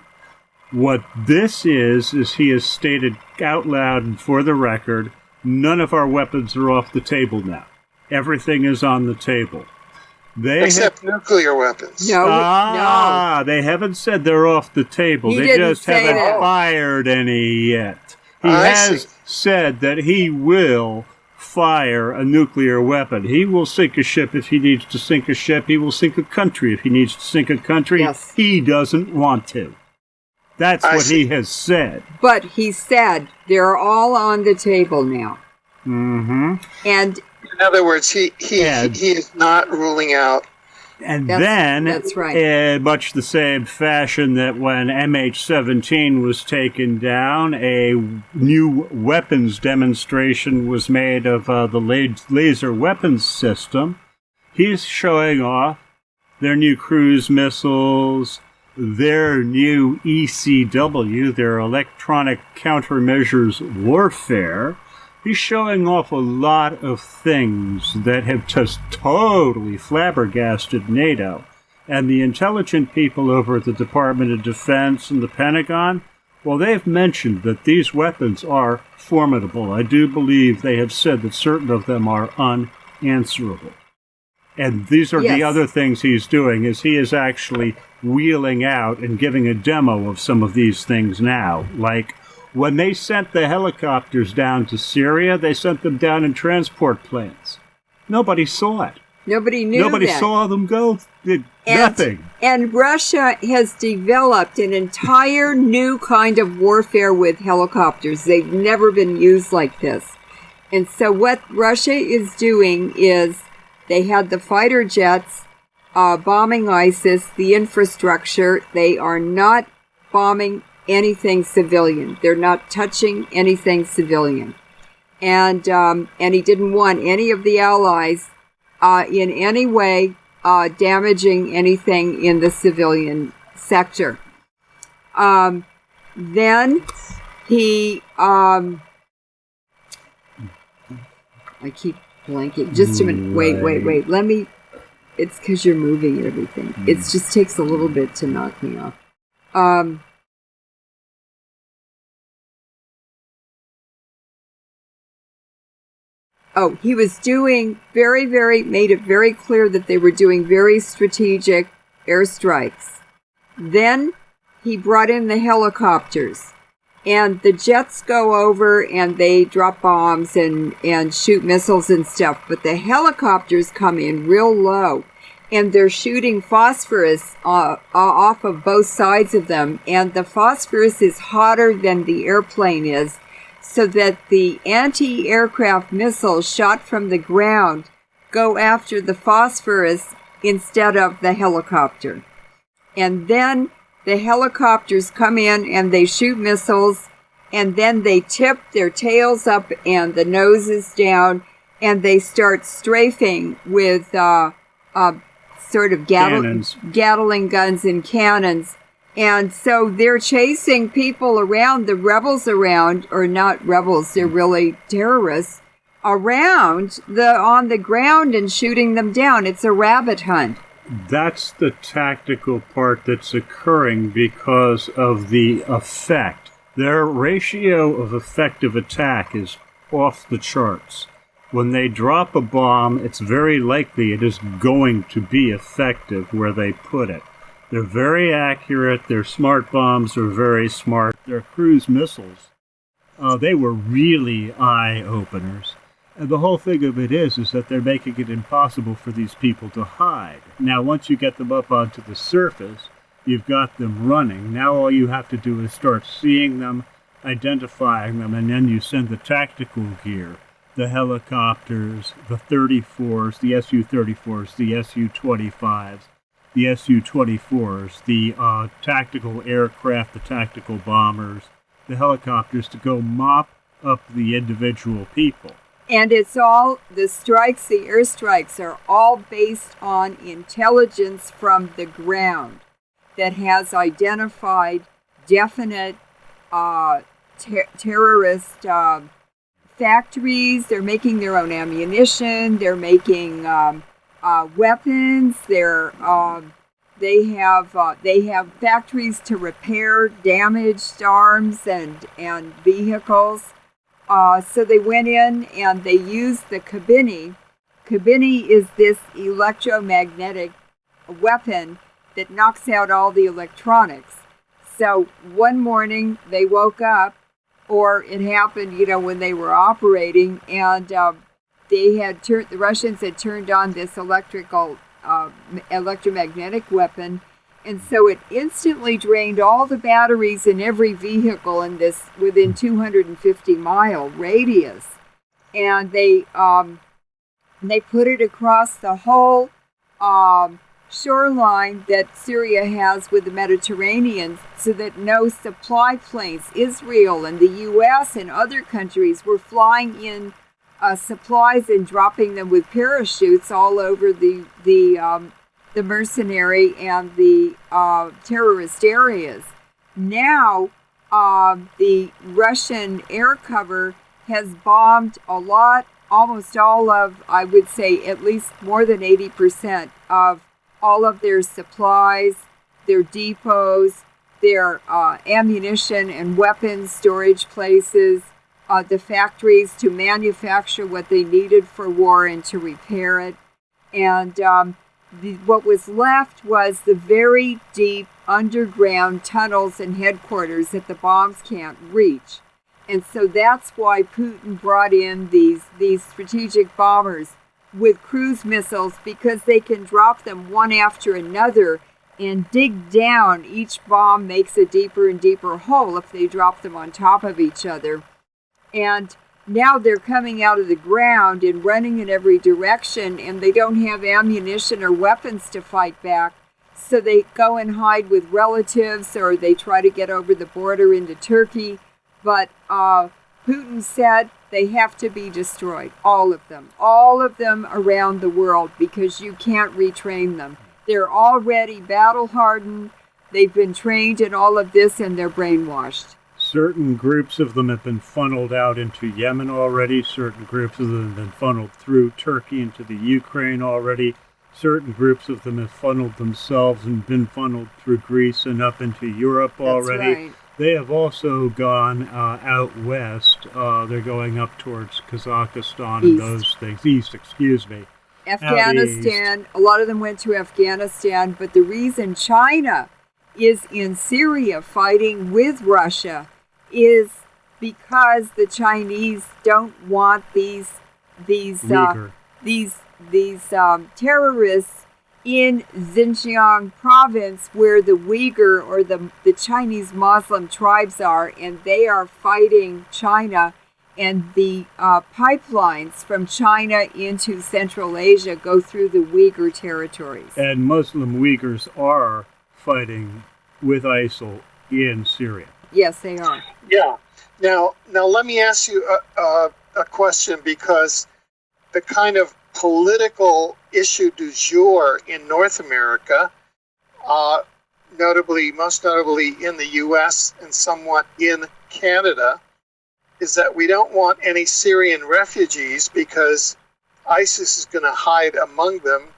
What this is he has stated out loud and for the record, none of our weapons are off the table now. Everything is on the table. Except nuclear weapons. No. They haven't said they're off the table. They just haven't fired any yet. He has said that he will fire a nuclear weapon. He will sink a ship if he needs to sink a ship. He will sink a country if he needs to sink a country. Yes. He doesn't want to. That's what he has said. But he said they're all on the table now. Mm-hmm. And in other words, he is not ruling out. And that's right. In much the same fashion that when MH17 was taken down, a new weapons demonstration was made of the laser weapons system. He's showing off their new cruise missiles, their new ECW, their electronic countermeasures warfare. He's showing off a lot of things that have just totally flabbergasted NATO. And the intelligent people over at the Department of Defense and the Pentagon, well, they've mentioned that these weapons are formidable. I do believe they have said that certain of them are unanswerable. And these are the other things he's doing, is he is actually wheeling out and giving a demo of some of these things now, like when they sent the helicopters down to Syria, they sent them down in transport planes. Nobody saw it. Nobody knew Nobody saw them go. Nothing. And Russia has developed an entire new kind of warfare with helicopters. They've never been used like this. And so what Russia is doing is they had the fighter jets bombing ISIS, the infrastructure. They are not bombing anything civilian. They're not touching anything civilian. And he didn't want any of the allies in any way damaging anything in the civilian sector. Then he I keep blanking. Just a minute. Wait. Let me. It's because you're moving everything. It just takes a little bit to knock me off. He was doing made it very clear that they were doing very strategic airstrikes. Then he brought in the helicopters, and the jets go over and they drop bombs and shoot missiles and stuff, but the helicopters come in real low, and they're shooting phosphorus off of both sides of them, and the phosphorus is hotter than the airplane is, so that the anti-aircraft missiles shot from the ground go after the phosphorus instead of the helicopter. And then the helicopters come in and they shoot missiles, and then they tip their tails up and the noses down, and they start strafing with sort of Gatling guns and cannons. And so they're chasing people around, the rebels around, or not rebels, they're really terrorists, around on the ground and shooting them down. It's a rabbit hunt. That's the tactical part that's occurring because of the effect. Their ratio of effective attack is off the charts. When they drop a bomb, it's very likely it is going to be effective where they put it. They're very accurate. Their smart bombs are very smart. Their cruise missiles, they were really eye-openers. And the whole thing of it is that they're making it impossible for these people to hide. Now, once you get them up onto the surface, you've got them running. Now all you have to do is start seeing them, identifying them, and then you send the tactical gear, the helicopters, the 34s, the Su-34s, the Su-25s, the Su-24s, the tactical aircraft, the tactical bombers, the helicopters to go mop up the individual people. And it's all, the airstrikes are all based on intelligence from the ground that has identified definite terrorist factories. They're making their own ammunition. They're making weapons. They have factories to repair damaged arms and vehicles. So they went in and they used the cabini. Cabini is this electromagnetic weapon that knocks out all the electronics. So one morning they woke up, or it happened, when they were operating, and the Russians had turned on this electromagnetic weapon, and so it instantly drained all the batteries in every vehicle in this within 250-mile radius, and they put it across the whole shoreline that Syria has with the Mediterranean, so that no supply planes, Israel and the U.S. and other countries, were flying in supplies and dropping them with parachutes all over the mercenary and the terrorist areas. Now, the Russian air cover has bombed a lot, almost all of, I would say, at least more than 80% of all of their supplies, their depots, their ammunition and weapons storage places, the factories to manufacture what they needed for war and to repair it. And what was left was the very deep underground tunnels and headquarters that the bombs can't reach. And so that's why Putin brought in these strategic bombers with cruise missiles, because they can drop them one after another and dig down. Each bomb makes a deeper and deeper hole if they drop them on top of each other. And now they're coming out of the ground and running in every direction, and they don't have ammunition or weapons to fight back. So they go and hide with relatives, or they try to get over the border into Turkey. But Putin said they have to be destroyed, all of them around the world, because you can't retrain them. They're already battle-hardened. They've been trained in all of this, and they're brainwashed. Certain groups of them have been funneled out into Yemen already. Certain groups of them have been funneled through Turkey into the Ukraine already. Certain groups of them have funneled themselves and been funneled through Greece and up into Europe already. That's right. They have also gone out west. They're going up towards Kazakhstan and those things. East, excuse me. Afghanistan. A lot of them went to Afghanistan. But the reason China is in Syria fighting with Russia is because the Chinese don't want these terrorists in Xinjiang province, where the Uyghur or the Chinese Muslim tribes are, and they are fighting China and the pipelines from China into Central Asia go through the Uyghur territories. And Muslim Uyghurs are fighting with ISIL in Syria. Yes, they are. Yeah. Now let me ask you a question, because the kind of political issue du jour in North America, most notably in the U.S. and somewhat in Canada, is that we don't want any Syrian refugees because ISIS is going to hide among them,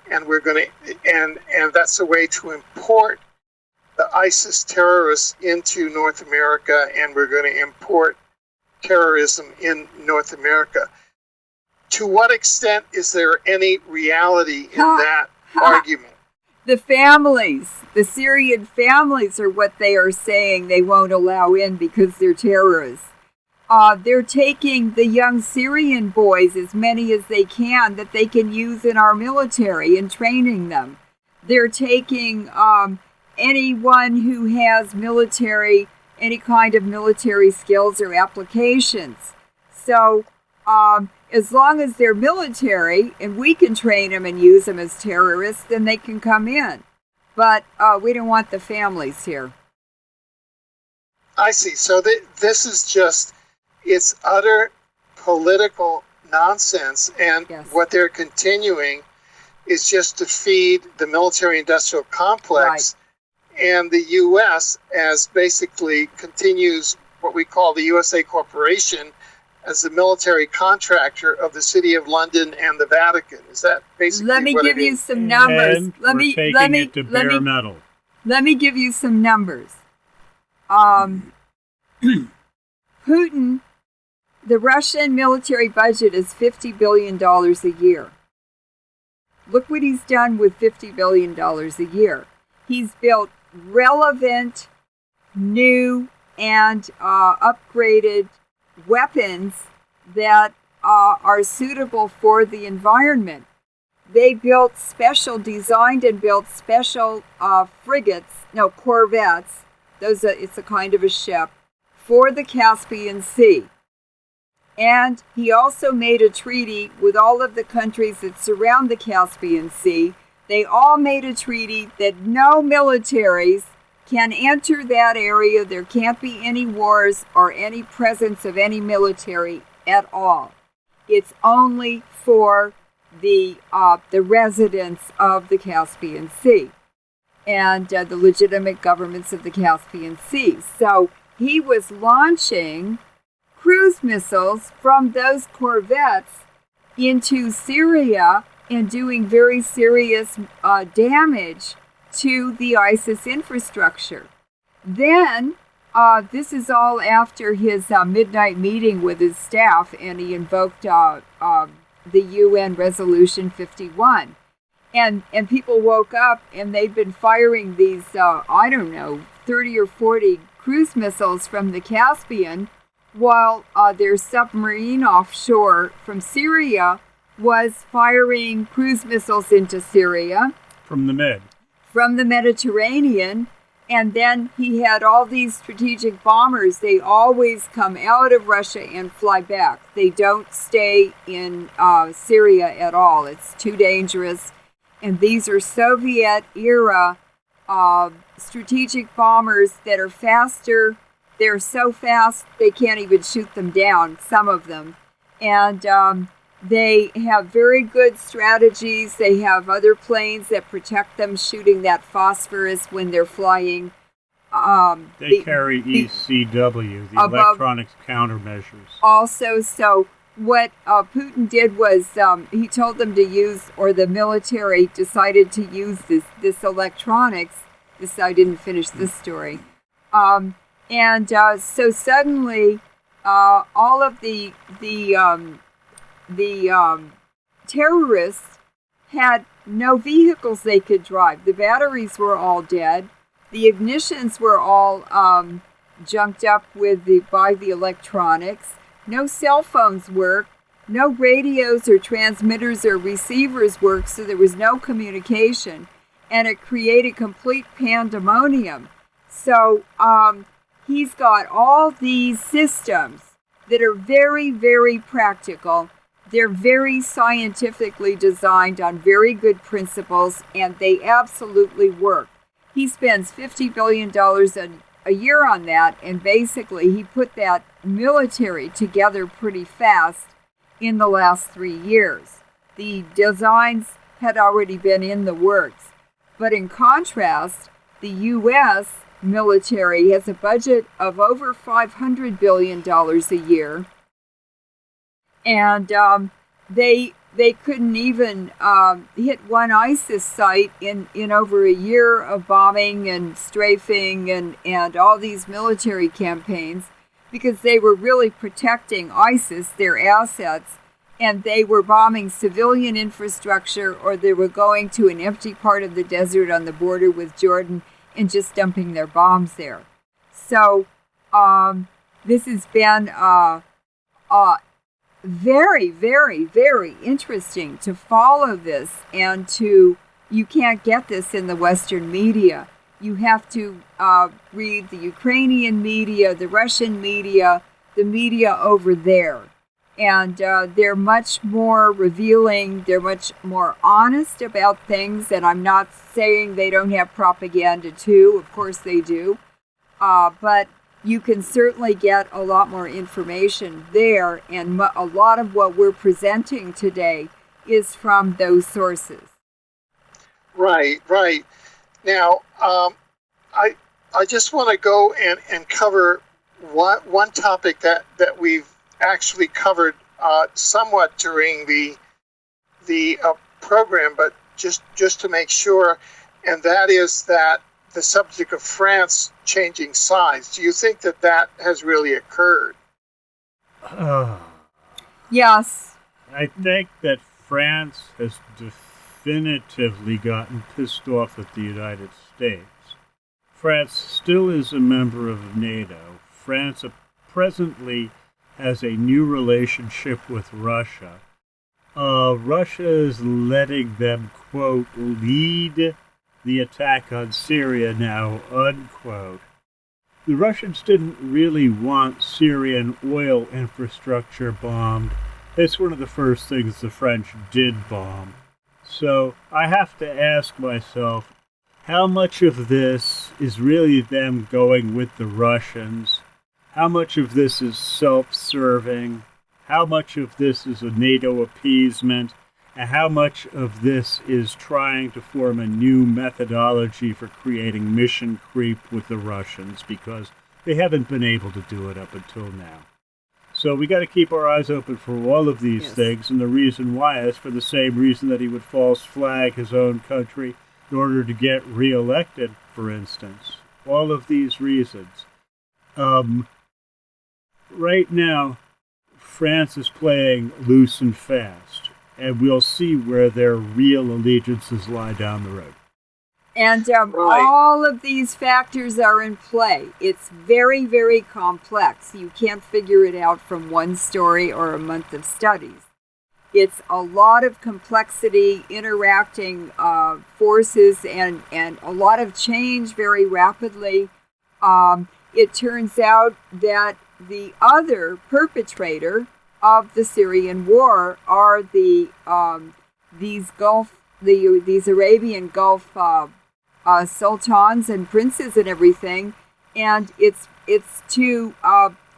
and we're going to, and that's a way to import the ISIS terrorists into North America, and we're going to import terrorism in North America. To what extent is there any reality in that argument? The families, the Syrian families are what they are saying they won't allow in because they're terrorists. They're taking the young Syrian boys, as many as they can, that they can use in our military and training them. They're taking anyone who has any kind of military skills or applications. So as long as they're military and we can train them and use them as terrorists, then they can come in. But we don't want the families here. I see. So this is just, it's utter political nonsense, and Yes. what they're continuing is just to feed the military-industrial complex, and the U.S. as basically continues what we call the USA Corporation as the military contractor of the City of London and the Vatican. Is that basically Let me what give it you is? some numbers. And we're taking it to bare metal. Let me give you some numbers. Putin, the Russian military budget is $50 billion a year. Look what he's done with $50 billion a year. He's built relevant, new, and upgraded weapons that are suitable for the environment. They designed and built special corvettes. It's a kind of a ship for the Caspian Sea. And he also made a treaty with all of the countries that surround the Caspian Sea. They all made a treaty that no militaries can enter that area. There can't be any wars or any presence of any military at all. It's only for the residents of the Caspian Sea and the legitimate governments of the Caspian Sea. So he was launching cruise missiles from those corvettes into Syria and doing very serious damage to the ISIS infrastructure. Then, this is all after his midnight meeting with his staff, and he invoked the UN Resolution 51. And people woke up, and they'd been firing these, 30 or 40 cruise missiles from the Caspian, while their submarine offshore from Syria was firing cruise missiles into Syria. From the Mediterranean. And then he had all these strategic bombers. They always come out of Russia and fly back. They don't stay in Syria at all. It's too dangerous. And these are Soviet-era strategic bombers that are faster. They're so fast they can't even shoot them down, some of them. And they have very good strategies. They have other planes that protect them shooting that phosphorus when they're flying. They carry ECW, the electronics countermeasures. Also, so what Putin did was he told them to use, or the military decided to use this electronics. I didn't finish this story. So suddenly, all of the terrorists had no vehicles they could drive. The batteries were all dead. The ignitions were all junked up by the electronics. No cell phones worked. No radios or transmitters or receivers worked, so there was no communication. And it created complete pandemonium. So he's got all these systems that are very, very practical. They're very scientifically designed on very good principles, and they absolutely work. He spends $50 billion a year on that, and basically he put that military together pretty fast in the last 3 years. The designs had already been in the works. But in contrast, the U.S. military has a budget of over $500 billion a year, and they couldn't even hit one ISIS site in over a year of bombing and strafing and all these military campaigns, because they were really protecting ISIS, their assets, and they were bombing civilian infrastructure, or they were going to an empty part of the desert on the border with Jordan and just dumping their bombs there. So this has been very, very, very interesting to follow this, and you can't get this in the Western media. You have to read the Ukrainian media, the Russian media, the media over there. And they're much more revealing, they're much more honest about things, and I'm not saying they don't have propaganda too, of course they do, but you can certainly get a lot more information there, and a lot of what we're presenting today is from those sources. Right. Now, I just want to go and cover one topic that we've actually covered somewhat during the program, but just to make sure, and that is that the subject of France changing sides. Do you think that has really occurred? Yes. I think that France has definitively gotten pissed off at the United States. France still is a member of NATO. France presently has a new relationship with Russia. Russia is letting them, quote, lead the attack on Syria now, unquote. The Russians didn't really want Syrian oil infrastructure bombed. It's one of the first things the French did bomb. So I have to ask myself, how much of this is really them going with the Russians? How much of this is self-serving? How much of this is a NATO appeasement? And how much of this is trying to form a new methodology for creating mission creep with the Russians, because they haven't been able to do it up until now. So we got to keep our eyes open for all of these things, and the reason why is for the same reason that he would false flag his own country in order to get reelected, for instance. All of these reasons. Right now, France is playing loose and fast, and we'll see where their real allegiances lie down the road. And Right. all of these factors are in play. It's very, very complex. You can't figure it out from one story or a month of studies. It's a lot of complexity, interacting forces, and a lot of change very rapidly. It turns out that the other perpetrator of the Syrian war are these Arabian Gulf sultans and princes and everything, and it's to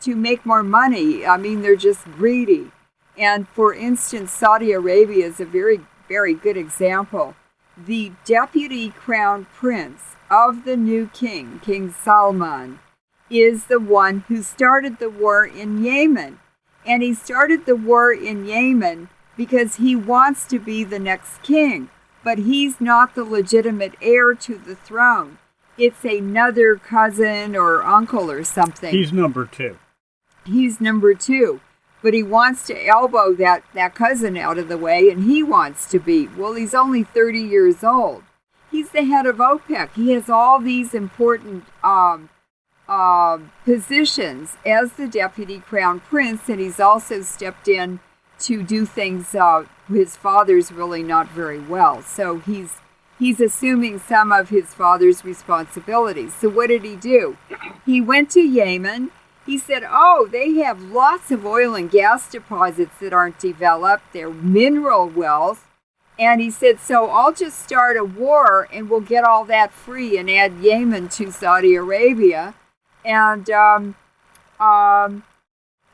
make more money. I mean, they're just greedy. And for instance, Saudi Arabia is a very, very good example. The deputy crown prince of the new king, King Salman, is the one who started the war in Yemen. And he started the war in Yemen because he wants to be the next king. But he's not the legitimate heir to the throne. It's another cousin or uncle or something. He's number two. He's number two. But he wants to elbow that cousin out of the way, and he wants to be. Well, he's only 30 years old. He's the head of OPEC. He has all these important positions as the deputy crown prince, and he's also stepped in to do things his father's really not very well. So he's assuming some of his father's responsibilities. So what did he do? He went to Yemen, He said, oh, they have lots of oil and gas deposits that aren't developed. They're mineral wealth. And he said, so I'll just start a war and we'll get all that free and add Yemen to Saudi Arabia. And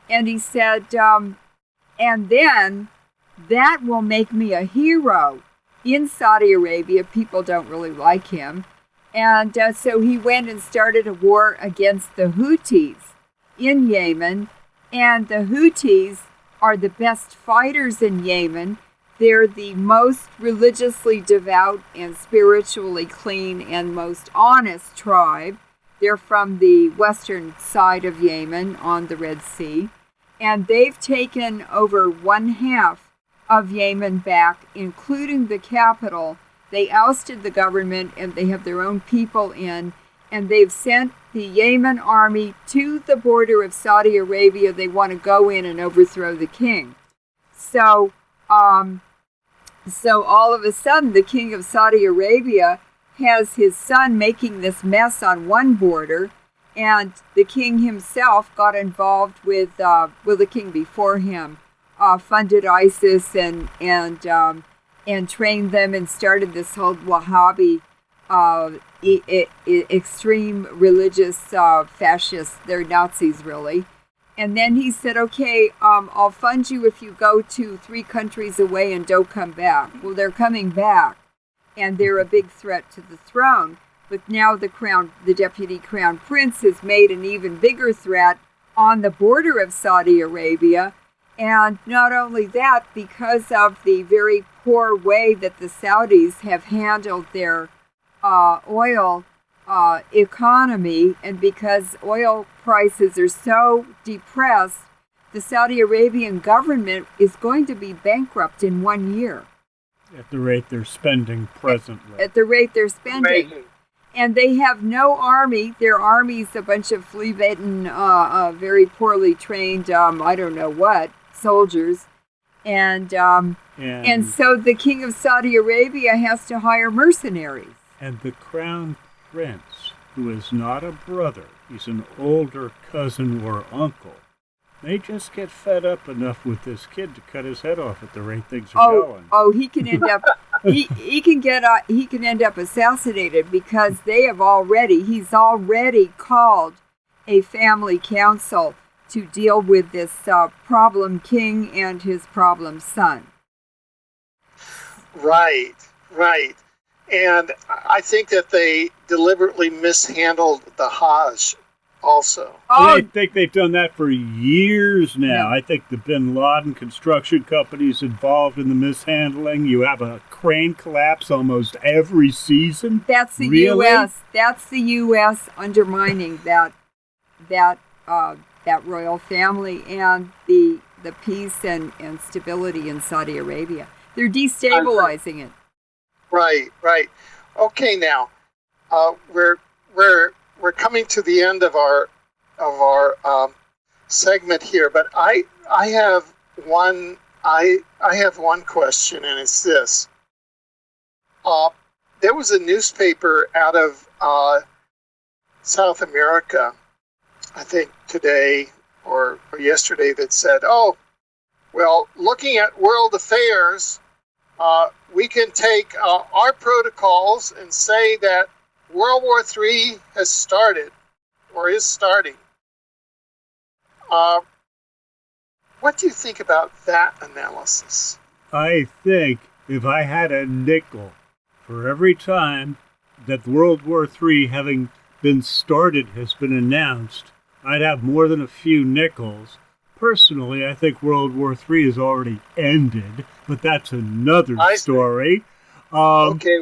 he said, and then that will make me a hero in Saudi Arabia. People don't really like him. And so he went and started a war against the Houthis in Yemen. And the Houthis are the best fighters in Yemen. They're the most religiously devout and spiritually clean and most honest tribe. They're from the western side of Yemen on the Red Sea. And they've taken over 1/2 of Yemen back, including the capital. They ousted the government and they have their own people in. And they've sent the Yemen army to the border of Saudi Arabia. They want to go in and overthrow the king. So all of a sudden, the king of Saudi Arabia has his son making this mess on one border, and the king himself got involved with the king before him, funded ISIS and trained them and started this whole Wahhabi extreme religious fascists. They're Nazis, really. And then he said, okay, I'll fund you if you go to 3 countries away and don't come back. Well, they're coming back, and they're a big threat to the throne. But now the deputy crown prince has made an even bigger threat on the border of Saudi Arabia. And not only that, because of the very poor way that the Saudis have handled their oil economy, and because oil prices are so depressed, the Saudi Arabian government is going to be bankrupt in 1 year. At the rate they're spending presently. At the rate they're spending. Amazing. And they have no army. Their army's a bunch of flea-bitten, very poorly trained, I don't know what, soldiers. And so the king of Saudi Arabia has to hire mercenaries. And the crown prince, who is not a brother, he's an older cousin or uncle, they just get fed up enough with this kid to cut his head off at the rate things are going. Oh, he can end up he can end up assassinated, because he's already called a family council to deal with this problem king and his problem son. Right. And I think that they deliberately mishandled the Hajj also. I think they've done that for years now. No. I think the bin Laden construction company's involved in the mishandling. You have a crane collapse almost every season. That's the Really? U.S. That's the U.S. undermining that royal family and the peace and stability in Saudi Arabia. They're destabilizing it. Right. Okay, now we're coming to the end of our segment here, but I have one question, and it's this: there was a newspaper out of South America, I think today or yesterday, that said, "Oh, well, looking at world affairs, we can take our protocols and say that World War III has started or is starting." What do you think about that analysis? I think if I had a nickel for every time that World War III having been started has been announced, I'd have more than a few nickels. Personally, I think World War III has already ended, but that's another story. Okay,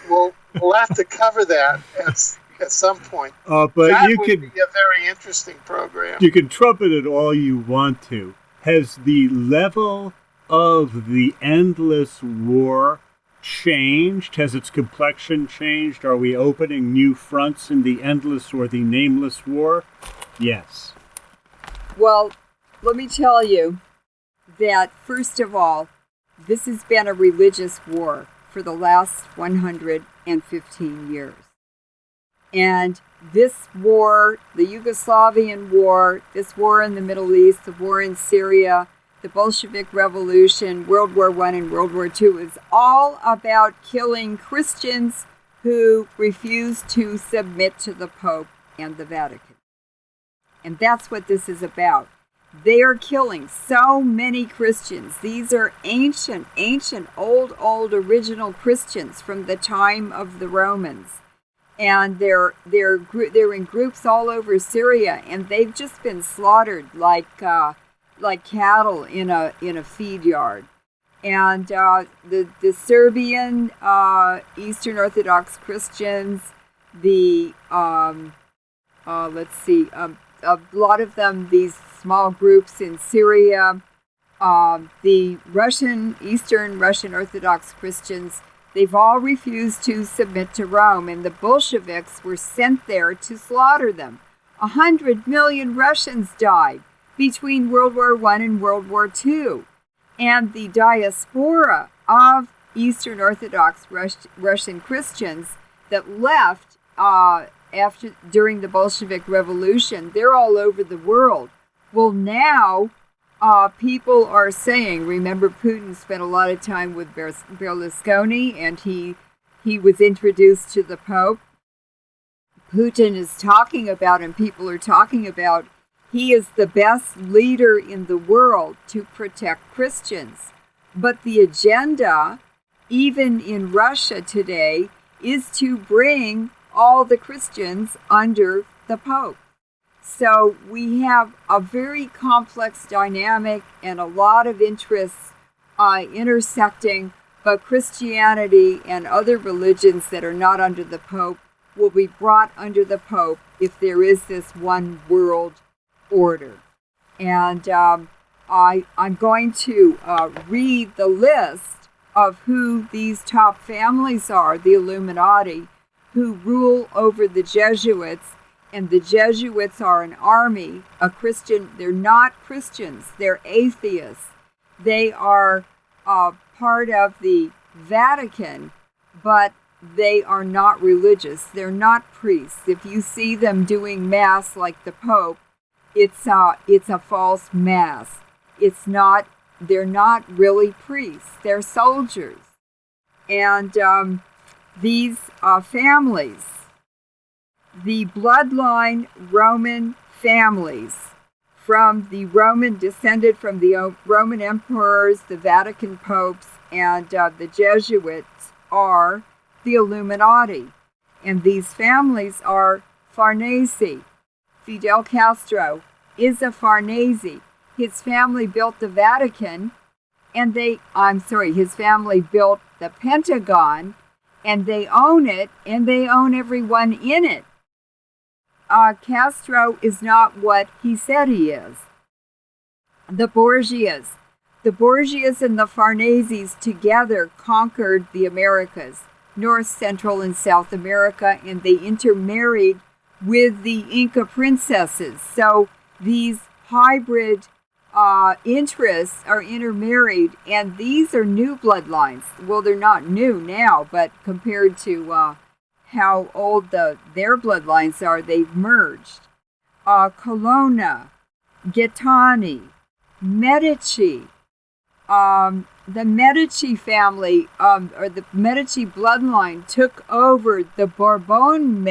we'll have to cover that at some point. But that you would can be a very interesting program. You can trumpet it all you want to. Has the level of the endless war changed? Has its complexion changed? Are we opening new fronts in the endless or the nameless war? Yes. Well, let me tell you that, first of all, this has been a religious war for the last 115 years. And this war, the Yugoslavian war, this war in the Middle East, the war in Syria, the Bolshevik Revolution, World War I and World War II is all about killing Christians who refuse to submit to the Pope and the Vatican. And that's what this is about. They are killing so many Christians. These are ancient, old original Christians from the time of the Romans. And they're in groups all over Syria, and they've just been slaughtered like cattle in a feed yard. And the Serbian Eastern Orthodox Christians, a lot of them, these small groups in Syria, the Eastern Russian Orthodox Christians, they've all refused to submit to Rome, and the Bolsheviks were sent there to slaughter them. 100 million Russians died between World War I and World War II. And the diaspora of Eastern Orthodox Russian Christians that left during the Bolshevik Revolution, they're all over the world. Well, now people are saying, remember Putin spent a lot of time with Berlusconi, and he was introduced to the Pope. Putin is talking about, and people are talking about, he is the best leader in the world to protect Christians. But the agenda, even in Russia today, is to bring all the Christians under the Pope. So we have a very complex dynamic and a lot of interests intersecting, but Christianity and other religions that are not under the Pope will be brought under the Pope if there is this one world order. And I'm going to read the list of who these top families are, the Illuminati, who rule over the Jesuits. And the Jesuits are an army, a Christian. They're not Christians. They're atheists. They are part of the Vatican, but they are not religious. They're not priests. If you see them doing Mass like the Pope, it's a false Mass. They're not really priests. They're soldiers. And these families, the bloodline Roman families descended from the Roman emperors, the Vatican popes, and the Jesuits are the Illuminati. And these families are Farnese. Fidel Castro is a Farnese. His family built the Vatican, and his family built the Pentagon, and they own it, and they own everyone in it. Castro is not what he said he is. The Borgias and the Farneses together conquered the Americas, North, Central, and South America, and they intermarried with the Inca princesses. So these hybrid interests are intermarried, and these are new bloodlines. Well, they're not new now, but compared to how old their bloodlines are, they've merged. Colonna, Gaetani, Medici. The Medici family, or the Medici bloodline, took over the Bourbon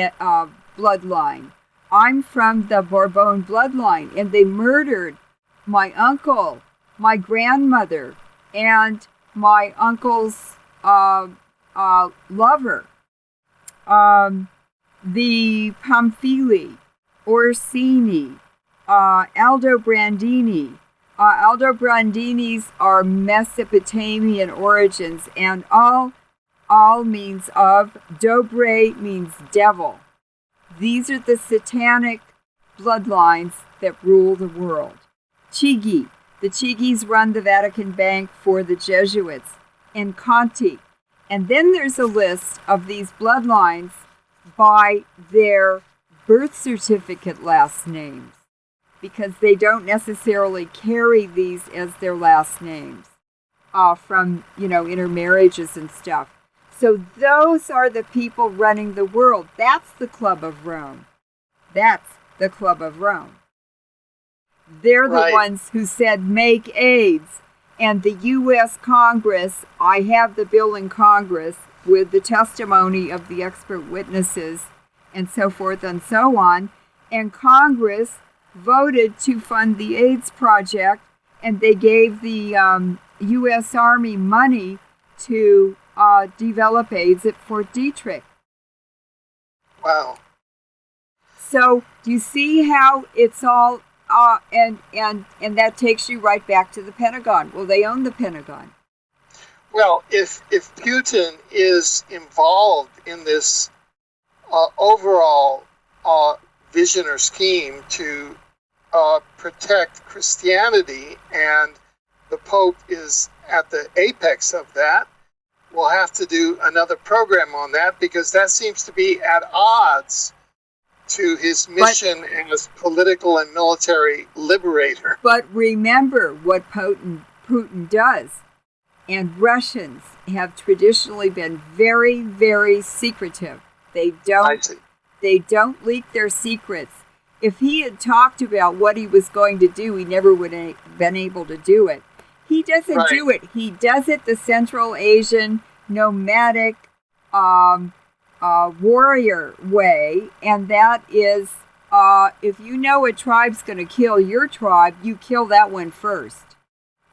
bloodline. I'm from the Bourbon bloodline, and they murdered my uncle, my grandmother, and my uncle's lover. The Pamphili, Orsini, Aldobrandini. Aldobrandinis are Mesopotamian origins, and all means of. Dobre means devil. These are the satanic bloodlines that rule the world. Chigi. The Chigis run the Vatican Bank for the Jesuits. And Conti. And then there's a list of these bloodlines by their birth certificate last names, because they don't necessarily carry these as their last names from intermarriages and stuff. So those are the people running the world. That's the Club of Rome. That's the Club of Rome. They're the ones who said make AIDS. And the U.S. Congress, I have the bill in Congress with the testimony of the expert witnesses and so forth and so on. And Congress voted to fund the AIDS project, and they gave the U.S. Army money to develop AIDS at Fort Detrick. Wow. So do you see how it's all, and that takes you right back to the Pentagon. Well, they own the Pentagon. Well, if Putin is involved in this overall vision or scheme to protect Christianity, and the Pope is at the apex of that, we'll have to do another program on that, because that seems to be at odds to his mission as political and military liberator. But remember what Putin does. And Russians have traditionally been very, very secretive. They don't leak their secrets. If he had talked about what he was going to do, he never would have been able to do it. He doesn't do it. He does it the Central Asian nomadic warrior way, and that is if you know a tribe's going to kill your tribe, you kill that one first.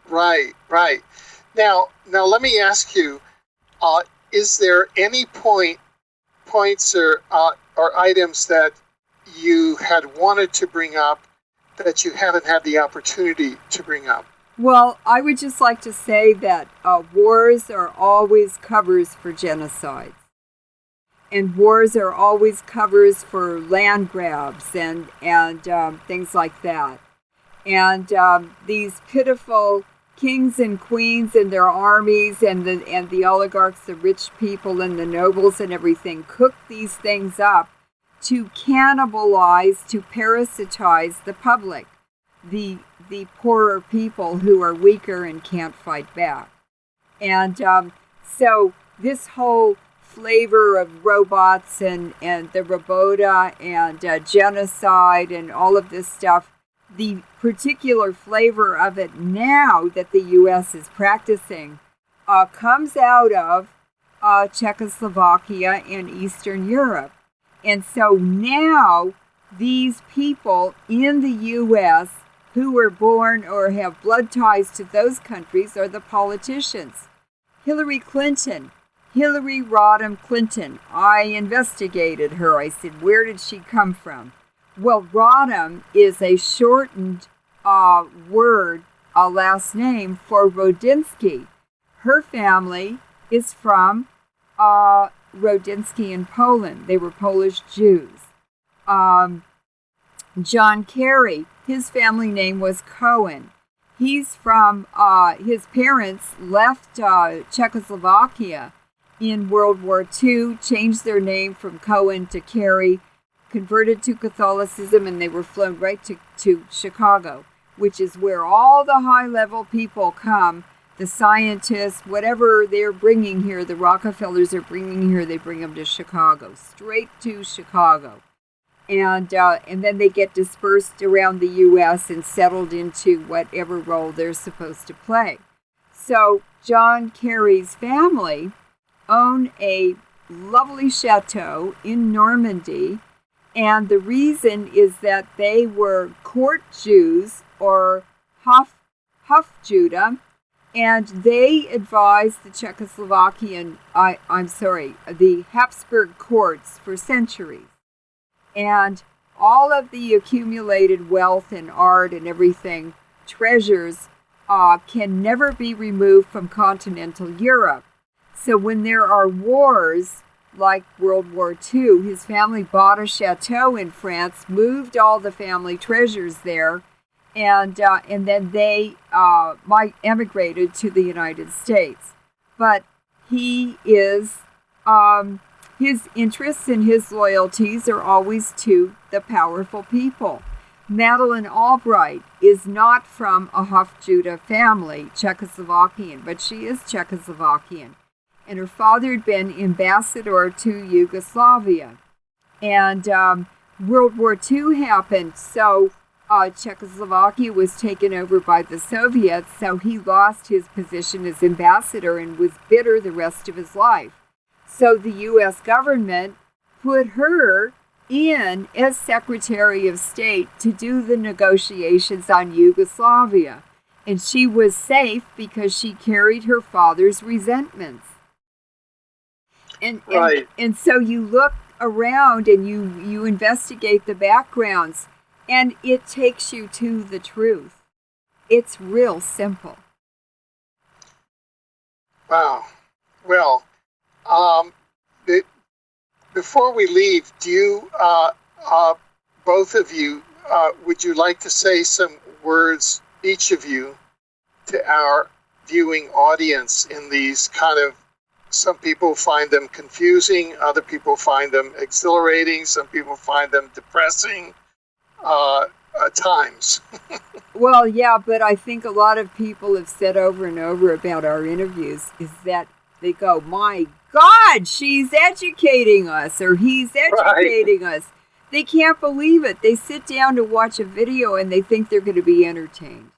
Right. Now let me ask you, is there any points or items that you had wanted to bring up that you haven't had the opportunity to bring up? Well, I would just like to say that wars are always covers for genocides. And wars are always covers for land grabs and things like that. And these pitiful kings and queens and their armies and the oligarchs, the rich people and the nobles and everything cook these things up to cannibalize, to parasitize the public, the poorer people who are weaker and can't fight back. And so this whole flavor of robots and the Robota and genocide and all of this stuff, the particular flavor of it now that the U.S. is practicing comes out of Czechoslovakia and Eastern Europe. And so now these people in the U.S. who were born or have blood ties to those countries are the politicians. Hillary Rodham Clinton. I investigated her. I said, where did she come from? Well, Rodham is a shortened word, a last name for Rodinsky. Her family is from Rodinsky in Poland. They were Polish Jews. John Kerry, his family name was Cohen. He's from, his parents left Czechoslovakia in World War II, changed their name from Cohen to Kerry, converted to Catholicism, and they were flown right to Chicago, which is where all the high-level people come, the scientists, whatever they're bringing here, the Rockefellers are bringing here, they bring them to Chicago, straight to Chicago. And then they get dispersed around the U.S. and settled into whatever role they're supposed to play. So John Kerry's family own a lovely chateau in Normandy, and the reason is that they were court Jews or Hofjudah, and they advised the the Habsburg courts for centuries. And all of the accumulated wealth and art and everything, treasures, can never be removed from continental Europe. So when there are wars, like World War II, his family bought a chateau in France, moved all the family treasures there, and then they emigrated to the United States. But he is, his interests and his loyalties are always to the powerful people. Madeleine Albright is not from a Hofjudah family, Czechoslovakian, but she is Czechoslovakian. and her father had been ambassador to Yugoslavia. And World War II happened, so Czechoslovakia was taken over by the Soviets, so he lost his position as ambassador and was bitter the rest of his life. So the U.S. government put her in as Secretary of State to do the negotiations on Yugoslavia. And she was safe because she carried her father's resentments. And so you look around and you investigate the backgrounds, and it takes you to the truth. It's real simple. Wow. Well, before we leave, do you, both of you, would you like to say some words, each of you, to our viewing audience in these kind of, some people find them confusing, other people find them exhilarating, some people find them depressing times? Well, yeah, but I think a lot of people have said over and over about our interviews is that they go, my God, she's educating us, or he's educating us. They can't believe it. They sit down to watch a video and they think they're going to be entertained.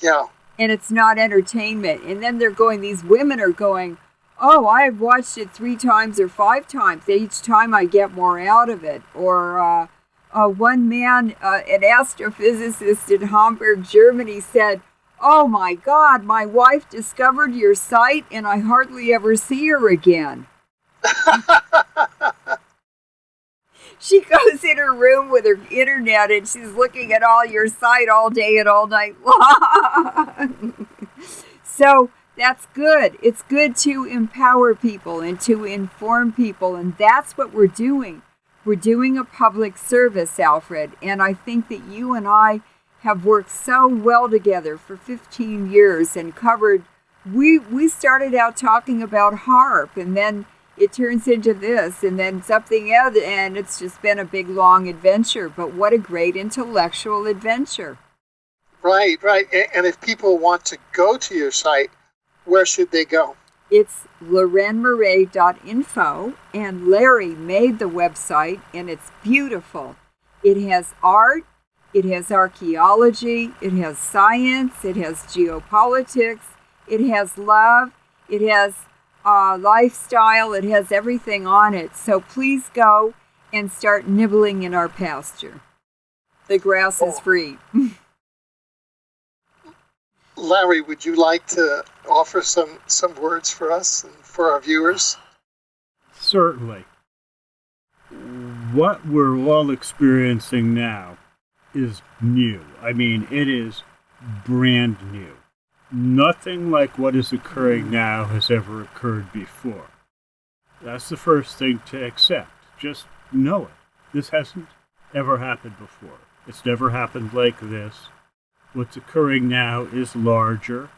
Yeah. And it's not entertainment. And then these women are going, oh, I've watched it 3 times or 5 times. Each time I get more out of it. Or one man, an astrophysicist in Hamburg, Germany, said, oh my God, my wife discovered your site and I hardly ever see her again. She goes in her room with her internet and she's looking at all your site all day and all night long. So that's good. It's good to empower people and to inform people, and that's what we're doing. We're doing a public service, Alfred, and I think that you and I have worked so well together for 15 years and covered, we started out talking about HAARP, and then it turns into this, and then something else, and it's just been a big, long adventure. But what a great intellectual adventure. Right. And if people want to go to your site, where should they go? It's LeurenMoret.info, and Larry made the website, and it's beautiful. It has art, it has archaeology, it has science, it has geopolitics, it has love, it has lifestyle, it has everything on it. So please go and start nibbling in our pasture. The grass is free. Larry, would you like to offer some words for us and for our viewers? Certainly. What we're all experiencing now is new. I mean, it is brand new. Nothing like what is occurring now has ever occurred before. That's the first thing to accept. Just know it. This hasn't ever happened before. It's never happened like this. What's occurring now is larger.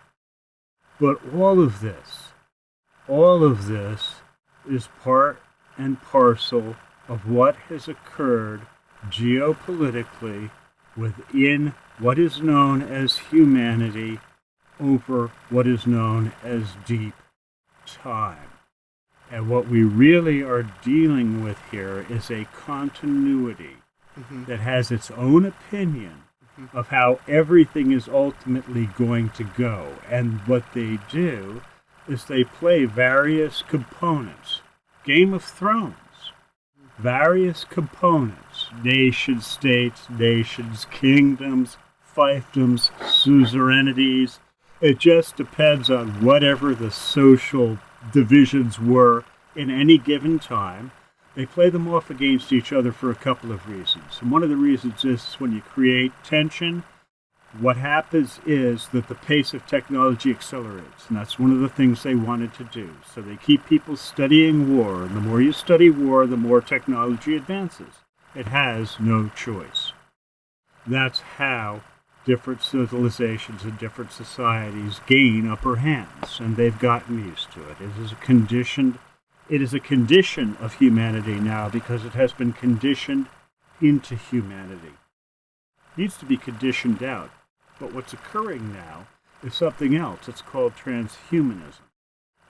But all of this is part and parcel of what has occurred geopolitically within what is known as humanity over what is known as deep time. And what we really are dealing with here is a continuity that has its own opinion of how everything is ultimately going to go. And what they do is they play various components. Game of Thrones. Various components. Nation states, nations, kingdoms, fiefdoms, suzerainities. It just depends on whatever the social divisions were in any given time. They play them off against each other for a couple of reasons. And one of the reasons is when you create tension, what happens is that the pace of technology accelerates. And that's one of the things they wanted to do. So they keep people studying war. And the more you study war, the more technology advances. It has no choice. That's how different civilizations and different societies gain upper hands. And they've gotten used to it. It is a condition of humanity now because it has been conditioned into humanity. It needs to be conditioned out. But what's occurring now is something else. It's called transhumanism.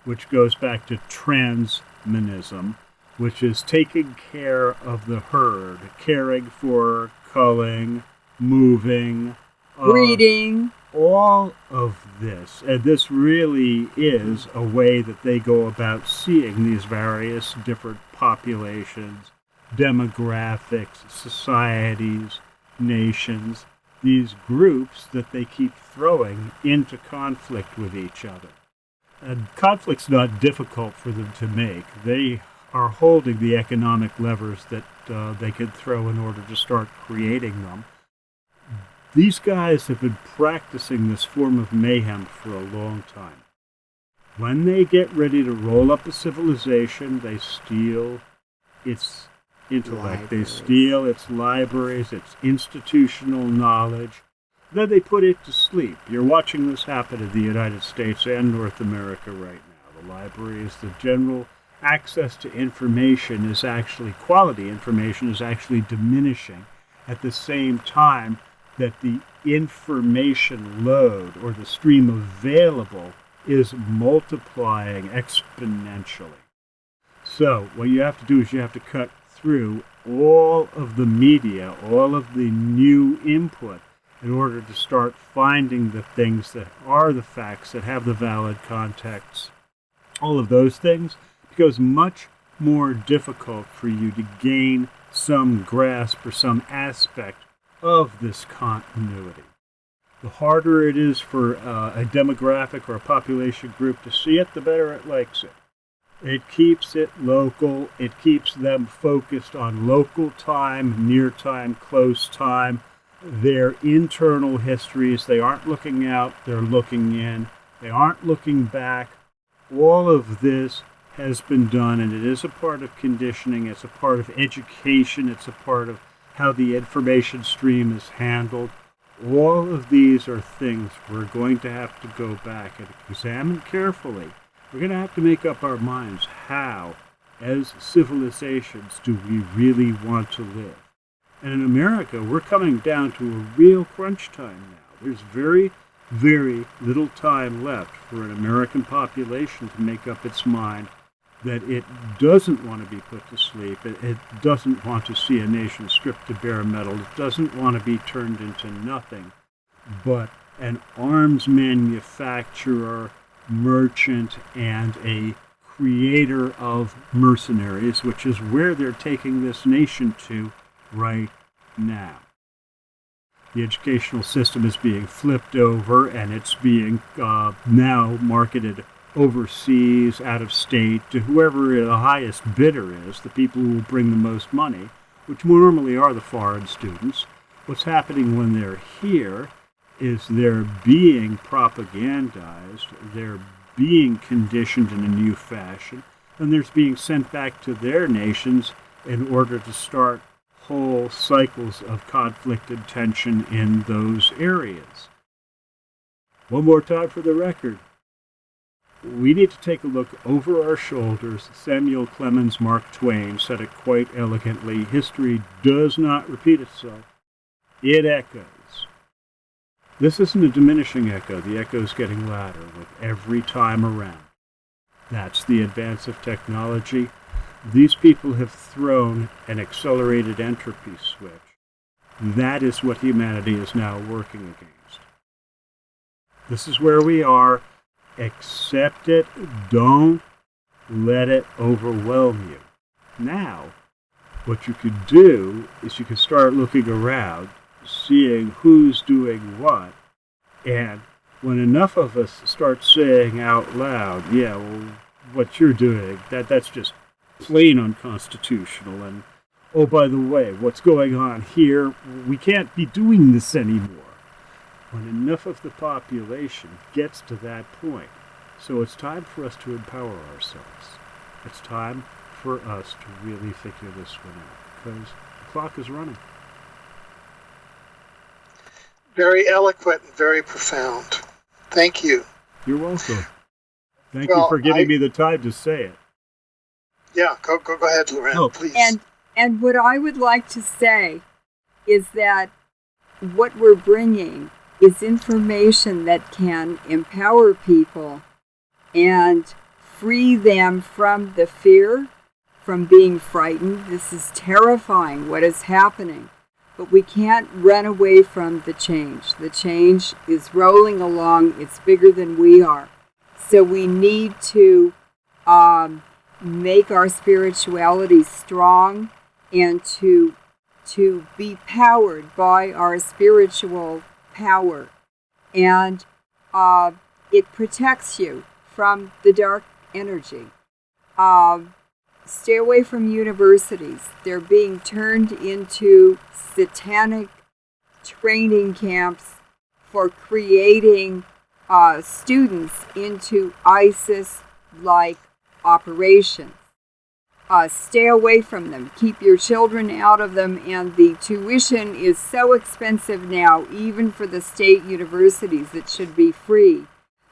which goes back to transmanism, which is taking care of the herd, caring for, culling, moving, breeding. All of this. And this really is a way that they go about seeing these various different populations, demographics, societies, nations, these groups that they keep throwing into conflict with each other. And conflict's not difficult for them to make. They are holding the economic levers that they can throw in order to start creating them. These guys have been practicing this form of mayhem for a long time. When they get ready to roll up a civilization, they steal its intellect, they steal its libraries, its institutional knowledge. Then they put it to sleep. You're watching this happen in the United States and North America right now. The libraries, the general access to information is actually, quality information is actually diminishing at the same time that the information load or the stream available is multiplying exponentially. So what you have to do is you have to cut through all of the media, all of the new input, in order to start finding the things that are the facts, that have the valid context. All of those things becomes much more difficult for you to gain some grasp or some aspect of this continuity. The harder it is for a demographic or a population group to see it, the better it likes it. It keeps it local. It keeps them focused on local time, near time, close time, their internal histories. They aren't looking out, they're looking in. They aren't looking back. All of this has been done, and it is a part of conditioning. It's a part of education. It's a part of how the information stream is handled. All of these are things we're going to have to go back and examine carefully. We're going to have to make up our minds how, as civilizations, do we really want to live. And in America, we're coming down to a real crunch time now. There's very, very little time left for an American population to make up its mind that it doesn't want to be put to sleep. It doesn't want to see a nation stripped to bare metal. It doesn't want to be turned into nothing but an arms manufacturer, merchant, and a creator of mercenaries, which is where they're taking this nation to right now. The educational system is being flipped over, and it's being now marketed overseas, out of state, to whoever the highest bidder is, the people who will bring the most money, which normally are the foreign students. What's happening when they're here is they're being propagandized, they're being conditioned in a new fashion, and they're being sent back to their nations in order to start whole cycles of conflict and tension in those areas. One more time for the record. We need to take a look over our shoulders. Samuel Clemens Mark Twain said it quite elegantly. History does not repeat itself. It echoes. This isn't a diminishing echo. The echo is getting louder with every time around. That's the advance of technology. These people have thrown an accelerated entropy switch. That is what humanity is now working against. This is where we are. Accept it. Don't let it overwhelm you. Now, what you could do is you can start looking around, seeing who's doing what, and when enough of us start saying out loud, yeah, well, what you're doing, that's just plain unconstitutional, and oh, by the way, what's going on here, we can't be doing this anymore. When enough of the population gets to that point. So it's time for us to empower ourselves. It's time for us to really figure this one out, because the clock is running. Very eloquent and very profound. Thank you. You're welcome. Thank you for giving me the time to say it. Yeah, go ahead, Leuren, please. And what I would like to say is that what we're bringing is information that can empower people and free them from the fear, from being frightened. This is terrifying, what is happening. But we can't run away from the change. The change is rolling along. It's bigger than we are. So we need to make our spirituality strong and to be powered by our spiritual power. And it protects you from the dark energy. Stay away from universities. They're being turned into satanic training camps for creating students into ISIS-like operations. Stay away from them. Keep your children out of them. And the tuition is so expensive now, even for the state universities that should be free,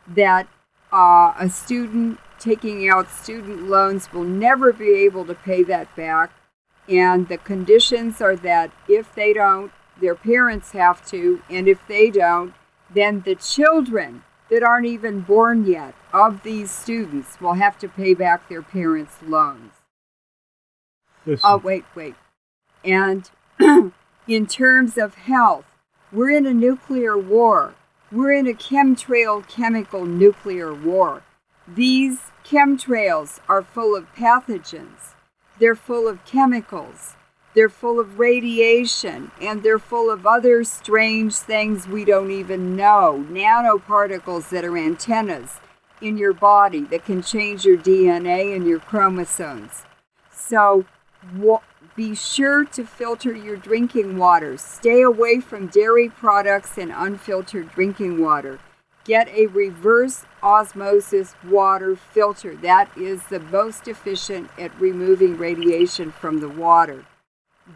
that a student taking out student loans will never be able to pay that back. And the conditions are that if they don't, their parents have to. And if they don't, then the children that aren't even born yet of these students will have to pay back their parents' loans. Oh, wait. And in terms of health, we're in a nuclear war. We're in a chemical nuclear war. These chemtrails are full of pathogens. They're full of chemicals. They're full of radiation. And they're full of other strange things we don't even know. Nanoparticles that are antennas in your body that can change your DNA and your chromosomes. So be sure to filter your drinking water. Stay away from dairy products and unfiltered drinking water. Get a reverse osmosis water filter. That is the most efficient at removing radiation from the water.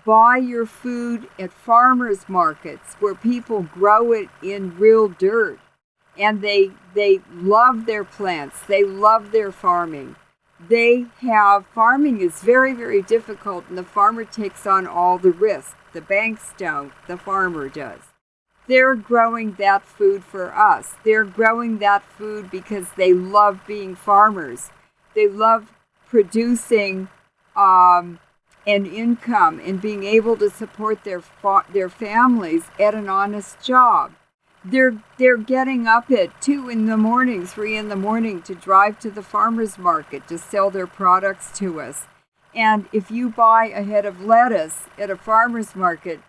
Buy your food at farmers markets where people grow it in real dirt. And they love their plants. They love their farming. Farming is very, very difficult, and the farmer takes on all the risk. The banks don't, the farmer does. They're growing that food for us. They're growing that food because they love being farmers. They love producing an income and being able to support their families at an honest job. They're getting up at 2 in the morning, 3 in the morning to drive to the farmer's market to sell their products to us. And if you buy a head of lettuce at a farmer's market,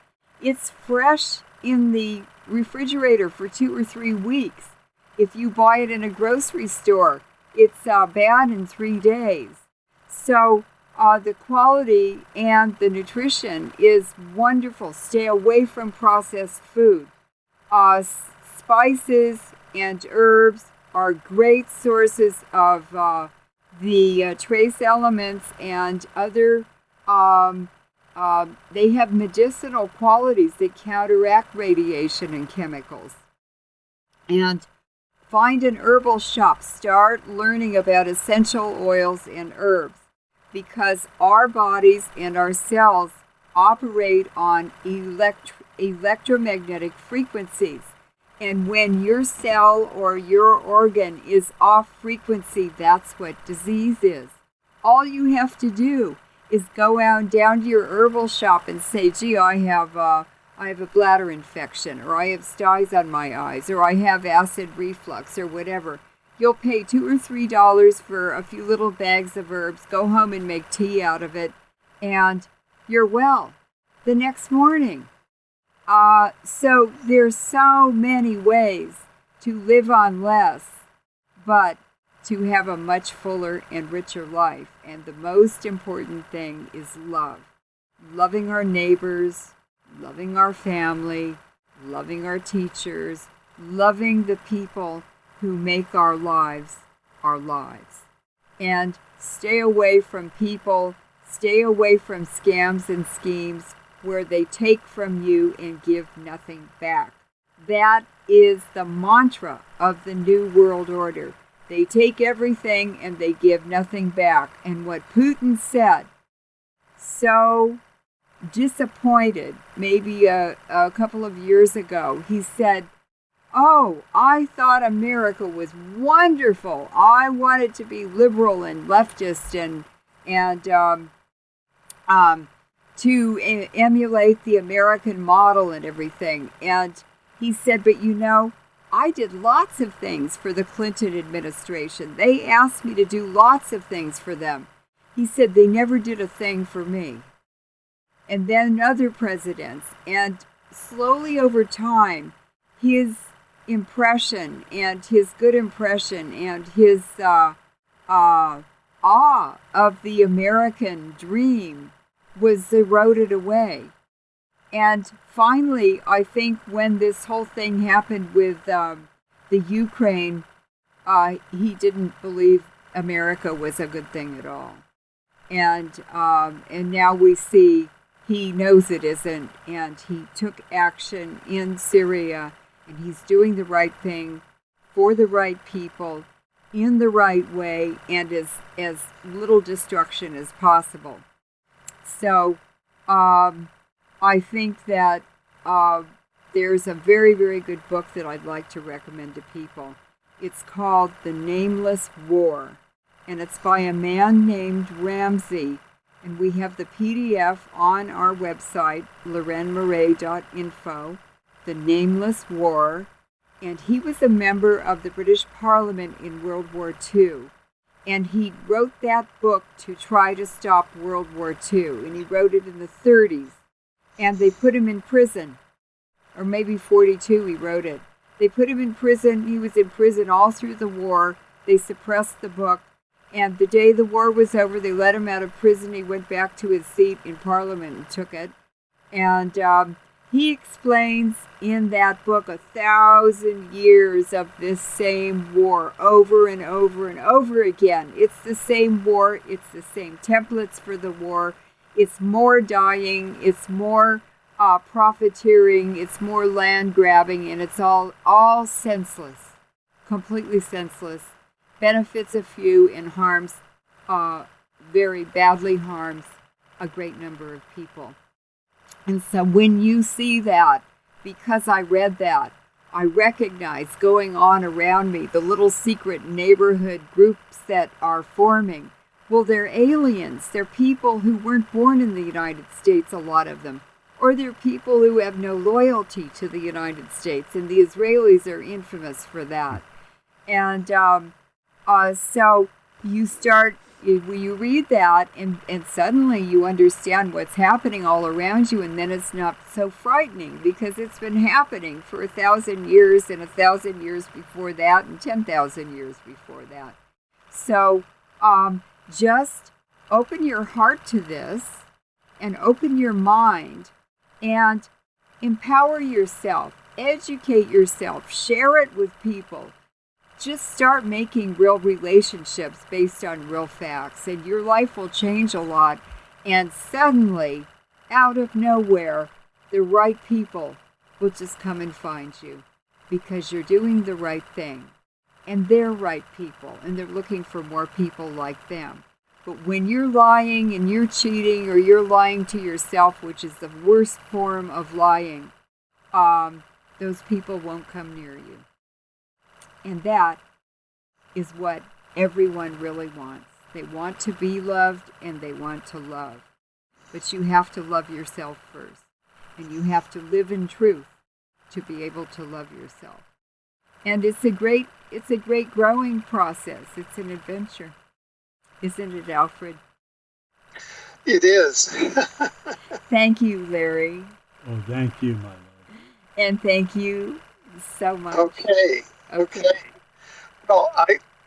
it's fresh in the refrigerator for 2 or 3 weeks. If you buy it in a grocery store, it's bad in 3 days. So the quality and the nutrition is wonderful. Stay away from processed food. Spices and herbs are great sources of the trace elements and other. They have medicinal qualities that counteract radiation and chemicals. And find an herbal shop. Start learning about essential oils and herbs, because our bodies and our cells operate on electromagnetic frequencies. And when your cell or your organ is off frequency, that's what disease is. All you have to do is go out down to your herbal shop and say, gee, I have a bladder infection, or I have styes on my eyes, or I have acid reflux, or whatever. You'll pay $2 or $3 for a few little bags of herbs, go home and make tea out of it, and you're well the next morning. So there's so many ways to live on less, but to have a much fuller and richer life. And the most important thing is love. Loving our neighbors, loving our family, loving our teachers, loving the people who make our lives our lives. And stay away from people, stay away from scams and schemes where they take from you and give nothing back. That is the mantra of the New World Order. They take everything and they give nothing back. And what Putin said, so disappointed, maybe a couple of years ago, he said, Oh, I thought America was wonderful. I wanted to be liberal and leftist and to emulate the American model and everything. And he said, but I did lots of things for the Clinton administration. They asked me to do lots of things for them. He said they never did a thing for me. And then other presidents. And slowly over time, his impression and his good impression and his awe of the American dream was eroded away. And finally, I think when this whole thing happened with the Ukraine, he didn't believe America was a good thing at all. And now we see he knows it isn't, and he took action in Syria, and he's doing the right thing for the right people in the right way and as little destruction as possible. So I think that there's a very, very good book that I'd like to recommend to people. It's called The Nameless War, and it's by a man named Ramsey. And we have the PDF on our website, LeurenMoret.info, The Nameless War. And he was a member of the British Parliament in World War II. And he wrote that book to try to stop World War II. And he wrote it in the 30s. And they put him in prison. Or maybe 42 he wrote it. They put him in prison. He was in prison all through the war. They suppressed the book. And the day the war was over, they let him out of prison. He went back to his seat in Parliament and took it. And he explains in that book 1,000 years of this same war over and over and over again. It's the same war. It's the same templates for the war. It's more dying. It's more profiteering. It's more land grabbing. And it's all senseless, completely senseless. Benefits a few and harms, very badly harms a great number of people. And so when you see that, because I read that, I recognize going on around me, the little secret neighborhood groups that are forming. Well, they're aliens. They're people who weren't born in the United States, a lot of them. Or they're people who have no loyalty to the United States, and the Israelis are infamous for that. And so you start, you read that, and suddenly you understand what's happening all around you, and then it's not so frightening because it's been happening for 1,000 years and 1,000 years before that and 10,000 years before that. So just open your heart to this and open your mind and empower yourself, educate yourself, share it with people. Just start making real relationships based on real facts, and your life will change a lot. And suddenly, out of nowhere, the right people will just come and find you because you're doing the right thing. And they're right people, and they're looking for more people like them. But when you're lying and you're cheating or you're lying to yourself, which is the worst form of lying, those people won't come near you. And that is what everyone really wants. They want to be loved and they want to love. But you have to love yourself first. And you have to live in truth to be able to love yourself. And it's a great growing process. It's an adventure. Isn't it, Alfred? It is. Thank you, Larry. Oh, thank you, my love. And thank you so much. Okay. Well,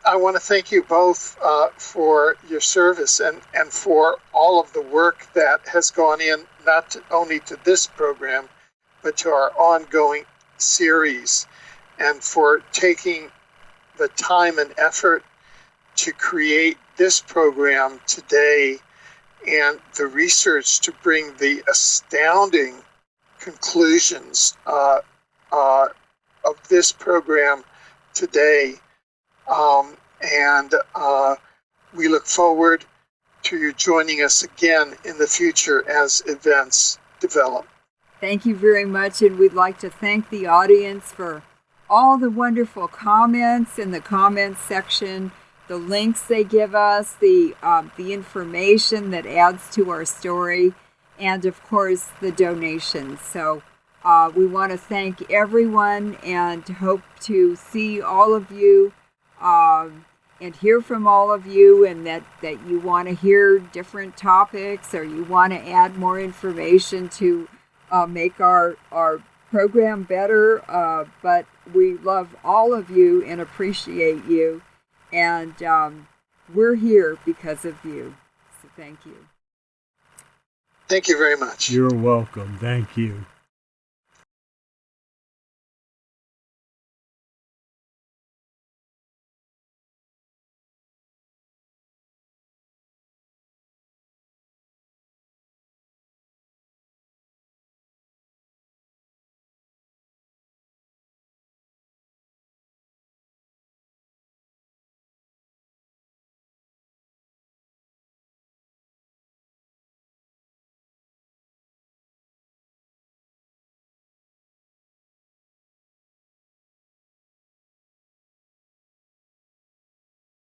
I want to thank you both for your service and for all of the work that has gone in, not only to this program, but to our ongoing series, and for taking the time and effort to create this program today and the research to bring the astounding conclusions of this program today. And we look forward to you joining us again in the future as events develop. Thank you very much, and we'd like to thank the audience for all the wonderful comments in the comments section, the links they give us, the information that adds to our story, and of course the donations. So we want to thank everyone and hope to see all of you and hear from all of you, and that you want to hear different topics or you want to add more information to make our program better. But we love all of you and appreciate you, and we're here because of you. So thank you. Thank you very much. You're welcome. Thank you.